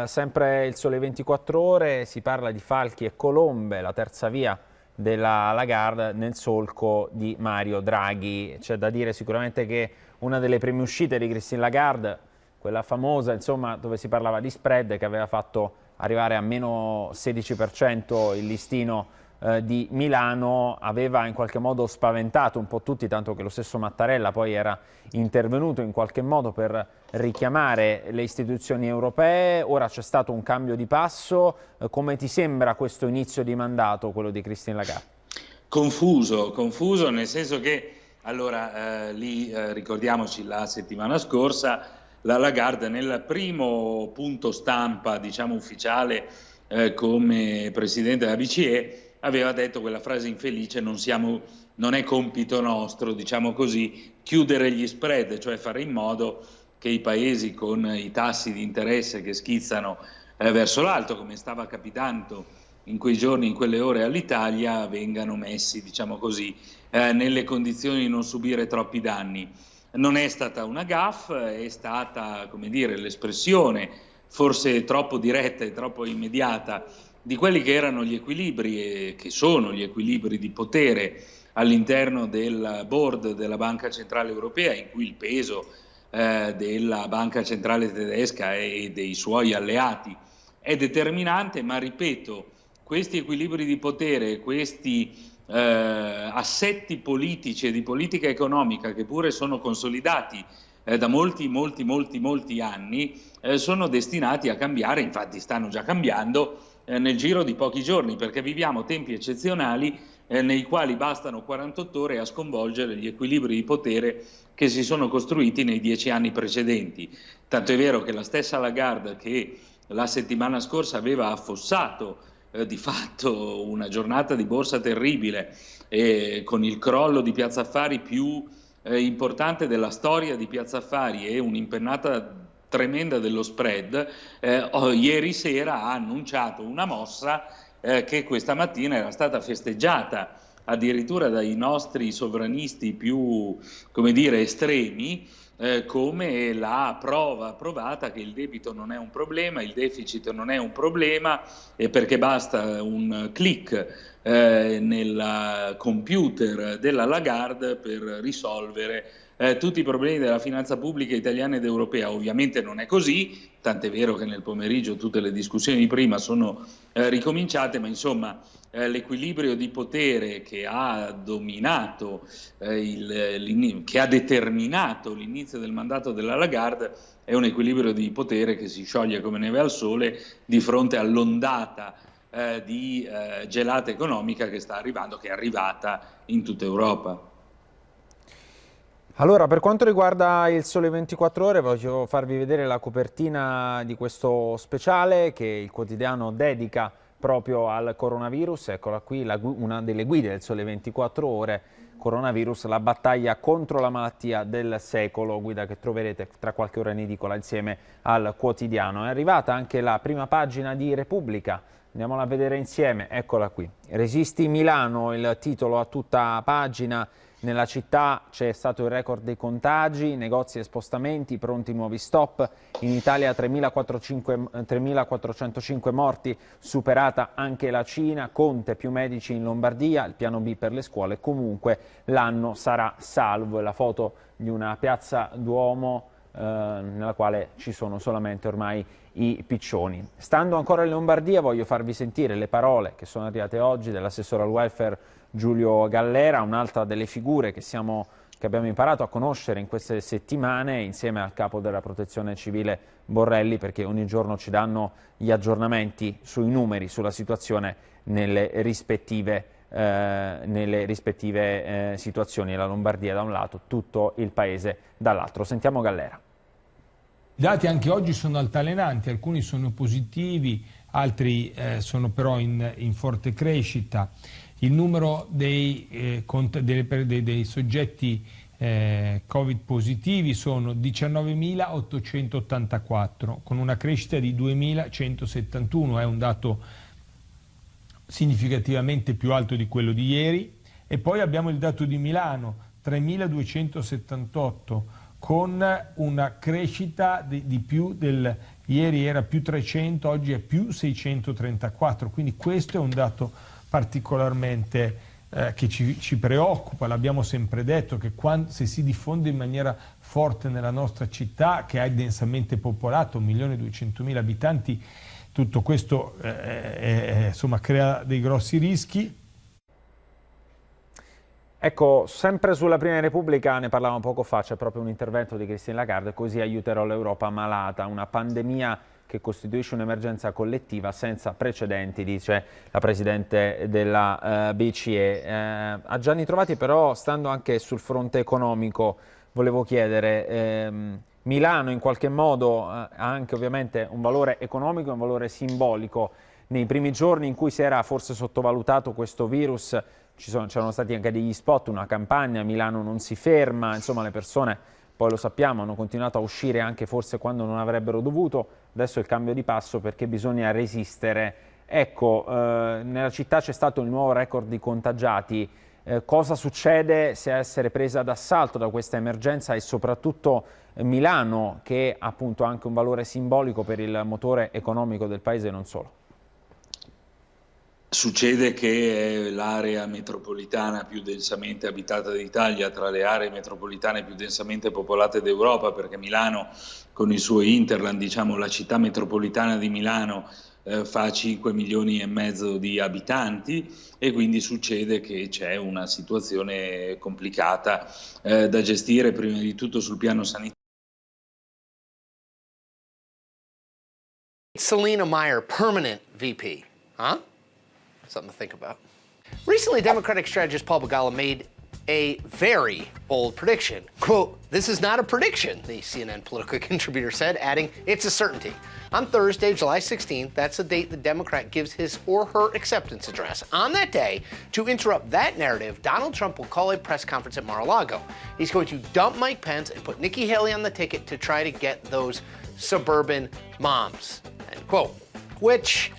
sempre il Sole 24 Ore, si parla di falchi e colombe, la terza via della Lagarde nel solco di Mario Draghi. C'è da dire sicuramente che una delle prime uscite di Christine Lagarde, quella famosa, insomma, dove si parlava di spread, che aveva fatto arrivare a meno 16% il listino di Milano, aveva in qualche modo spaventato un po' tutti, tanto che lo stesso Mattarella poi era intervenuto in qualche modo per richiamare le istituzioni europee. Ora c'è stato un cambio di passo. Come ti sembra questo inizio di mandato, quello di Christine Lagarde? Confuso nel senso che, allora, ricordiamoci la settimana scorsa, la Lagarde nel primo punto stampa, diciamo ufficiale, come presidente della BCE, aveva detto quella frase infelice: non è compito nostro, diciamo così, chiudere gli spread, cioè fare in modo che i paesi con i tassi di interesse che schizzano verso l'alto, come stava capitando in quei giorni, in quelle ore all'Italia, vengano messi, diciamo così, nelle condizioni di non subire troppi danni. Non è stata una gaffe, è stata, come dire, l'espressione forse troppo diretta e troppo immediata di quelli che erano gli equilibri e che sono gli equilibri di potere all'interno del board della Banca Centrale Europea, in cui il peso della Banca Centrale Tedesca e dei suoi alleati è determinante, ma ripeto, questi equilibri di potere, questi assetti politici e di politica economica, che pure sono consolidati da molti anni, sono destinati a cambiare, infatti stanno già cambiando nel giro di pochi giorni, perché viviamo tempi eccezionali nei quali bastano 48 ore a sconvolgere gli equilibri di potere che si sono costruiti nei 10 anni precedenti. Tanto è vero che la stessa Lagarde, che la settimana scorsa aveva affossato di fatto una giornata di borsa terribile, con il crollo di Piazza Affari più importante della storia di Piazza Affari e un'impennata tremenda dello spread, ieri sera ha annunciato una mossa che questa mattina era stata festeggiata addirittura dai nostri sovranisti più, come dire, estremi, come la prova provata che il debito non è un problema, il deficit non è un problema, e perché basta un click nel computer della Lagarde per risolvere tutti i problemi della finanza pubblica italiana ed europea. Ovviamente non è così, tant'è vero che nel pomeriggio tutte le discussioni di prima sono ricominciate, ma insomma l'equilibrio di potere che ha dominato, che ha determinato l'inizio del mandato della Lagarde è un equilibrio di potere che si scioglie come neve al sole di fronte all'ondata di gelata economica che sta arrivando, che è arrivata in tutta Europa. Allora, per quanto riguarda il Sole 24 Ore, voglio farvi vedere la copertina di questo speciale che il quotidiano dedica proprio al coronavirus. Eccola qui, una delle guide del Sole 24 Ore, coronavirus, la battaglia contro la malattia del secolo, guida che troverete tra qualche ora in edicola insieme al quotidiano. È arrivata anche la prima pagina di Repubblica, andiamola a vedere insieme, eccola qui. Resisti Milano, il titolo a tutta pagina. Nella città c'è stato il record dei contagi, negozi e spostamenti, pronti nuovi stop. In Italia 3.405 morti, superata anche la Cina. Conte, più medici in Lombardia, il piano B per le scuole. Comunque l'anno sarà salvo. È la foto di una piazza Duomo nella quale ci sono solamente ormai i piccioni. Stando ancora in Lombardia, voglio farvi sentire le parole che sono arrivate oggi dell'assessore al welfare Giulio Gallera, un'altra delle figure che abbiamo imparato a conoscere in queste settimane insieme al capo della Protezione Civile Borrelli, perché ogni giorno ci danno gli aggiornamenti sui numeri, sulla situazione nelle rispettive situazioni. La Lombardia da un lato, tutto il paese dall'altro. Sentiamo Gallera. I dati anche oggi sono altalenanti, alcuni sono positivi, altri sono però in forte crescita. Il numero dei soggetti Covid positivi sono 19.884, con una crescita di 2.171, è un dato significativamente più alto di quello di ieri. E poi abbiamo il dato di Milano, 3.278, con una crescita di più del... Ieri era più 300, oggi è più 634, quindi questo è un dato particolarmente che ci preoccupa. L'abbiamo sempre detto che se si diffonde in maniera forte nella nostra città, che è densamente popolata, 1.200.000 abitanti, tutto questo insomma, crea dei grossi rischi. Ecco, sempre sulla Prima Repubblica, ne parlavamo poco fa, c'è proprio un intervento di Christine Lagarde: così aiuterò l'Europa malata, una pandemia che costituisce un'emergenza collettiva senza precedenti, dice la Presidente della BCE. A Gianni Trovati però, stando anche sul fronte economico, volevo chiedere, Milano in qualche modo ha anche ovviamente un valore economico e un valore simbolico. Nei primi giorni in cui si era forse sottovalutato questo virus, c'erano stati anche degli spot, una campagna, Milano non si ferma, insomma le persone, poi lo sappiamo, hanno continuato a uscire anche forse quando non avrebbero dovuto. Adesso è il cambio di passo perché bisogna resistere. Ecco, nella città c'è stato il nuovo record di contagiati. Cosa succede se a essere presa d'assalto da questa emergenza, e soprattutto Milano, che ha appunto anche un valore simbolico per il motore economico del paese e non solo? Succede che è l'area metropolitana più densamente abitata d'Italia, tra le aree metropolitane più densamente popolate d'Europa, perché Milano con il suo Interland, diciamo la città metropolitana di Milano, fa 5 milioni e mezzo di abitanti, e quindi succede che c'è una situazione complicata da gestire, prima di tutto sul piano sanitario. Selena Meyer, permanent VP, huh? Something to think about. Recently, Democratic strategist Paul Begala made a very bold prediction. Quote, "This is not a prediction," the CNN political contributor said, adding, "It's a certainty." On Thursday, July 16th, that's the date the Democrat gives his or her acceptance address. On that day, to interrupt that narrative, Donald Trump will call a press conference at Mar-a-Lago. He's going to dump Mike Pence and put Nikki Haley on the ticket to try to get those suburban moms, end quote. Which,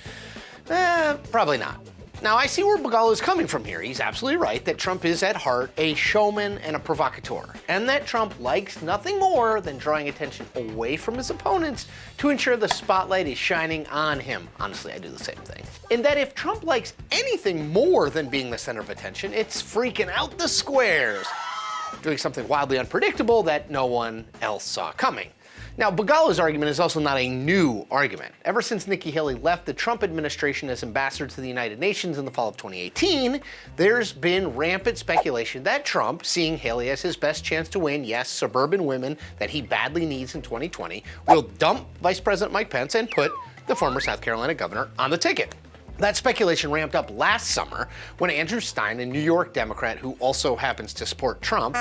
Probably not. Now, I see where Begala is coming from here. He's absolutely right that Trump is at heart a showman and a provocateur, and that Trump likes nothing more than drawing attention away from his opponents to ensure the spotlight is shining on him. Honestly, I do the same thing. And that if Trump likes anything more than being the center of attention, it's freaking out the squares, doing something wildly unpredictable that no one else saw coming. Now, Begala's argument is also not a new argument. Ever since Nikki Haley left the Trump administration as ambassador to the United Nations in the fall of 2018, there's been rampant speculation that Trump, seeing Haley as his best chance to win, yes, suburban women that he badly needs in 2020, will dump Vice President Mike Pence and put the former South Carolina governor on the ticket. That speculation ramped up last summer when Andrew Stein, a New York Democrat who also happens to support Trump,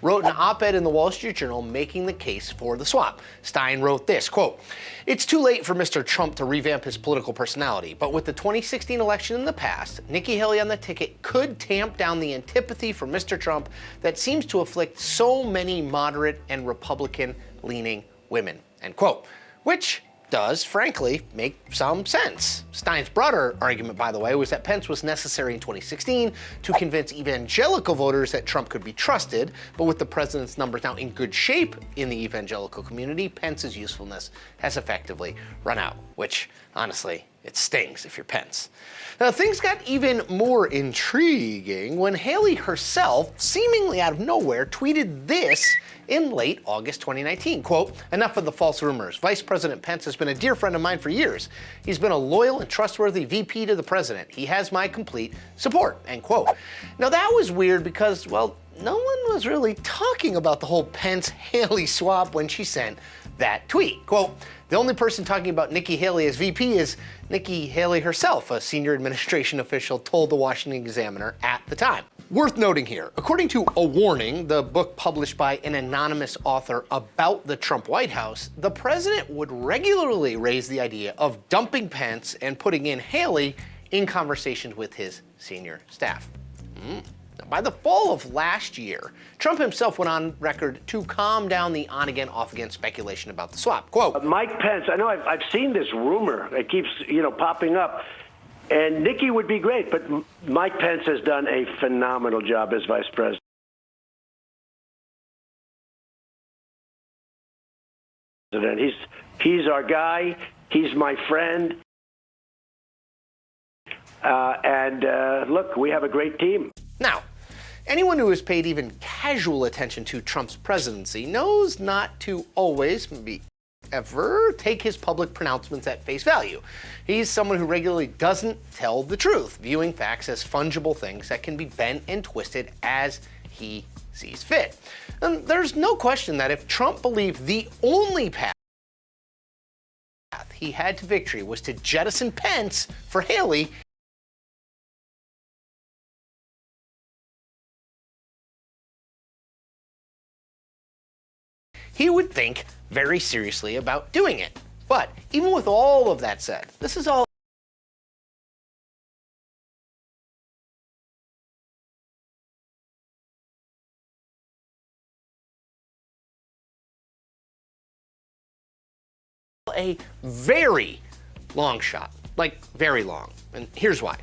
wrote an op-ed in the Wall Street Journal making the case for the swap. Stein wrote this, quote, "It's too late for Mr. Trump to revamp his political personality, but with the 2016 election in the past, Nikki Haley on the ticket could tamp down the antipathy for Mr. Trump that seems to afflict so many moderate and Republican-leaning women," end quote, which does, frankly, make some sense. Stein's broader argument, by the way, was that Pence was necessary in 2016 to convince evangelical voters that Trump could be trusted, but with the president's numbers now in good shape in the evangelical community, Pence's usefulness has effectively run out, which, honestly, it stings if you're Pence. Now, things got even more intriguing when Haley herself, seemingly out of nowhere, tweeted this in late August 2019, quote, "Enough of the false rumors. Vice President Pence has been a dear friend of mine for years. He's been a loyal and trustworthy VP to the president. He has my complete support," end quote. Now, that was weird because, well, no one was really talking about the whole Pence-Haley swap when she sent that tweet. Quote, "The only person talking about Nikki Haley as VP is Nikki Haley herself," a senior administration official told the Washington Examiner at the time. Worth noting here, according to A Warning, the book published by an anonymous author about the Trump White House, the president would regularly raise the idea of dumping Pence and putting in Haley in conversations with his senior staff. By the fall of last year, Trump himself went on record to calm down the on-again, off-again speculation about the swap. Quote, Mike Pence, I know I've seen this rumor. It keeps, popping up. And Nikki would be great, but Mike Pence has done a phenomenal job as vice president. He's our guy. He's my friend. Look, we have a great team. Now, anyone who has paid even casual attention to Trump's presidency knows not to always, maybe ever, take his public pronouncements at face value. He's someone who regularly doesn't tell the truth, viewing facts as fungible things that can be bent and twisted as he sees fit. And there's no question that if Trump believed the only path he had to victory was to jettison Pence for Haley, he would think very seriously about doing it. But even with all of that said, this is all a very long shot, like very long. And here's why.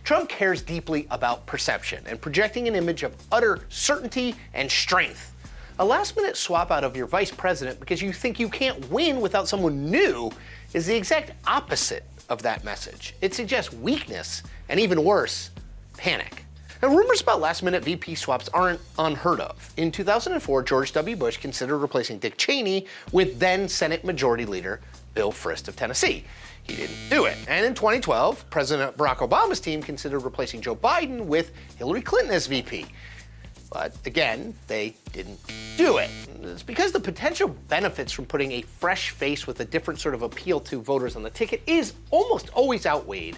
Trump cares deeply about perception and projecting an image of utter certainty and strength. A last-minute swap out of your vice president because you think you can't win without someone new is the exact opposite of that message. It suggests weakness and, even worse, panic. Now, rumors about last-minute VP swaps aren't unheard of. In 2004, George W. Bush considered replacing Dick Cheney with then-Senate Majority Leader Bill Frist of Tennessee. He didn't do it. And in 2012, President Barack Obama's team considered replacing Joe Biden with Hillary Clinton as VP. But again, they didn't do it. It's because the potential benefits from putting a fresh face with a different sort of appeal to voters on the ticket is almost always outweighed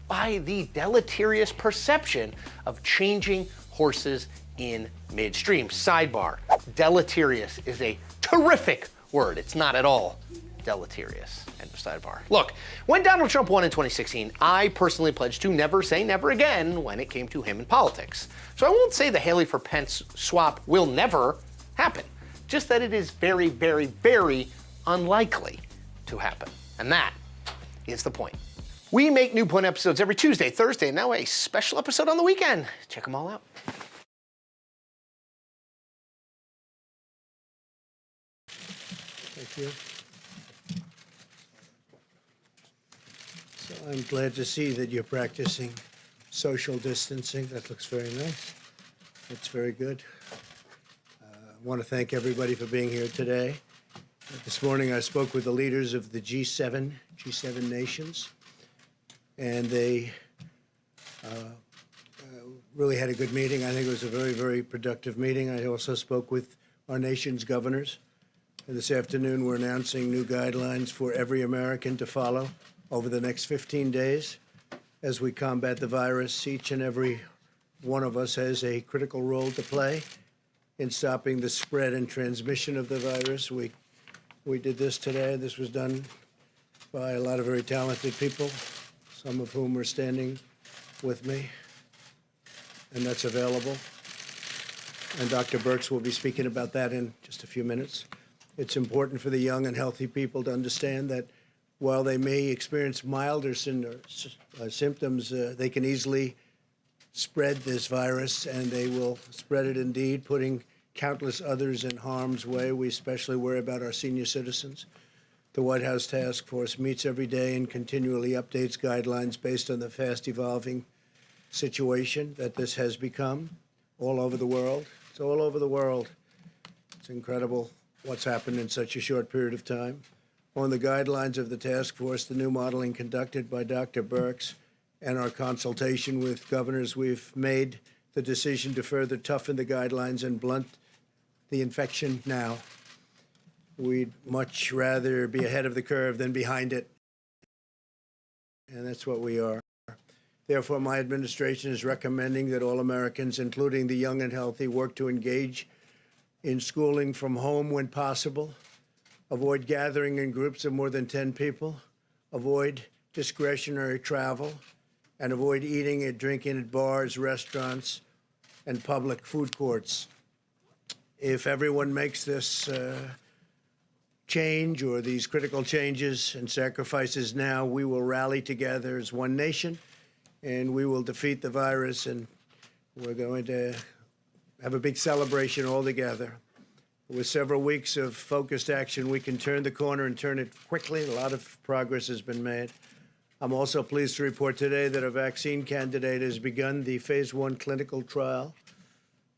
by the deleterious perception of changing horses in midstream. Sidebar, deleterious is a terrific word. It's not at all deleterious. End of sidebar. Look, when Donald Trump won in 2016, I personally pledged to never say never again when it came to him in politics. So I won't say the Haley for Pence swap will never happen, just that it is very, very, very unlikely to happen. And that is the point. We make New Point episodes every Tuesday, Thursday, and now a special episode on the weekend. Check them all out. Thank you. So I'm glad to see that you're practicing social distancing. That looks very nice. That's very good. I want to thank everybody for being here today. This morning I spoke with the leaders of the G7 nations, and they really had a good meeting. I think it was a very, very productive meeting. I also spoke with our nation's governors. And this afternoon, we're announcing new guidelines for every American to follow over the next 15 days as we combat the virus. Each and every one of us has a critical role to play in stopping the spread and transmission of the virus. We did this today. This was done by a lot of very talented people, some of whom are standing with me, and that's available. And Dr. Birx will be speaking about that in just a few minutes. It's important for the young and healthy people to understand that while they may experience milder symptoms, they can easily spread this virus, and they will spread it indeed, putting countless others in harm's way. We especially worry about our senior citizens. The White House Task Force meets every day and continually updates guidelines based on the fast-evolving situation that this has become all over the world. It's all over the world. It's incredible what's happened in such a short period of time. On the guidelines of the task force, the new modeling conducted by Dr. Birx and our consultation with governors, we've made the decision to further toughen the guidelines and blunt the infection now. We'd much rather be ahead of the curve than behind it, and that's what we are. Therefore, my administration is recommending that all Americans, including the young and healthy, work to engage in schooling from home when possible, avoid gathering in groups of more than 10 people, avoid discretionary travel, and avoid eating and drinking at bars, restaurants, and public food courts. If everyone makes this change or these critical changes and sacrifices now, we will rally together as one nation, and we will defeat the virus, and we're going to have a big celebration all together. With several weeks of focused action, we can turn the corner and turn it quickly. A lot of progress has been made. I'm also pleased to report today that a vaccine candidate has begun the phase 1 clinical trial.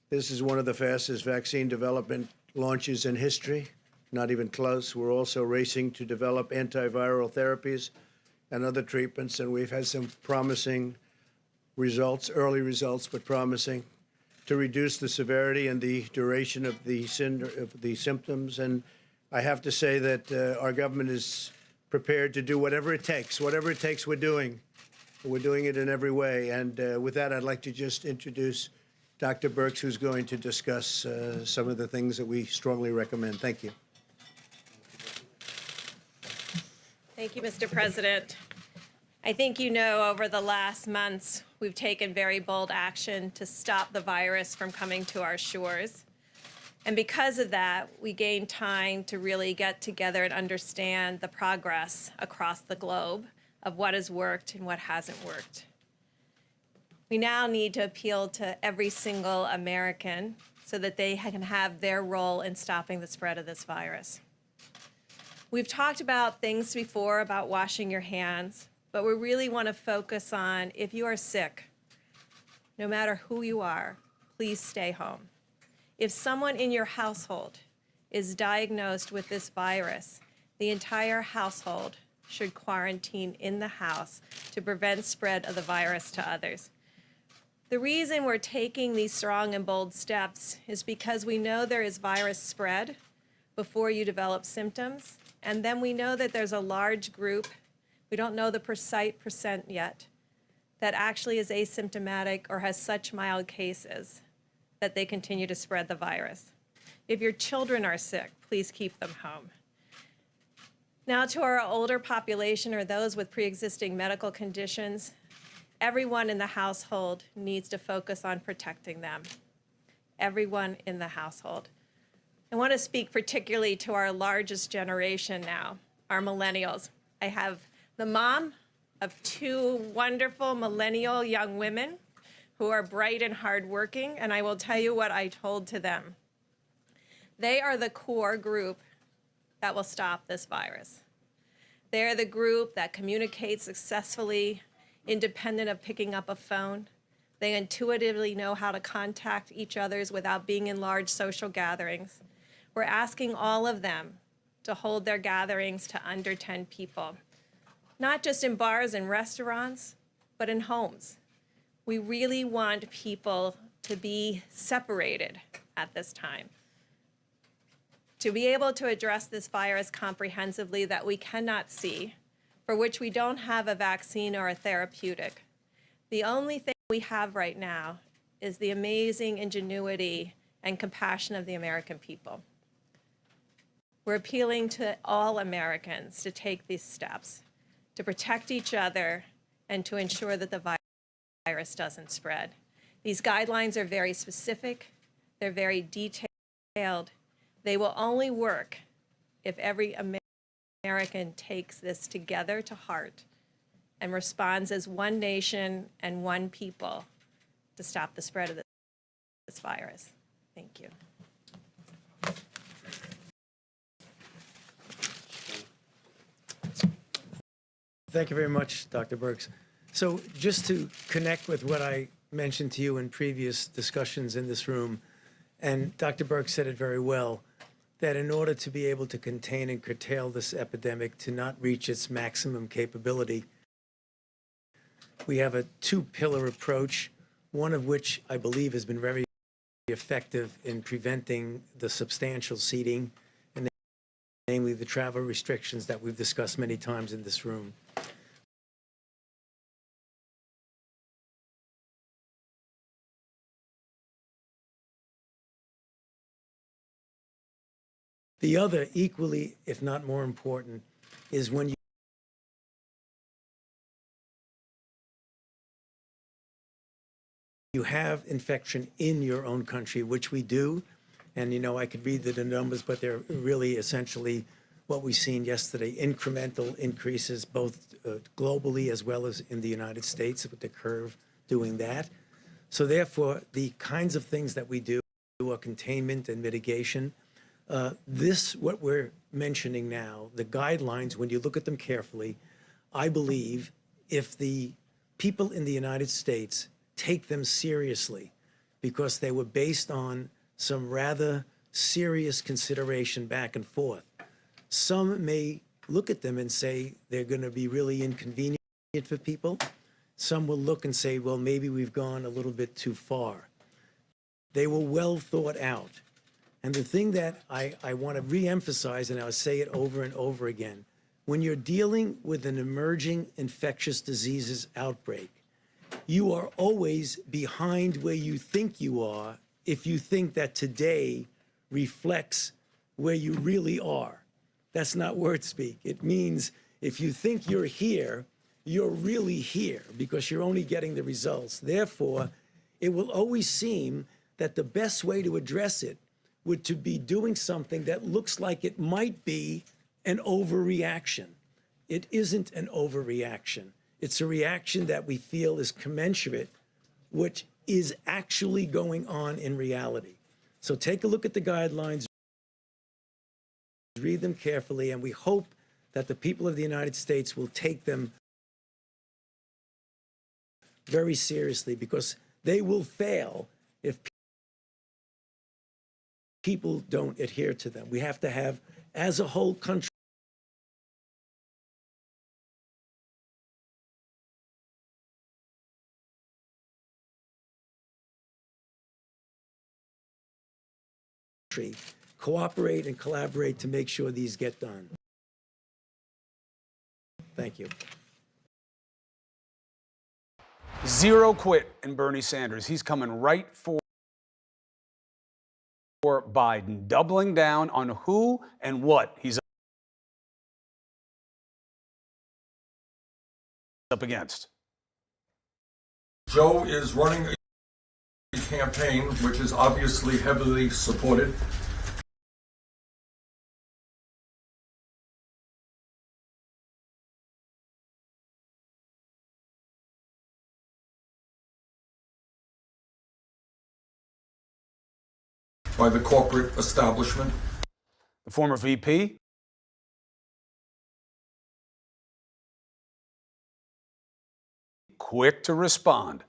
This is one of the fastest vaccine development launches in history, not even close. We're also racing to develop antiviral therapies and other treatments, and we've had some promising results, early results, but promising, to reduce the severity and the duration of the symptoms. And I have to say that our government is prepared to do whatever it takes. Whatever it takes, we're doing. We're doing it in every way. And with that, I'd like to just introduce Dr. Birx, who's going to discuss some of the things that we strongly recommend. Thank you. Thank you, Mr. President. I think you know over the last months, we've taken very bold action to stop the virus from coming to our shores. And because of that, we gained time to really get together and understand the progress across the globe of what has worked and what hasn't worked. We now need to appeal to every single American so that they can have their role in stopping the spread of this virus. We've talked about things before about washing your hands, but we really want to focus on if you are sick, no matter who you are, please stay home. If someone in your household is diagnosed with this virus, the entire household should quarantine in the house to prevent spread of the virus to others. The reason we're taking these strong and bold steps is because we know there is virus spread before you develop symptoms, and then we know that there's a large group, we don't know the precise percent yet, that actually is asymptomatic or has such mild cases that they continue to spread the virus. If your children are sick, please keep them home. Now to our older population or those with pre-existing medical conditions, everyone in the household needs to focus on protecting them. Everyone in the household. I want to speak particularly to our largest generation now, our millennials. I have the mom of two wonderful millennial young women who are bright and hardworking, and I will tell you what I told to them. They are the core group that will stop this virus. They're the group that communicates successfully, independent of picking up a phone. They intuitively know how to contact each other without being in large social gatherings. We're asking all of them to hold their gatherings to under 10 people, not just in bars and restaurants, but in homes. We really want people to be separated at this time, to be able to address this virus comprehensively that we cannot see, for which we don't have a vaccine or a therapeutic. The only thing we have right now is the amazing ingenuity and compassion of the American people. We're appealing to all Americans to take these steps, to protect each other and to ensure that the virus doesn't spread. These guidelines are very specific, they're very detailed. They will only work if every American takes this together to heart and responds as one nation and one people to stop the spread of this virus. Thank you. Thank you very much, Dr. Birx. So just to connect with what I mentioned to you in previous discussions in this room, and Dr. Birx said it very well, that in order to be able to contain and curtail this epidemic to not reach its maximum capability, we have a two-pillar approach, one of which I believe has been very effective in preventing the substantial seeding, and namely the travel restrictions that we've discussed many times in this room. The other, equally, if not more important, is when you have infection in your own country, which we do, and you know, I could read the numbers, but they're really essentially what we've seen yesterday, incremental increases both globally as well as in the United States, with the curve doing that. So therefore, the kinds of things that we do are containment and mitigation. What we're mentioning now, the guidelines, when you look at them carefully, I believe if the people in the United States take them seriously, because they were based on some rather serious consideration back and forth. Some may look at them and say they're going to be really inconvenient for people. Some will look and say, well, maybe we've gone a little bit too far. They were well thought out. And the thing that I want to re-emphasize, and I'll say it over and over again, when you're dealing with an emerging infectious diseases outbreak, you are always behind where you think you are if you think that today reflects where you really are. That's not word speak. It means if you think you're here, you're really here because you're only getting the results. Therefore, it will always seem that the best way to address it would to be doing something that looks like it might be an overreaction. It isn't an overreaction. It's a reaction that we feel is commensurate, which is actually going on in reality. So take a look at the guidelines, read them carefully, and we hope that the people of the United States will take them very seriously, because they will fail if people don't adhere to them. We have to have, as a whole country, cooperate and collaborate to make sure these get done. Thank you. Zero quit in Bernie Sanders. He's coming right for Biden, doubling down on who and what he's up against. Joe is running a campaign which is obviously heavily supported by the corporate establishment. The former VP quick to respond.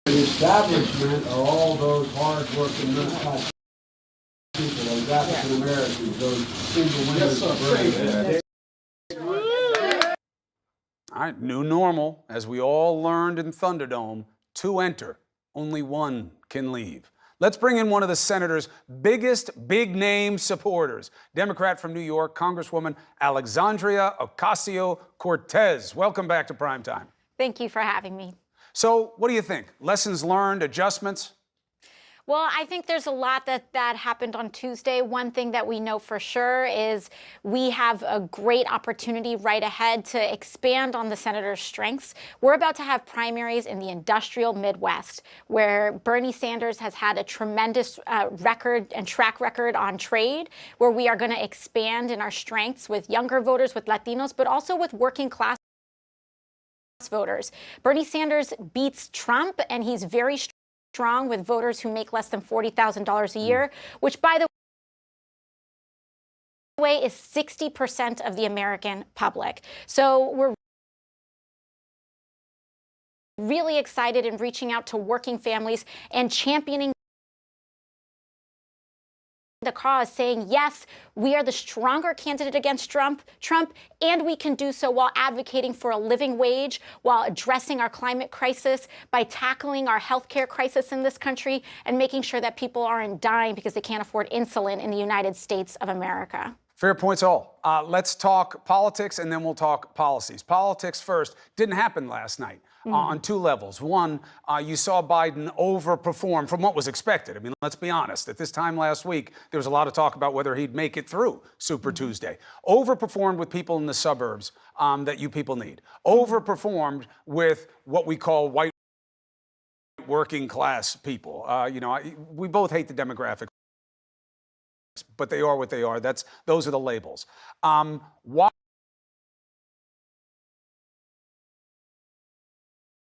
The establishment are all those hard-working middle-class people, those African Americans, those single women. All right, new normal. As we all learned in Thunderdome, 2 enter, only 1 can leave. Let's bring in one of the senator's biggest big-name supporters, Democrat from New York, Congresswoman Alexandria Ocasio-Cortez. Welcome back to Primetime. Thank you for having me. So, what do you think? Lessons learned, adjustments? Well, I think there's a lot that happened on Tuesday. One thing that we know for sure is we have a great opportunity right ahead to expand on the senator's strengths. We're about to have primaries in the industrial Midwest, where Bernie Sanders has had a tremendous record and track record on trade, where we are going to expand in our strengths with younger voters, with Latinos, but also with working class voters. Bernie Sanders beats Trump, and he's very strong with voters who make less than $40,000 a year, which, by the way, is 60% of the American public. So we're really excited in reaching out to working families and championing the cause, saying, yes, we are the stronger candidate against Trump, and we can do so while advocating for a living wage, while addressing our climate crisis, by tackling our healthcare crisis in this country, and making sure that people aren't dying because they can't afford insulin in the United States of America. Fair points all. Let's talk politics, and then we'll talk policies. Politics first. Didn't happen last night. On 2 levels. One, you saw Biden overperform from what was expected. I mean, let's be honest. At this time last week, there was a lot of talk about whether he'd make it through Super Tuesday. Overperformed with people in the suburbs that you people need. Overperformed with what we call white working class people. We both hate the demographics, but they are what they are. Those are the labels.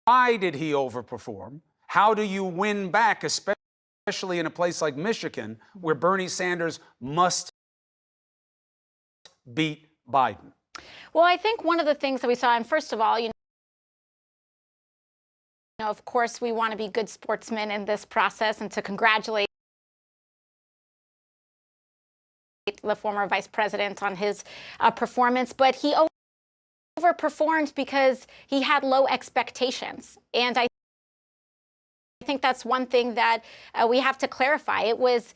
Why did he overperform? How do you win back, especially in a place like Michigan, where Bernie Sanders must beat Biden? Well, I think one of the things that we saw, and first of all, of course, we want to be good sportsmen in this process, and to congratulate the former vice president on his performance, but he overperformed because he had low expectations. And I think that's one thing that we have to clarify. It was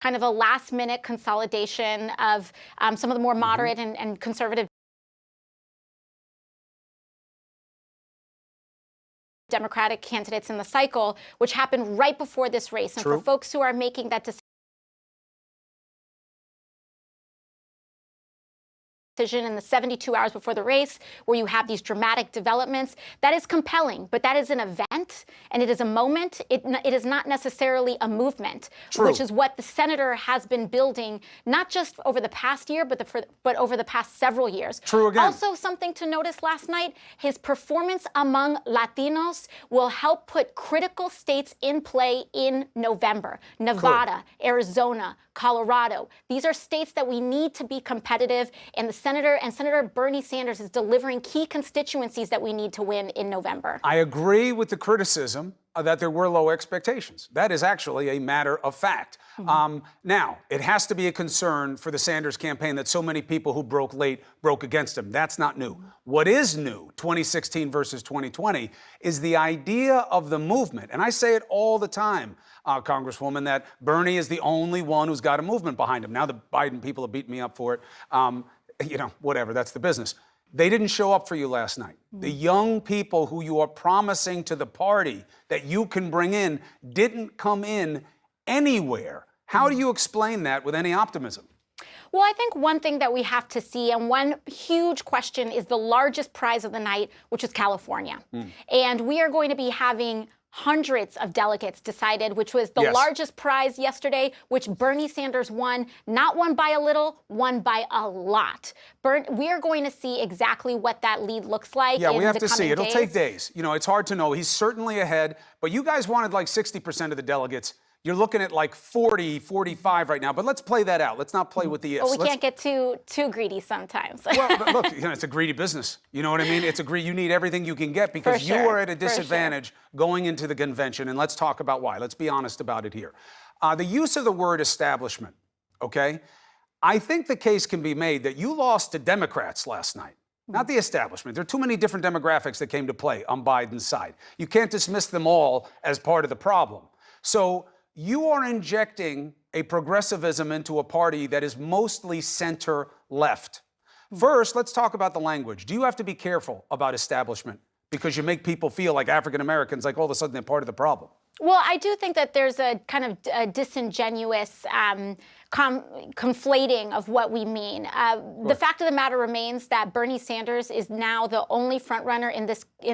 kind of a last-minute consolidation of some of the more moderate and conservative Democratic candidates in the cycle, which happened right before this race. And for folks who are making that decision in the 72 hours before the race, where you have these dramatic developments, that is compelling, but that is an event and it is a moment. It is not necessarily a movement, which is what the senator has been building, not just over the past year, but over the past several years. Also, something to notice last night, his performance among Latinos will help put critical states in play in November. Nevada, Arizona, Colorado. These are states that we need to be competitive, and Senator Bernie Sanders is delivering key constituencies that we need to win in November. I agree with the criticism that there were low expectations. That is actually a matter of fact. Now, it has to be a concern for the Sanders campaign that so many people who broke late broke against him. That's not new. What is new, 2016 versus 2020, is the idea of the movement. And I say it all the time, Congresswoman, that Bernie is the only one who's got a movement behind him. Now the Biden people have beaten me up for it. Whatever, that's the business. They didn't show up for you last night. The young people who you are promising to the party that you can bring in didn't come in anywhere. How do you explain that with any optimism? Well, I think one thing that we have to see, and one huge question, is the largest prize of the night, which is California. And we are going to be having hundreds of delegates decided, which was the largest prize yesterday, which Bernie Sanders won, not won by a little, won by a lot. We are going to see exactly what that lead looks like. Yeah, in we have the to see. coming It'll days. take days. You know, it's hard to know. He's certainly ahead, but you guys wanted like 60% of the delegates. You're looking at like 40, 45 right now, but let's play that out. Let's not play with the ifs. Well, we can't get too greedy sometimes. Well, but look, you know, it's a greedy business. You know what I mean? It's a you need everything you can get because you are at a disadvantage going into the convention, and let's talk about why. Let's be honest about it here. The use of the word establishment, okay? I think the case can be made that you lost to Democrats last night. Not the establishment. There are too many different demographics that came to play on Biden's side. You can't dismiss them all as part of the problem. So you are injecting a progressivism into a party that is mostly center-left. First, let's talk about the language. Do you have to be careful about establishment because you make people feel like African Americans, like all of a sudden they're part of the problem? Well, I do think that there's a kind of a disingenuous conflating of what we mean. The fact of the matter remains that Bernie Sanders is now the only frontrunner in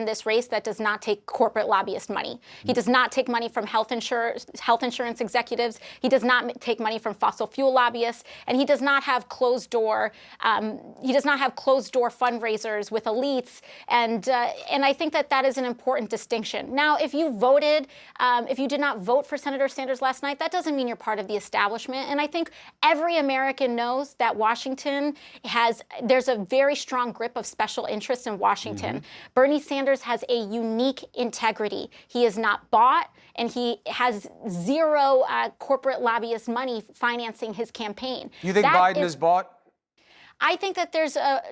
this race that does not take corporate lobbyist money. He does not take money from health insurance executives. He does not take money from fossil fuel lobbyists, and he does not have closed door. Fundraisers with elites, and I think that is an important distinction. Now, if you voted, if you did not vote for Senator Sanders last night, that doesn't mean you're part of the establishment. And I think every American knows that Washington there's a very strong grip of special interests in Washington. Bernie Sanders has a unique integrity. He is not bought, and he has zero corporate lobbyist money financing his campaign. You think Biden is bought? I think that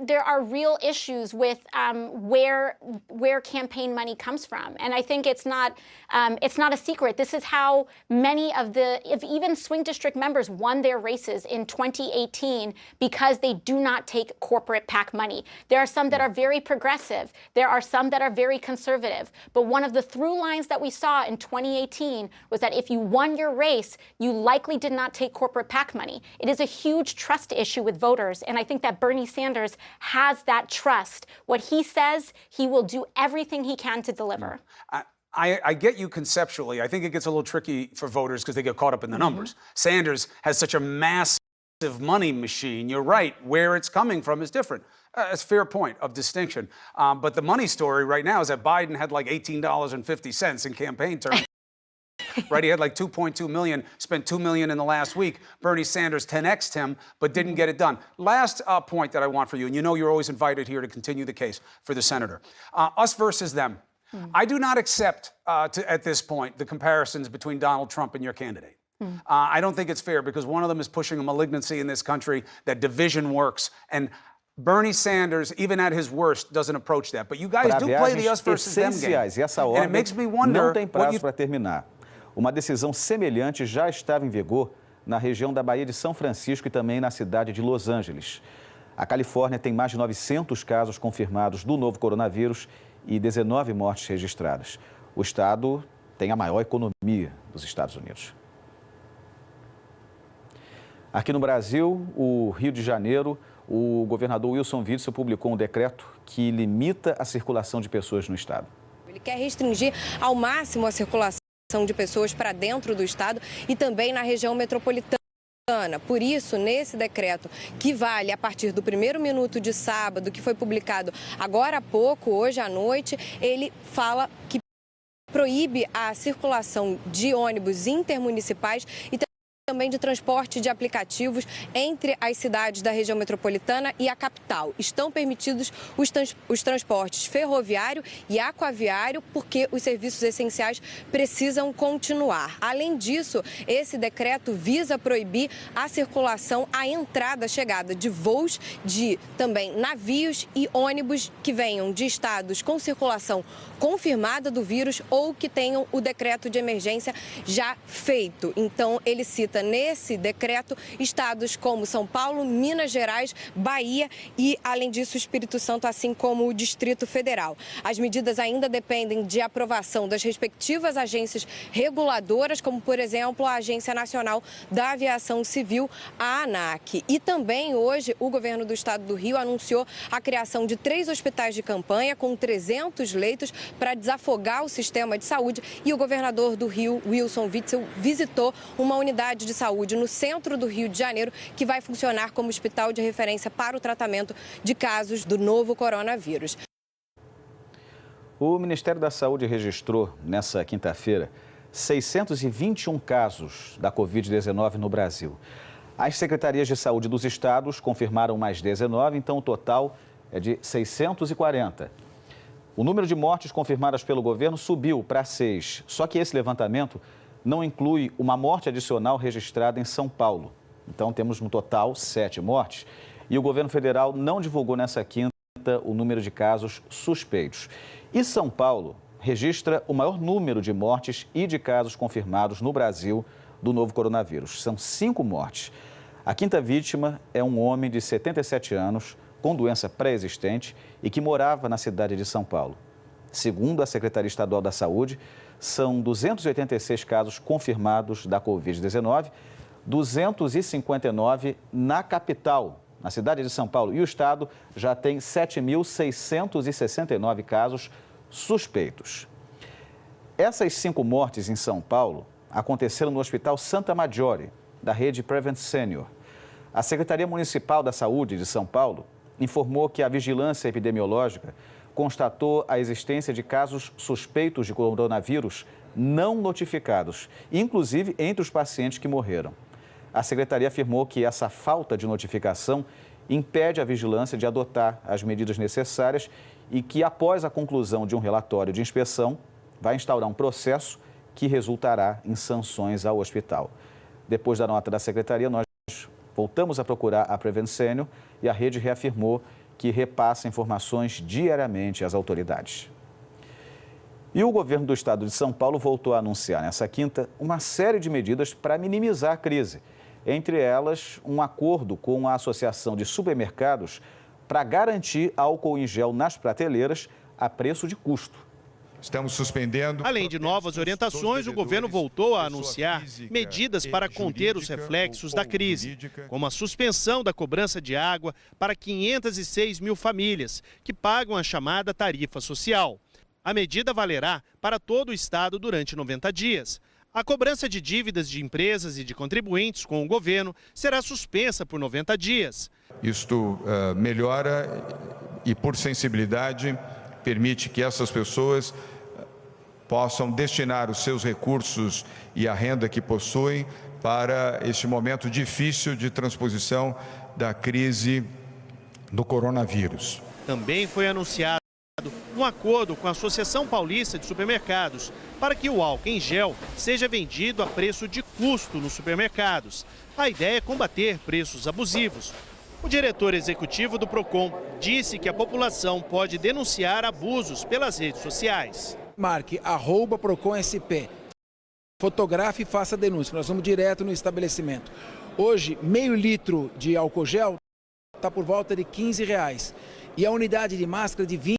there are real issues with where campaign money comes from, and I think it's not a secret. This is how many of even swing district members won their races in 2018 because they do not take corporate PAC money. There are some that are very progressive. There are some that are very conservative. But one of the through lines that we saw in 2018 was that if you won your race, you likely did not take corporate PAC money. It is a huge trust issue with voters, and I think that Bernie Sanders has that trust. What he says, he will do everything he can to deliver. I get you conceptually. I think it gets a little tricky for voters because they get caught up in the numbers. Sanders has such a massive money machine. You're right. Where it's coming from is different. It's a fair point of distinction. But the money story right now is that Biden had like $18.50 in campaign terms. Right, he had like 2.2 million, spent 2 million in the last week. Bernie Sanders 10x'd him, but didn't get it done. Last point that I want for you, and you know you're always invited here to continue the case for the senator. Us versus them. I do not accept, at this point, the comparisons between Donald Trump and your candidate. I don't think it's fair because one of them is pushing a malignancy in this country that division works. And Bernie Sanders, even at his worst, doesn't approach that. But you guys do play the us versus them game. E essa ordem and it makes me wonder não tem prazo para terminar. Uma decisão semelhante já estava em vigor na região da Baía de São Francisco e também na cidade de Los Angeles. A Califórnia tem mais de 900 casos confirmados do novo coronavírus e 19 mortes registradas. O estado tem a maior economia dos Estados Unidos. Aqui no Brasil, o Rio de Janeiro, o governador Wilson Witzel publicou um decreto que limita a circulação de pessoas no estado. Ele quer restringir ao máximo a circulação de pessoas para dentro do estado e também na região metropolitana. Por isso, nesse decreto, que vale a partir do primeiro minuto de sábado, que foi publicado agora há pouco, hoje à noite, ele fala que proíbe a circulação de ônibus intermunicipais e também de transporte de aplicativos entre as cidades da região metropolitana e a capital. Estão permitidos os transportes ferroviário e aquaviário porque os serviços essenciais precisam continuar. Além disso, esse decreto visa proibir a circulação, a entrada, a chegada de voos de também navios e ônibus que venham de estados com circulação confirmada do vírus ou que tenham o decreto de emergência já feito. Então, ele cita vista nesse decreto estados como São Paulo, Minas Gerais, Bahia e, além disso, o Espírito Santo, assim como o Distrito Federal. As medidas ainda dependem de aprovação das respectivas agências reguladoras, como, por exemplo, a Agência Nacional da Aviação Civil, a ANAC. E também hoje o governo do estado do Rio anunciou a criação de 3 hospitais de campanha com 300 leitos para desafogar o sistema de saúde, e o governador do Rio, Wilson Witzel, visitou uma unidade de saúde no centro do Rio de Janeiro que vai funcionar como hospital de referência para o tratamento de casos do novo coronavírus. O Ministério da Saúde registrou, nessa quinta-feira, 621 casos da Covid-19 no Brasil. As secretarias de saúde dos estados confirmaram mais 19, então o total é de 640. O número de mortes confirmadas pelo governo subiu para 6, só que esse levantamento não inclui uma morte adicional registrada em São Paulo. Então temos no total 7 mortes e o governo federal não divulgou nessa quinta o número de casos suspeitos. E São Paulo registra o maior número de mortes e de casos confirmados no Brasil do novo coronavírus. São 5 mortes. A quinta vítima é um homem de 77 anos, com doença pré-existente e que morava na cidade de São Paulo. Segundo a Secretaria Estadual da Saúde, são 286 casos confirmados da Covid-19, 259 na capital, na cidade de São Paulo. E o estado já tem 7.669 casos suspeitos. Essas 5 mortes em São Paulo aconteceram no Hospital Santa Maggiore, da rede Prevent Senior. A Secretaria Municipal da Saúde de São Paulo informou que a vigilância epidemiológica constatou a existência de casos suspeitos de coronavírus não notificados, inclusive entre os pacientes que morreram. A Secretaria afirmou que essa falta de notificação impede a vigilância de adotar as medidas necessárias e que, após a conclusão de um relatório de inspeção, vai instaurar um processo que resultará em sanções ao hospital. Depois da nota da Secretaria, nós voltamos a procurar a Prevent Senior e a rede reafirmou que repassa informações diariamente às autoridades. E o governo do estado de São Paulo voltou a anunciar nessa quinta uma série de medidas para minimizar a crise. Entre elas, um acordo com a Associação de Supermercados para garantir álcool em gel nas prateleiras a preço de custo. Estamos suspendendo. Além de novas orientações, o governo voltou a anunciar medidas para conter os reflexos da crise, como a suspensão da cobrança de água para 506 mil famílias que pagam a chamada tarifa social. A medida valerá para todo o estado durante 90 dias. A cobrança de dívidas de empresas e de contribuintes com o governo será suspensa por 90 dias. Isto melhora e, por sensibilidade, permite que essas pessoas possam destinar os seus recursos e a renda que possuem para este momento difícil de transposição da crise do coronavírus. Também foi anunciado um acordo com a Associação Paulista de Supermercados para que o álcool em gel seja vendido a preço de custo nos supermercados. A ideia é combater preços abusivos. O diretor executivo do PROCON disse que a população pode denunciar abusos pelas redes sociais. Marque @PROCONSP, fotografe e faça a denúncia. Nós vamos direto no estabelecimento. Hoje, meio litro de álcool gel está por volta de R$15 e a unidade de máscara de 20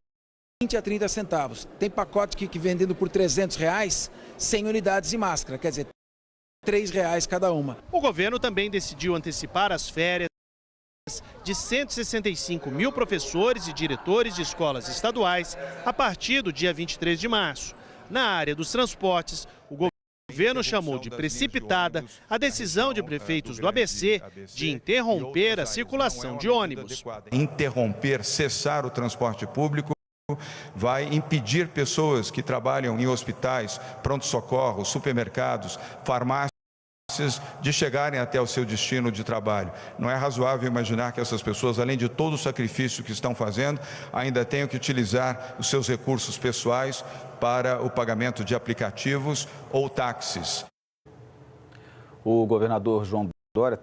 a 30 centavos. Tem pacote que vendendo por R$300, 100 unidades de máscara, quer dizer, R$3 cada uma. O governo também decidiu antecipar as férias de 165 mil professores e diretores de escolas estaduais a partir do dia 23 de março. Na área dos transportes, o governo chamou de precipitada a decisão de prefeitos do ABC de interromper a circulação de ônibus. Interromper, cessar o transporte público vai impedir pessoas que trabalham em hospitais, pronto-socorro, supermercados, farmácias, de chegarem até o seu destino de trabalho. Não é razoável imaginar que essas pessoas, além de todo o sacrifício que estão fazendo, ainda tenham que utilizar os seus recursos pessoais para o pagamento de aplicativos ou táxis. O governador João Dória